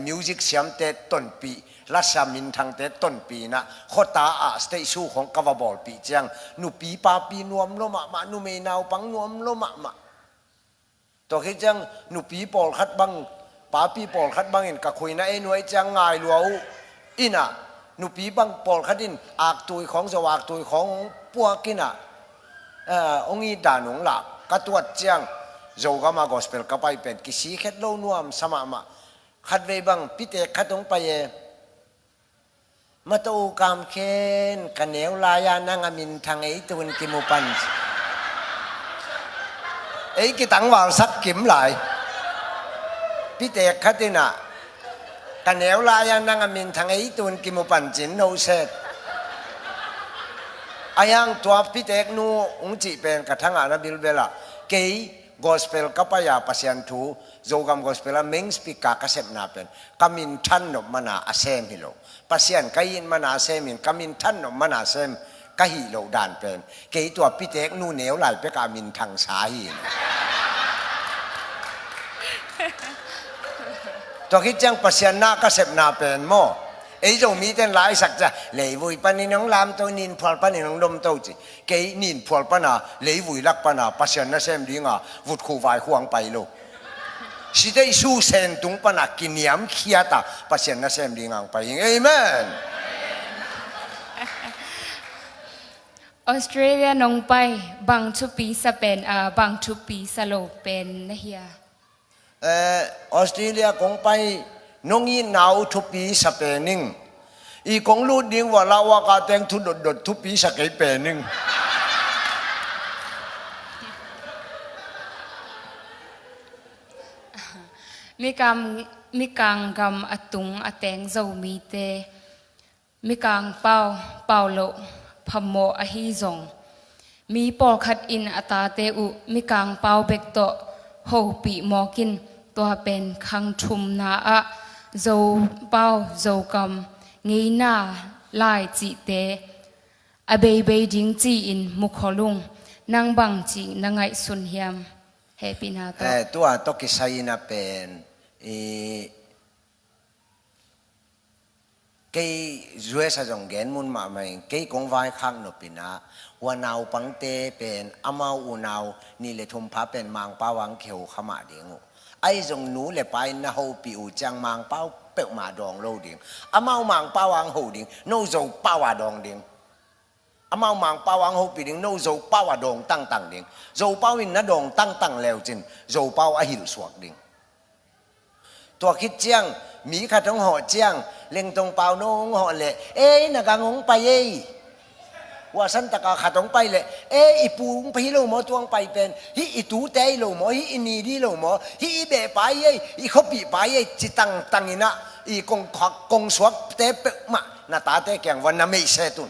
music siam te ton pi la samin thang te ton pi na khota a stay su khong ka wa bol pi chang nu pi pa pi nuam lo ma nu me nau pang nuam lo ma to khi chang nu pi pol khat bang pa pi pol khat bang in ka khui na e nuai chang ngai luau ina nu pi bang pol khat in ak tui khong zo ak tui khong pua kina ong i da nong la ka tuat chang zo ga ma gospel ka pai pen ki si khet lo nuam sama ma khat ve bang pi te khatong pa yeมาตูกามเคนกันเหนียวลายานังอามินทางไอ้ตุนกิมุปันไอ้กิตังวาวสักกิมหลายพี่เตกขัดตินะกันเหนียวลายานังอามินทางไอ้ตุนกิมุปันจินโนเซตอายังตัวพี่เตกนูองจีเป็นกระทั่งอาราบิลเบล่าเกย์gospel kapaya pasien tu zogam gospel meng speak ka sep na pen kamin than no mana asem hilo pasien kain mana asemin kamin than no mana asem ka hi lo dan pen ke tua pitek nu neu lai pe ka min thang sa hi to ki chang pasien na ka sep na pen mo ấy rồi mi tên lại sặc ra lấy vui pan ni nong lam to nin phal pan ni nong dom to chi cái nin phal pan à lấy vui lắc pan à passion na xem đi ngà vụt khu vài khoang bay lo si đây su sen tung pan à kiniam kia ta passion na xem đi ngang bay amen Australia nong pai bang chu pi sa pen bang chu pi sa lo pen na hiya Australia kong pai nong i nau thu pi sa pe ning i kong lu ding wa la wa ka teng thu dot dot thu pi sa ke pe ning mi kang gam atung ateng zo mi te mi kang pau lo phamo a hi zong mi por khat in ata te u mi kang pau bek to ho pi mo kin to pen khang thum na a zo pau zo kam ngei na lai chi te a be ding chi in mukholung nang bang chi nangai sun hiam happy na to tua to ki sai na pen cái duy sa dòng gen mun mà mày cái con vai khang nộp pina hoa nào bằng tê pen amau u nào ni le thum phá pen mang pa wang kheu khama ding ai dòng nú le pai na ho pi u chang mang pao pe ma dong lo ding amau mang pa wang ho ding no zo pa wa dong ding amau mang pa wang ho pi ding no zo pa wa dong tăng ding zo pao in na dong tăng leo chin zo pao a hil suak ding tua khít chiang mỹ khát ông họ chiang lên tông bao nông họ lệ ê na gang ông bay ê wa san ta ka khát ông bay lệ ê ipu ông bay lâu mò tuang bay pen hi itu tei lâu mò hi ini đi lâu mò hi bè bay ê hi khóc bị bay ê chỉ tăng ina i công suak te pe ma na ta te kyang van na mei se tun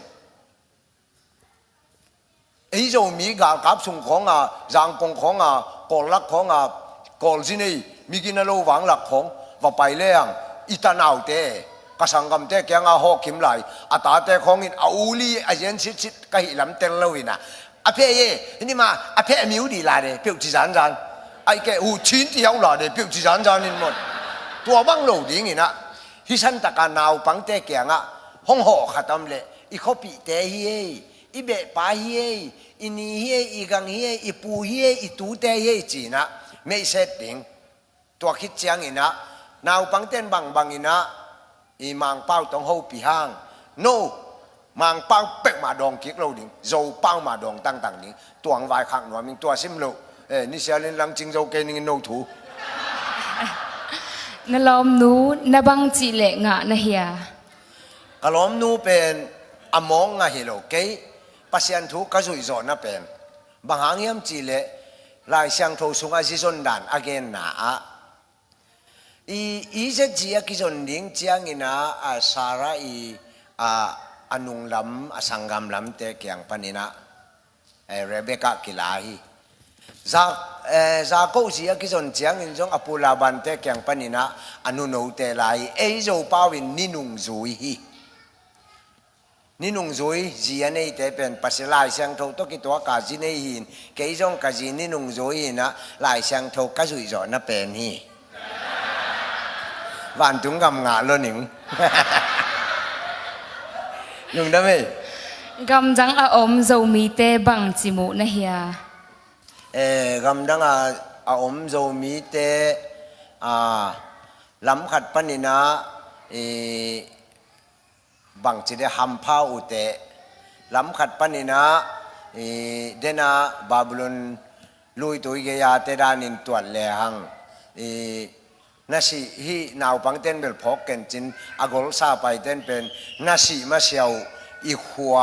ấy rồi mỹ gà cáp sung khong à giang công khong à col lắc khong à col zini mi kina lâu vàng lắc khong và bay lên ita nào thế, các sang cầm thế kia ngà họ kiếm lại, ta thế không in áo li agen chít cái làm tên lâu ina, phe ye, nhưng mà phe miêu đi lại đấy, biểu chỉ dán, ai cái chín thì không lại đấy, biểu chỉ dán nên một, tua băng lâu đi ina, hi san ta cái nào bằng thế kia ngà, không họ khát tâm lệ, i copy thế hi, i bẹ pa hi, i ni hi, i gang hi, i pu hi, i tu thế hi chỉ na, mấy setting, tua khít chiang ina. Nào bằng tên bằng ina i mang bao tông hậu pi hang no mang bao bek mà đong kiết lâu đỉnh dầu bao mà đong tăng đỉnh tuang vai khang nó mình tua sim lâu นี่เสียลินลังจิงโจเกนิงโนทู นลอมนูนบังจิเลงะนะเฮีย กลอมนูเป็นอมองงาฮิโลเกยปัสยันทูกจุยโซนะเป็นบางหางยามจิเลลายเสียงโทสุงอาซิซอนดันอเกนนาอีเจจีอากิจนดิ้งเจียงอินาสาระอนุงลำสังกามลำเตะเกียงปนินะเรเบคากิลาฮีจากกูจีอากิจนเจียงอินจงอปุลาบันเตะเกียงปนินะอนุโนเตลายโจปาวินนินุงจุยฮีนินุงจุยจีอันนี้เตเป็นปัสลายเสียงโทตกิตัวกาจินหินเกยจงกาจินินุงจุยนะลายเสียงโทกจุยจอนะเป็นฮีวันจุงกำงาโลหนิงยุ่งได้ไหมกำจังอาอมโจมีเตบังจิมุนะเฮียกำจังอาอมโจมีเตลำขัดปนินะบังจิเดฮัมพาอุเตลำขัดปนินะเดน่าบาบิโลนลุยตุยเกียเตดานินตัวเลหังนาซีฮีนาวปังเต้นเบลพกเกนจินอากลซาไปเต้นเป็นนาซีมาเชียวอีขัว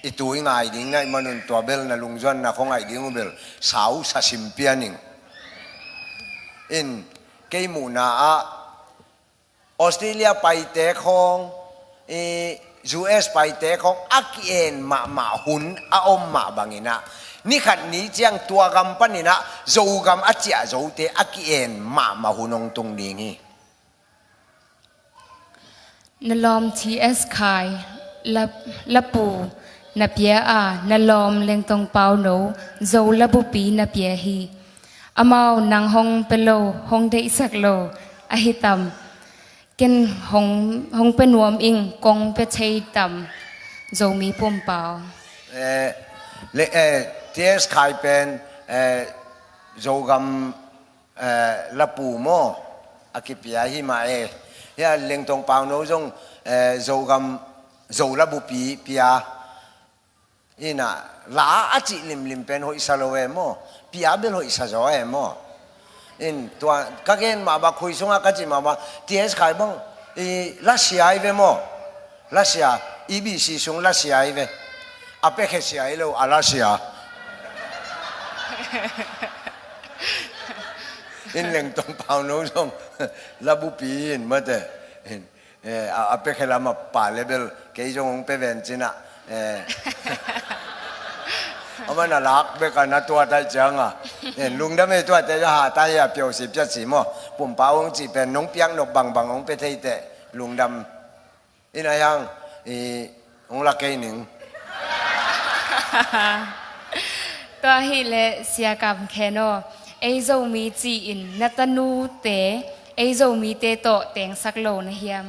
อีตัวง่ายดิ้งไงมันนุ่นตัวเบลน่ะลุงจวนน่ะของไอ้ดิ้งเบลสาวซาซิมเปียนิงอินเกยมูนาออสเตรเลียไปเตะของUS ไปเตะของอักเอ็นมาหุนอาอมมาบังอินะนี่ขัดนี้เจียงตัวกำปั้นนี่นะโจกำอาเจียโจเตอักเอ็นมาหุนงตรงนี้นี่นลอมทีเอสคายละปูนเปียนลอมเลงตงเปาโนโจละบุปีนเปียฮีอามาวนังฮงเปโลฮงเดอิสักโลอหิตัมเกนฮงเป็นวมอิงกงเปเชยตัมโจมีปุ่มเปาที่สกายเป็นโจกำละปูโมอากิปยาหิมายาเล็งตรงเปล่าโน้จงโจกำโจละบุปีปียาอินะลาอาจิลิมเป็นหอยสโลเอโมปียาเบลหอยสโจเอโมอินตัวก็เกณฑ์มาบักคุยสงฆ์ก็จิมาบักที่สกายบังรัสเซียเวโมรัสเซียEBCสงรัสเซียเวอาเปกเซียเอโลอารัสเซียอินเล็งตรงเปล่าโน้จงละบุปีอินมาเตอาเปกเรามาป่าเลเบลเกยจงเปเวนจินะเอามันน่ารักเบกันนะตัวใจจังลุงได้ไม่ตัวใจจะหาตายเปียวสิบจะสีมั้งปุ่มเปล่าองจีเป็นน้องเปียงนกบังองไปเทยเตลุงดำอินอะไรยังองละเกยหนึ่งตัวฮิเลเสียกับแคนอไอโจมีจีอินนัตนูเตไอโจมีเตโตเต็งสักโลนะเฮียม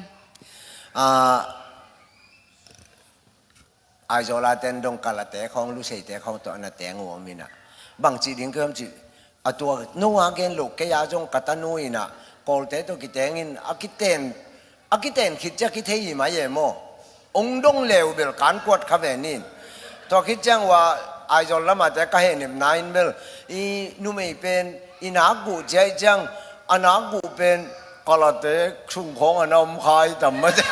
ไอโซลาเตนดงกาลเตะของลูกเสยเตะของตัวนั้นเตะงัวมินะบางจีดิ้งเกิมจีตัวนัวเกนลูกแกยาจงกัตนุยนะกอลเตตัวกิเตงินอากิเตนคิดจะคิดเฮียมาเย่โมองดงเลวเบลการกวดขเวนินตัวคิดจังว่าไอโซลามาแต่ก็เห็นนายเบลนุ่มเป็นนากูใจจังนากูเป็นกาลเตะชุ่มของอนอมคายแต่ไม่ได้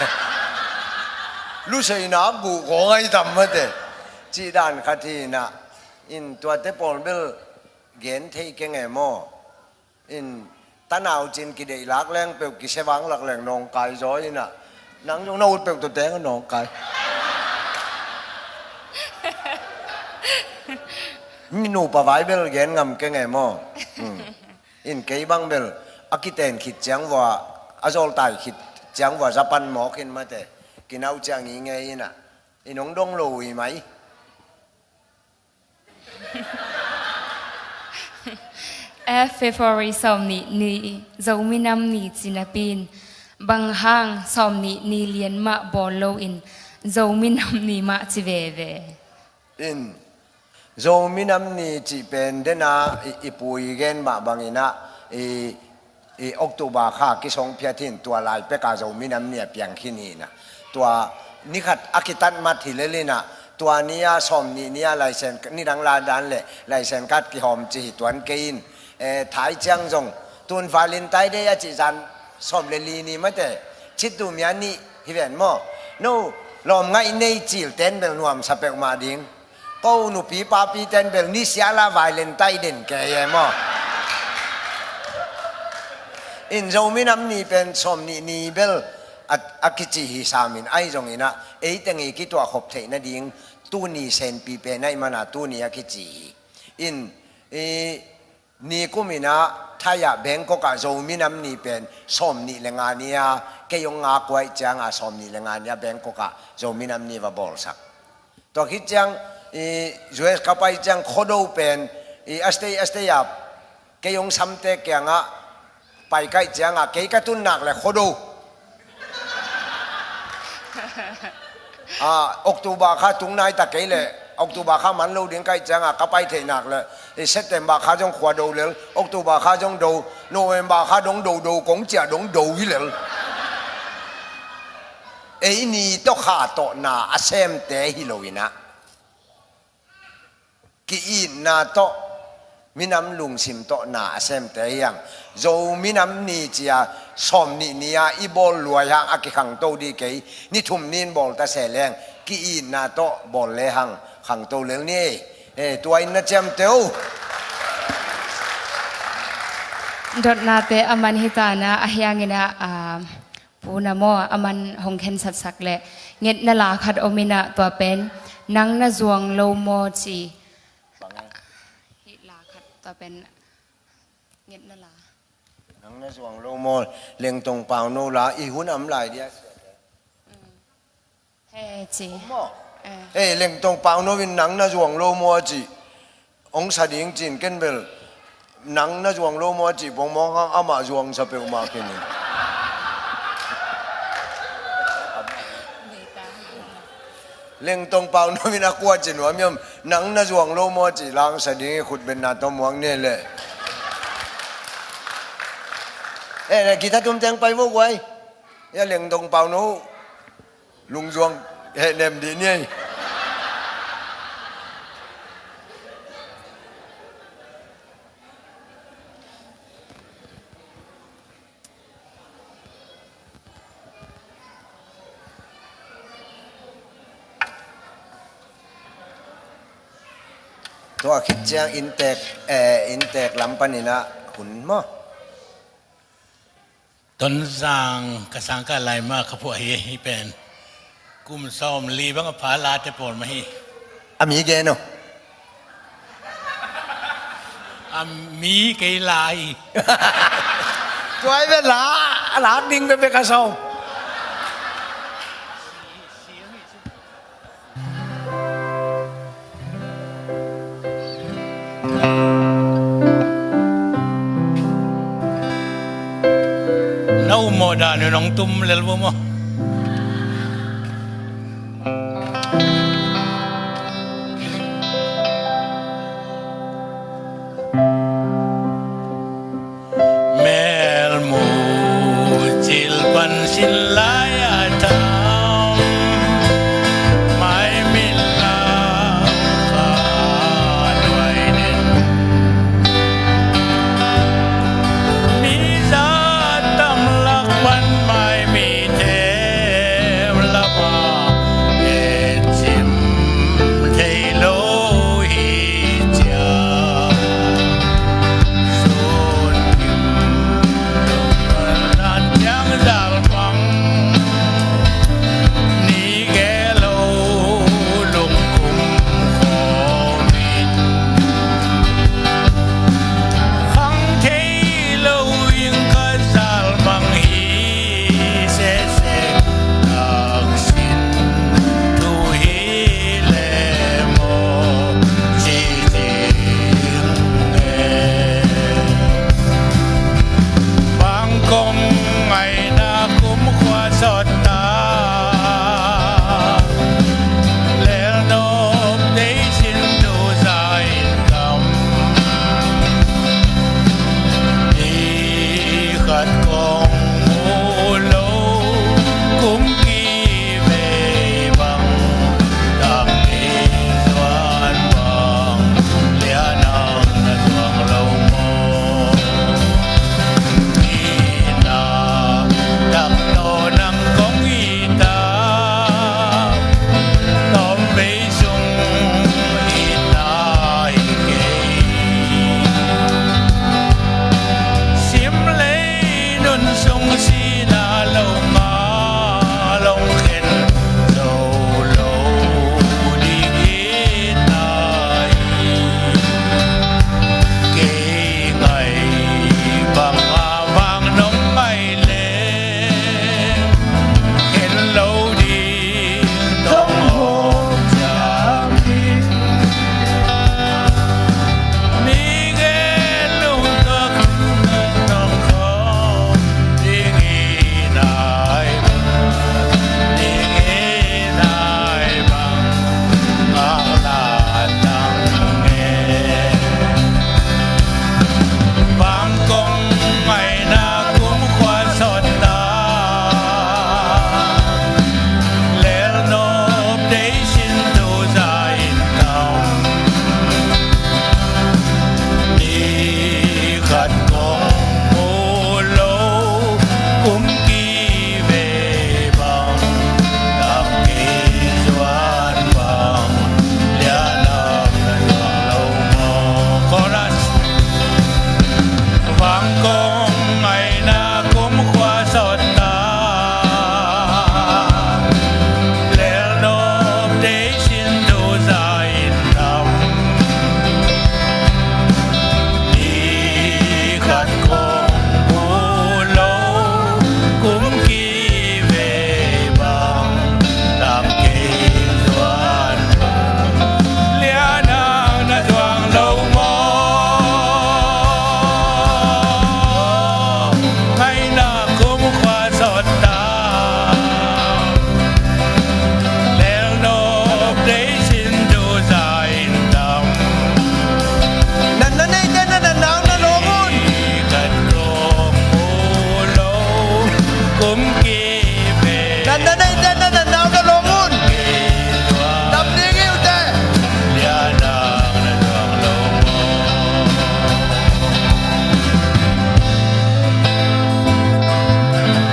ลูกชายนักกูของไอ้ทำมาเถอะจีดานขัดทีน่ะอินตัวเตปอลเบลเกณฑ์ที่เก่งไงโมอินตาหนาวจินกิเดลักแรงเปลวกิเสวังหลักแรงนองกายจ้อยน่ะนังจงน่าอุดเปลวตัวแดงก็นองกายมีหนูปะไว้เบลเกณฑ์งำเก่งไงโมอินเกย์บังเบลอากิเตนคิดจังว่าอาโจลตายคิดจังว่าจะปันหมอขึ้นมาเถอะกินเอาจังยังไงน่ะไอ้น้องดงลุยไหมเฟฟอรีสอมนี่โจมีนำนี่จินาปินบางห้างสอมนี่เลียนมาบอลโลอินโจมีนำนี่มาจิเวอินโจมีนำนี่จิเป็นเดน่าอีปุยเกนมาบางอินะออกตุบาค่ากิสงเพียทินตัวลายเปกาโจมีนำเนี่ยเปียงขี้นี่นะตัวนี่ขัดอากิตันมาทีเลลินะ ตัวนี้สมนี่ลายเส้นนี่ดังลาดันเลยลายเส้นกัดกี่หอมจีตัวนกินถ่ายเจียงจงตุนฟาลินไตได้ยจีจันสมเลลีนี่ไม่แต่ชิดดูมีอันนี้ที่เป็นมั่วนู่ลมไงในจิลเต้นเบลนวมสเปกมาดิ้งก็หนูปีปาปีเต้นเบลนี่เสียละวาเลนไตเด่นแกยังมั่วอินโจมินำนี่เป็นสมนี่เบลอากิจิฮิสามินไอจงอินะตังอีกิตัวขบเทนดิ้งตู้นี่เซนปีเป็นไอมานาตู้นี่อากิจิอินนี่กุมินะถ้าอยากแบ่งก็กะโจมินำนี่เป็นสมนี่แรงงานเนี่ยแกยงงากไว้จังสมนี่แรงงานเนี่ยแบ่งก็กะโจมินำนี่ว่าบอลสักตัวคิดจังช่วยเข้าไปจังโคดูเป็นอัสเตยาแกยงซ้ำเตะแกงะไปใกล้จังแกกระตุ้นหนักเลยโคดูออกตุบาข้าตุงนายตะเกยเลยออกตุบาข้ามันเราเดียงใกล้จังก็ไปเทหนักเลยเซตเต็มบาข้าจงขวาดูเลยออกตุบาข้าจงดูโนเวมบาข้าจงดูกงเจียดงดูอีเลยนี่ต้องขาโตนาอาเซมเตฮิโลวินะกีอินนาโตมินำลุงสิมโตนาอาเซมเตยังโจมินำนี่จียสมนี่เนี่ยอีบอลลวยหังอากิขังโตดีเกยนี่ทุ่มนินบอลตาเสลงกีอินนาโตบอลเลหังขังโตเลงนี่ตัวอินนาเจมเตวดดนาเตอมันฮิตานะอาเฮียงินะปูนามออมันหงเข็นสัดสักเละเงินนลาขัดอมินะตัวเป็นนังนาจวงโลโมจีฮิลาขัดตัวเป็นเงินนลานังนาจวงโลโมเลียงตรงเปล่าโนลาอีหุ่นอำลายเดียเฮ้จีเลียงตรงเปล่าโนวินนังนาจวงโลโมจีองศาดิ่งจีนเกันเบลนังนาจวงโลโมจีบงมองข้างอามาจวงสเปลมาเกินเลี้ยงตรงเปล่าโนวินักวัวจินวามีมนังนาจวงโลโมจิลางสดิ้งขุดเป็นนาตมวงเนี่ยเลยกีตาตุ้มแจงไปวุ้ยไว้ยังเลี้ยงตรงเปล่าโนลุงจวงเนมดีเนี่ยตัวคิดเจียงอินเตกลำปันนี่นะหุ่นมั้งตนสร้างกระสังกะลายมากขบวนเฮียเป็นกุมซ้อมลีบังพาลาเตปอนมาฮีอามีเกนโนอามีเกลายตัวไอ้เป็นหลาดิ่งไปกระซ้อมน้าโมดานี่น้องตุ้มเลลบ่มั้งเมลมูจิลปันสินลายาตามไม่มิลาขาด้วยเด่นมีซาตั้งหลักวันไม่มีเทวละมาเอจิมเทโลหิจาสุนยิมดงนันยังดาลฟัง นั่นนั่นนั่นนั่นนั่นน้ำก็ลงมุนดำดิ้งอยู่แต่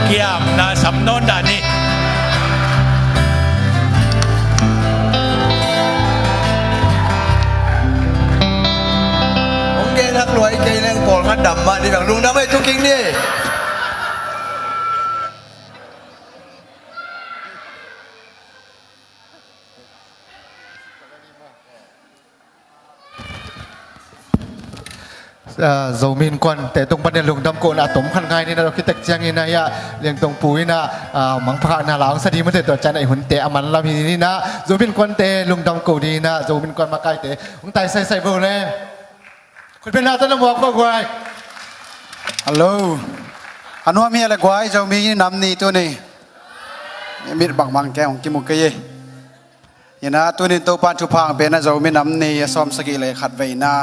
เกี่ยมนะสำนวนด่านนี้ผมเกทักรวยเกเรื่องโปลขัดดำมาที่แบบลุงดำให้ทุกทิ้งนี่dầu miền quanแต่ตรงประเด็นลงดำโกนอาตมขันไงนี่นะเราคิดแต่เจียงนี่นะยะเลี้ยงตรงปุ๋ยนะมังพระนาหลังสดีมันเตตัวจันไอหุ่นเตะมันเรามีนี่นะdầu miền quanเตลงดำโกดีนะdầu miền quanมาใกล้เตะผมตายใส่โบเลยคุณเป็นนาต้นน้ำหมอกบอกไว้ฮัลโหลอันว่ามีอะไรกว่าไอ้เจ้ามีน้ำนี่ตัวนี้มีบังแกของกิมุกเกยยันนะตัวนี้ตัวปานชุพังเป็นนะเจ้ามีน้ำนี่ซ้อมสกีเลยขัดไว้นะ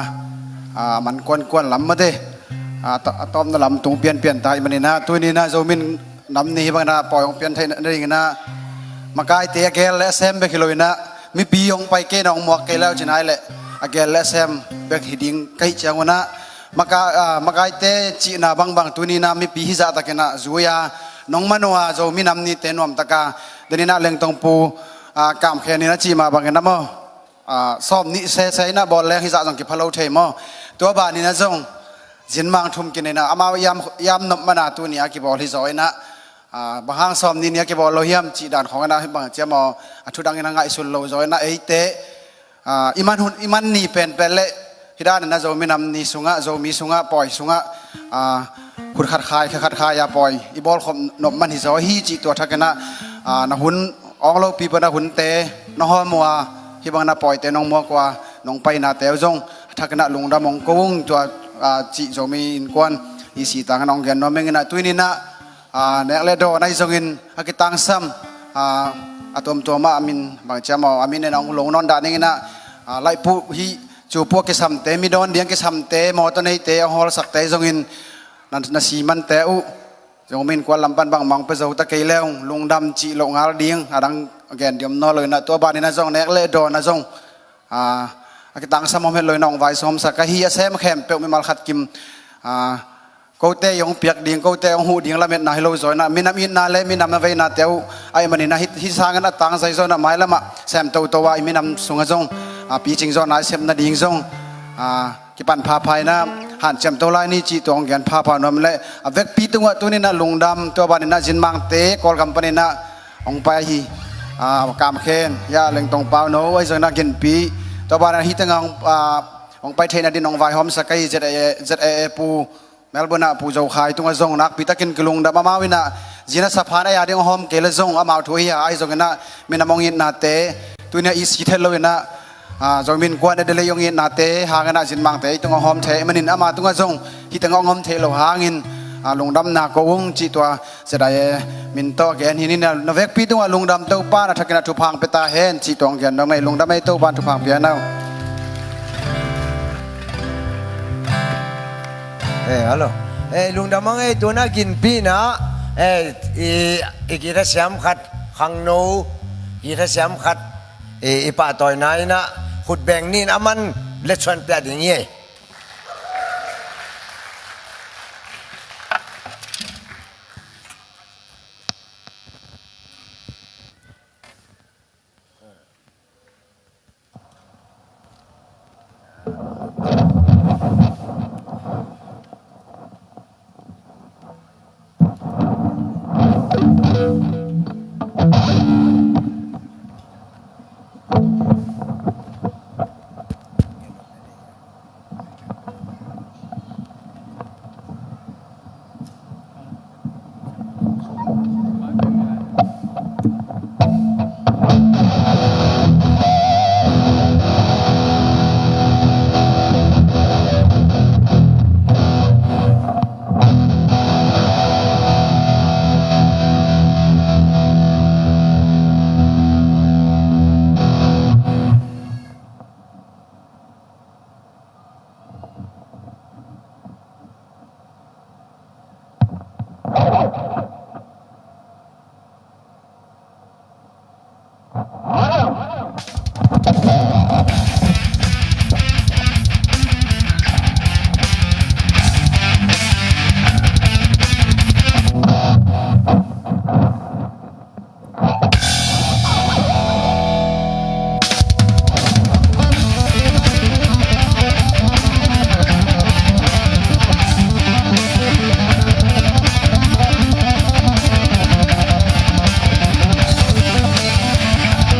มันกวนลำมาเด้ต้อมลำตุงเปลี่ยนตายมันนี่นะตัวนี้นะโจมินน้ำนี่บางนะปล่อยของเปลี่ยนไทยนั่นเองนะมากายเตะแกและแซมเบกิโลนะมีปียงไปเกนองหมวกเกแล้วจะไหนแหละแกและแซมเบกหิดิงไกเจ้านะมากายเตะจีน่าบางตัวนี้นะมีปีฮิซาตะเกนะจูยาน้องมโนอาโจมินน้ำนี่เตนวมตะกาเดี๋ยวนี้นะเลี้ยงตรงปูกามแค่นี้นะจีมาบางนะมั้งซ้อมนี่เซ่นะบอลแรงฮิซาจังกิพะโลเทมตัวบ้านนี่นะจงจินมังทุ่มกินนะอามายามนบมานาตัวนี้กิบอลที่ซอยนะบางห้างซ้อมนี่เนี่ยกิบอลโลหิมจีดานของนะบางเจ้ามอทุดังยังไงสุดโลซอยนะเตะอิมันนี่เป็นเละที่ด้านนั้นโจมีนำนี่สุงะโจมีสุงะปล่อยสุงะขุดขัดคายยาปล่อยอีบอลขมนบมันที่ซอยฮีจีตัวทักกันนะหุ่นอองโลปีปนะหุ่นเตะน้องหัวมัวที่บางนาปล่อยเตะน้องมัวกว่าน้องไปนาเตะจงถ้าขณะลงดำมงกุ้งตัวจีโจมีอินกวนอีสีต่างน้องเกนน้องเมงนะตัวนี้นะเนี่ยเลดในจงอินอากิตังซ้ำตัวมาอามินบางเจ้ามาอามินในน้องลงนอนด่านนี้นะไล่ผู้ฮีจูพวกกิสัมเตมีโดนเดียงกิสัมเตมอตัวนี้เตอฮอลสักเตจงอินนั่นสีมันเตอุจงมินกวนลำปันบางมังไปเจ้าตะเกียแล้วลงดำจีลงหาเดียงดังเกนเดียมนอเลยนะตัวบ้านนี้นะจงเนี่ยเลดนะจงอากิตังสมอมเฮลอยน้องไว้สมสักฮีเซมแคมเปิลมีมาขัดกิมกูเตยองเปียกดิ่งกูเตยองหูดิ่งละเม็ดนาฮิโลซอยนะมีน้ำอินนาเลมีน้ำนเวนาเตียวไอ้มันนี่นะฮิสางันตังใส่ซอยนะไม้ละมะแซมตัวว่ามีน้ำสุงจงปีจิงซอยนะเซมนาดิ่งจงกิปันพาภัยนะหันเจมตัวไลนี่จีตองแกนพาพานมเลยเวกปีตัวตัวนี้นะลุงดำตัวบ้านนี่นะจินมังเตกอลกัมปนีนะองไปฮีกามเคนยาเล็งตรงเปล่าโน้ไอ้ซอยนะกินปีตัวบ้านนั้นฮิตงองไปเทนดินองไวหอมสกายเอปูเมลเบิร์นปูเจ้าขายตรงจงนักพิทักษ์กิลุงดับมาวินะจีน่าสะพานไอ้ยาดิงหอมเกลจงอามาถุยไอ้จงนะมินามองยินนาเตตัวนี้อีสิเทลเลยนะจงมินกวนเดลยองยินนาเตหางนะจินมังเตตรงหอมเทมันนินอามาตรงจงฮิตงหอมเทลหางินลงดำนาโกงจีตัวเสดายมินโตแกนฮินินะนเวกปีตัวลงดำเต้าป้านะทักกันทุพังเปตาเฮนจีตองแกนน้องไม่ลงดำไม่เต้าป้าทุพังเปียนเอาฮัลโหลลุงดำมังตัวน่ากินปีนะอีกีทัศยมขัดขังโนกีทัศยมขัดอีป่าต่อยนายนะขุดแบ่งนี่นะมันเล็ดชวนเปียดอย่างเงี้ย Hãy subscribe cho kênh Ghiền Mì Gõ để không bỏ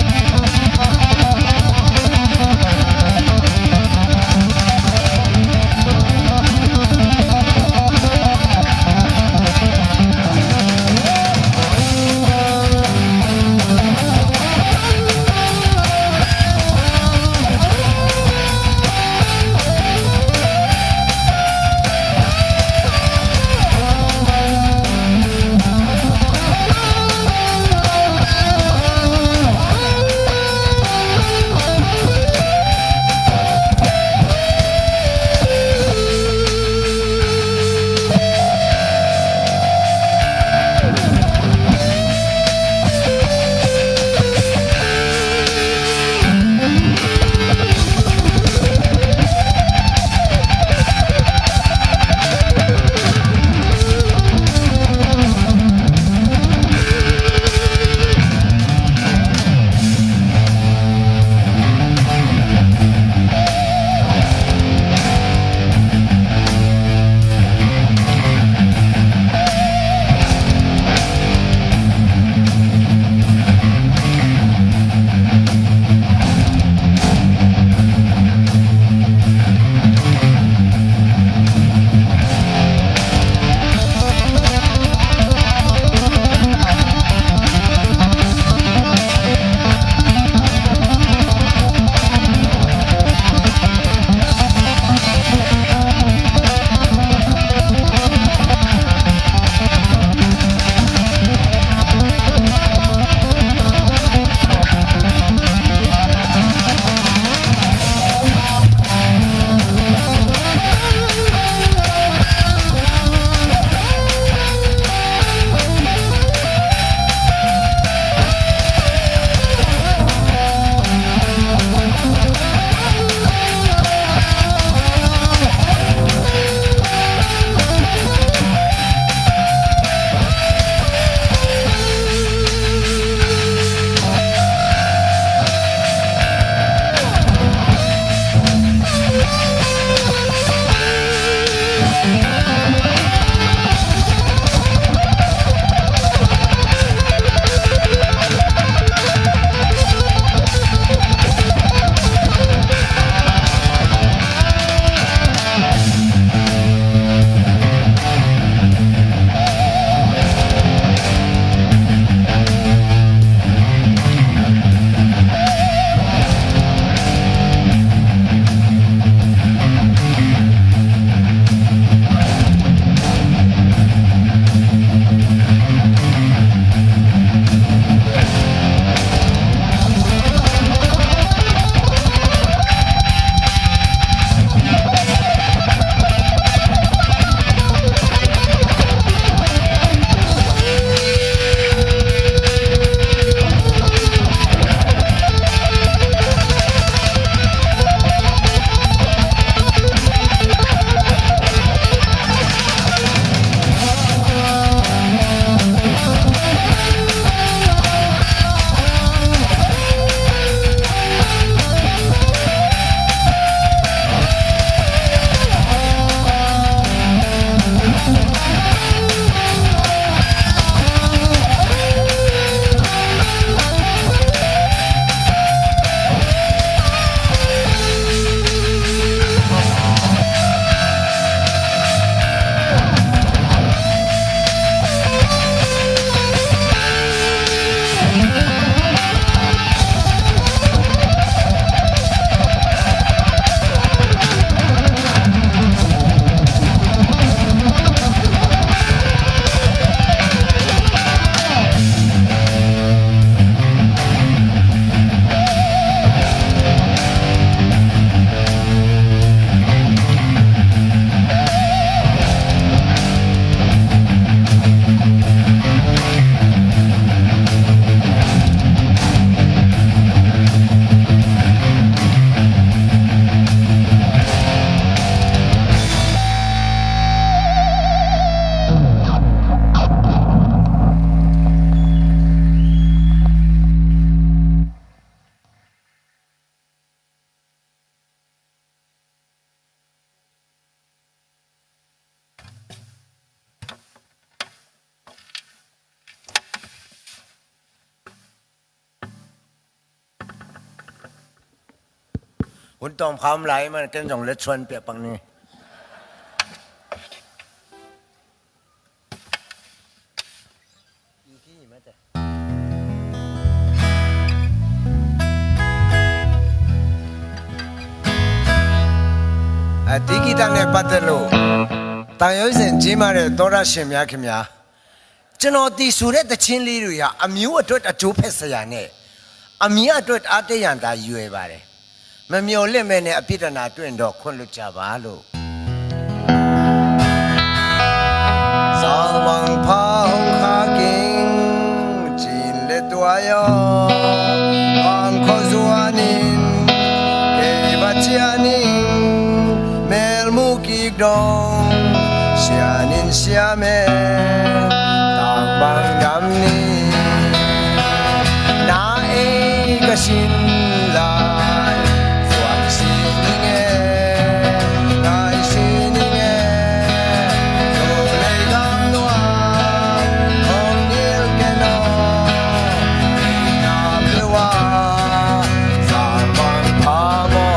lỡ หุ่นตอมพามไหลมันกันส่งเล็ดชวนเปียกปังนี่ဒီကီတနဲ့ပတ်သက်လို့တန်ရုပ်စင်ကြီးမားတဲ့သောရရှင်များခင်ဗျာကျွန်တော်တီဆိုတဲ့တခြင်းလေးတွေဟာအမျိုးအတွက်အကျိုးဖက်စရာနဲ့အမြင်အတွက်အားတရန်သာရွယ်ပါတယ်မမျော်လင့်မဲ့နဲ့အပြစ်ဒဏ်တွင်တော့ခွင့်လွတ်ကြပါလို့ဇာဝံဖာဟုခါကင်းဂျင်းလက်တွာယောအန်ခေါ်ဇဝနင်းကေဘချာနင်းDong sianin siame tang bang dam ni na e kasin lai suang sininge ngai sininge so lei dam noa ong nil keno na plewa sa bang pa mo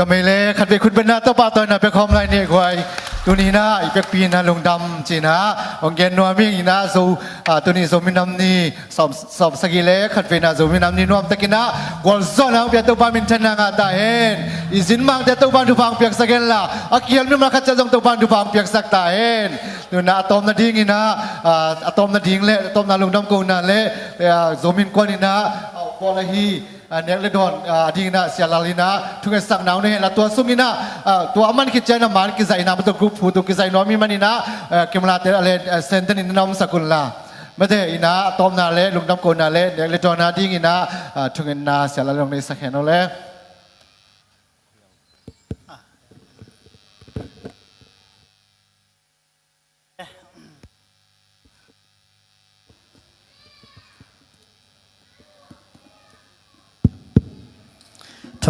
ดำเมเลขัดไปคุณบรรณาตบาตอยนะไปคอมไรเนี่ยควายตัวนี้นะอีกปีนะลงดำจีนะองเกนนัวมิ่งนะสูตัวนี้สมินำนี่สอบสกิเลขัดไปนะสมินำนี่นวมตะกินะกอลซอนเอาเปียตัวบ้านมินทนางาตาเห็นอีสินมังแต่ตัวบ้านทุพังเปียกสกิลละอักเขียนนุ่มละขัดจะต้องตัวบ้านทุพังเปียกสักตาเห็นตัวนะตอมนาดิ้งนะตอมนาดิ้งเละตอมนาลงดำกูนะเละสมินกวนี่นะบอลฮีเนกเลดอนดีนะเสียลาลีนะทุกอย่างสั่งหนาวเนี่ยละตัวสุมินะตัวอามันคิดใจนะมันคิดใจนะมันตัวกรุ๊ปฟูตัวคิดใจน้อยมีมันนี่นะเกี่ยวกับอะไรเซนเตอร์นี่น้องสกุลละไม่ได้อินะตอมนาเล่ลุงดำโกนาเล่เนกเลดอนนะดีนะทุกอย่างนะเสียลาลีในสักแห่งนั่นแหละ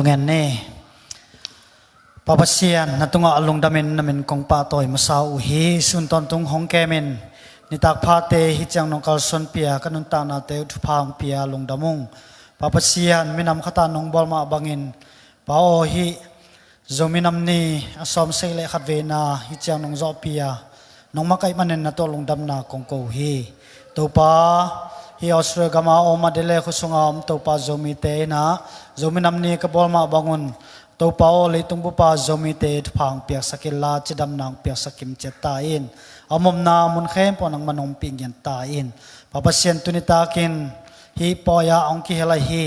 ทุกงานนี่ปปเซียนนัตุงอลงดามินนามินกงปาตอยมาสาวฮีสุนตอนตุงฮงแกมินนิตักพาเตฮิจังนงกาลสนเปียกันนุนตานาเตอุทพางเปียลงดามุง papasian minam khata nong bol ma bangin pao hi zominam ni asom seile khatve na hi chang nong zopia nong makai manen na to lungdam na kongko hi topa hi Australia gama oma dele khusungam topa zomite na zominam ni ka bol ma bangun topa o leitung bupa zomite phang piak sakilla chidam nang piak sakim chetain amom na mun khem po nang manong pingyan tain papasian tunitakin hi poya ong ki helai hi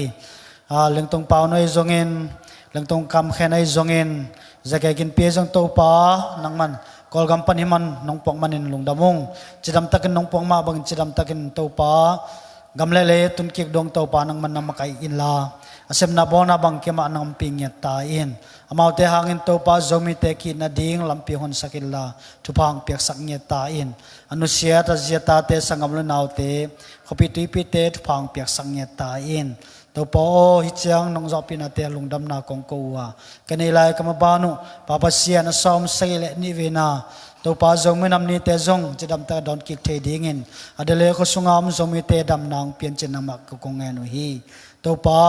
lengtong pau noi zongin lengtong kam khenai zongin zakagin pe jong topa nang man kolgam paniman nong pong manin lungdamong chidam takin nong pong ma bang chidam takin topa gamlele tunkik dong topa nang man namakai inla asem na bona bang kema nang pingyat tain amaute hangin topa zomite ki na ding lampi hon sakilla tupang piak saknyat tain anusia ta ziata te sangamlo naute khopi te tupang piak saknyat tain topa o hichang nong zopina te lungdam na kongkowa kanilai kamabanu papasian asom saile ni vena topa zominam ni te zong chidam ta don kik the dingin adele ko sungam zomite dam nang pian chenamak ko kongenu hi topa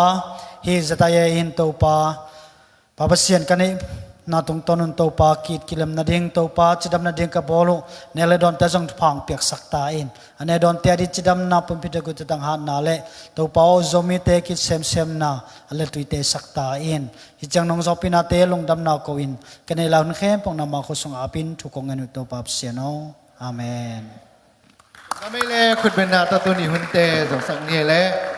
hi zataye in topa papasian kani na tung tonun topa kit kilam na ding topa chidam na ding ka bolo nele don ta jong phang piak saktain ane don te di chidam na pumpita ko tang han na le topa o zomi te kit sem na ale tuite saktain hichang nong zopina te lungdam na ko in kane laun khem pong na ma ko sung apin thukong anu topa psiano amen Kamile khut ben na ta tu ni hun te jong sak ni le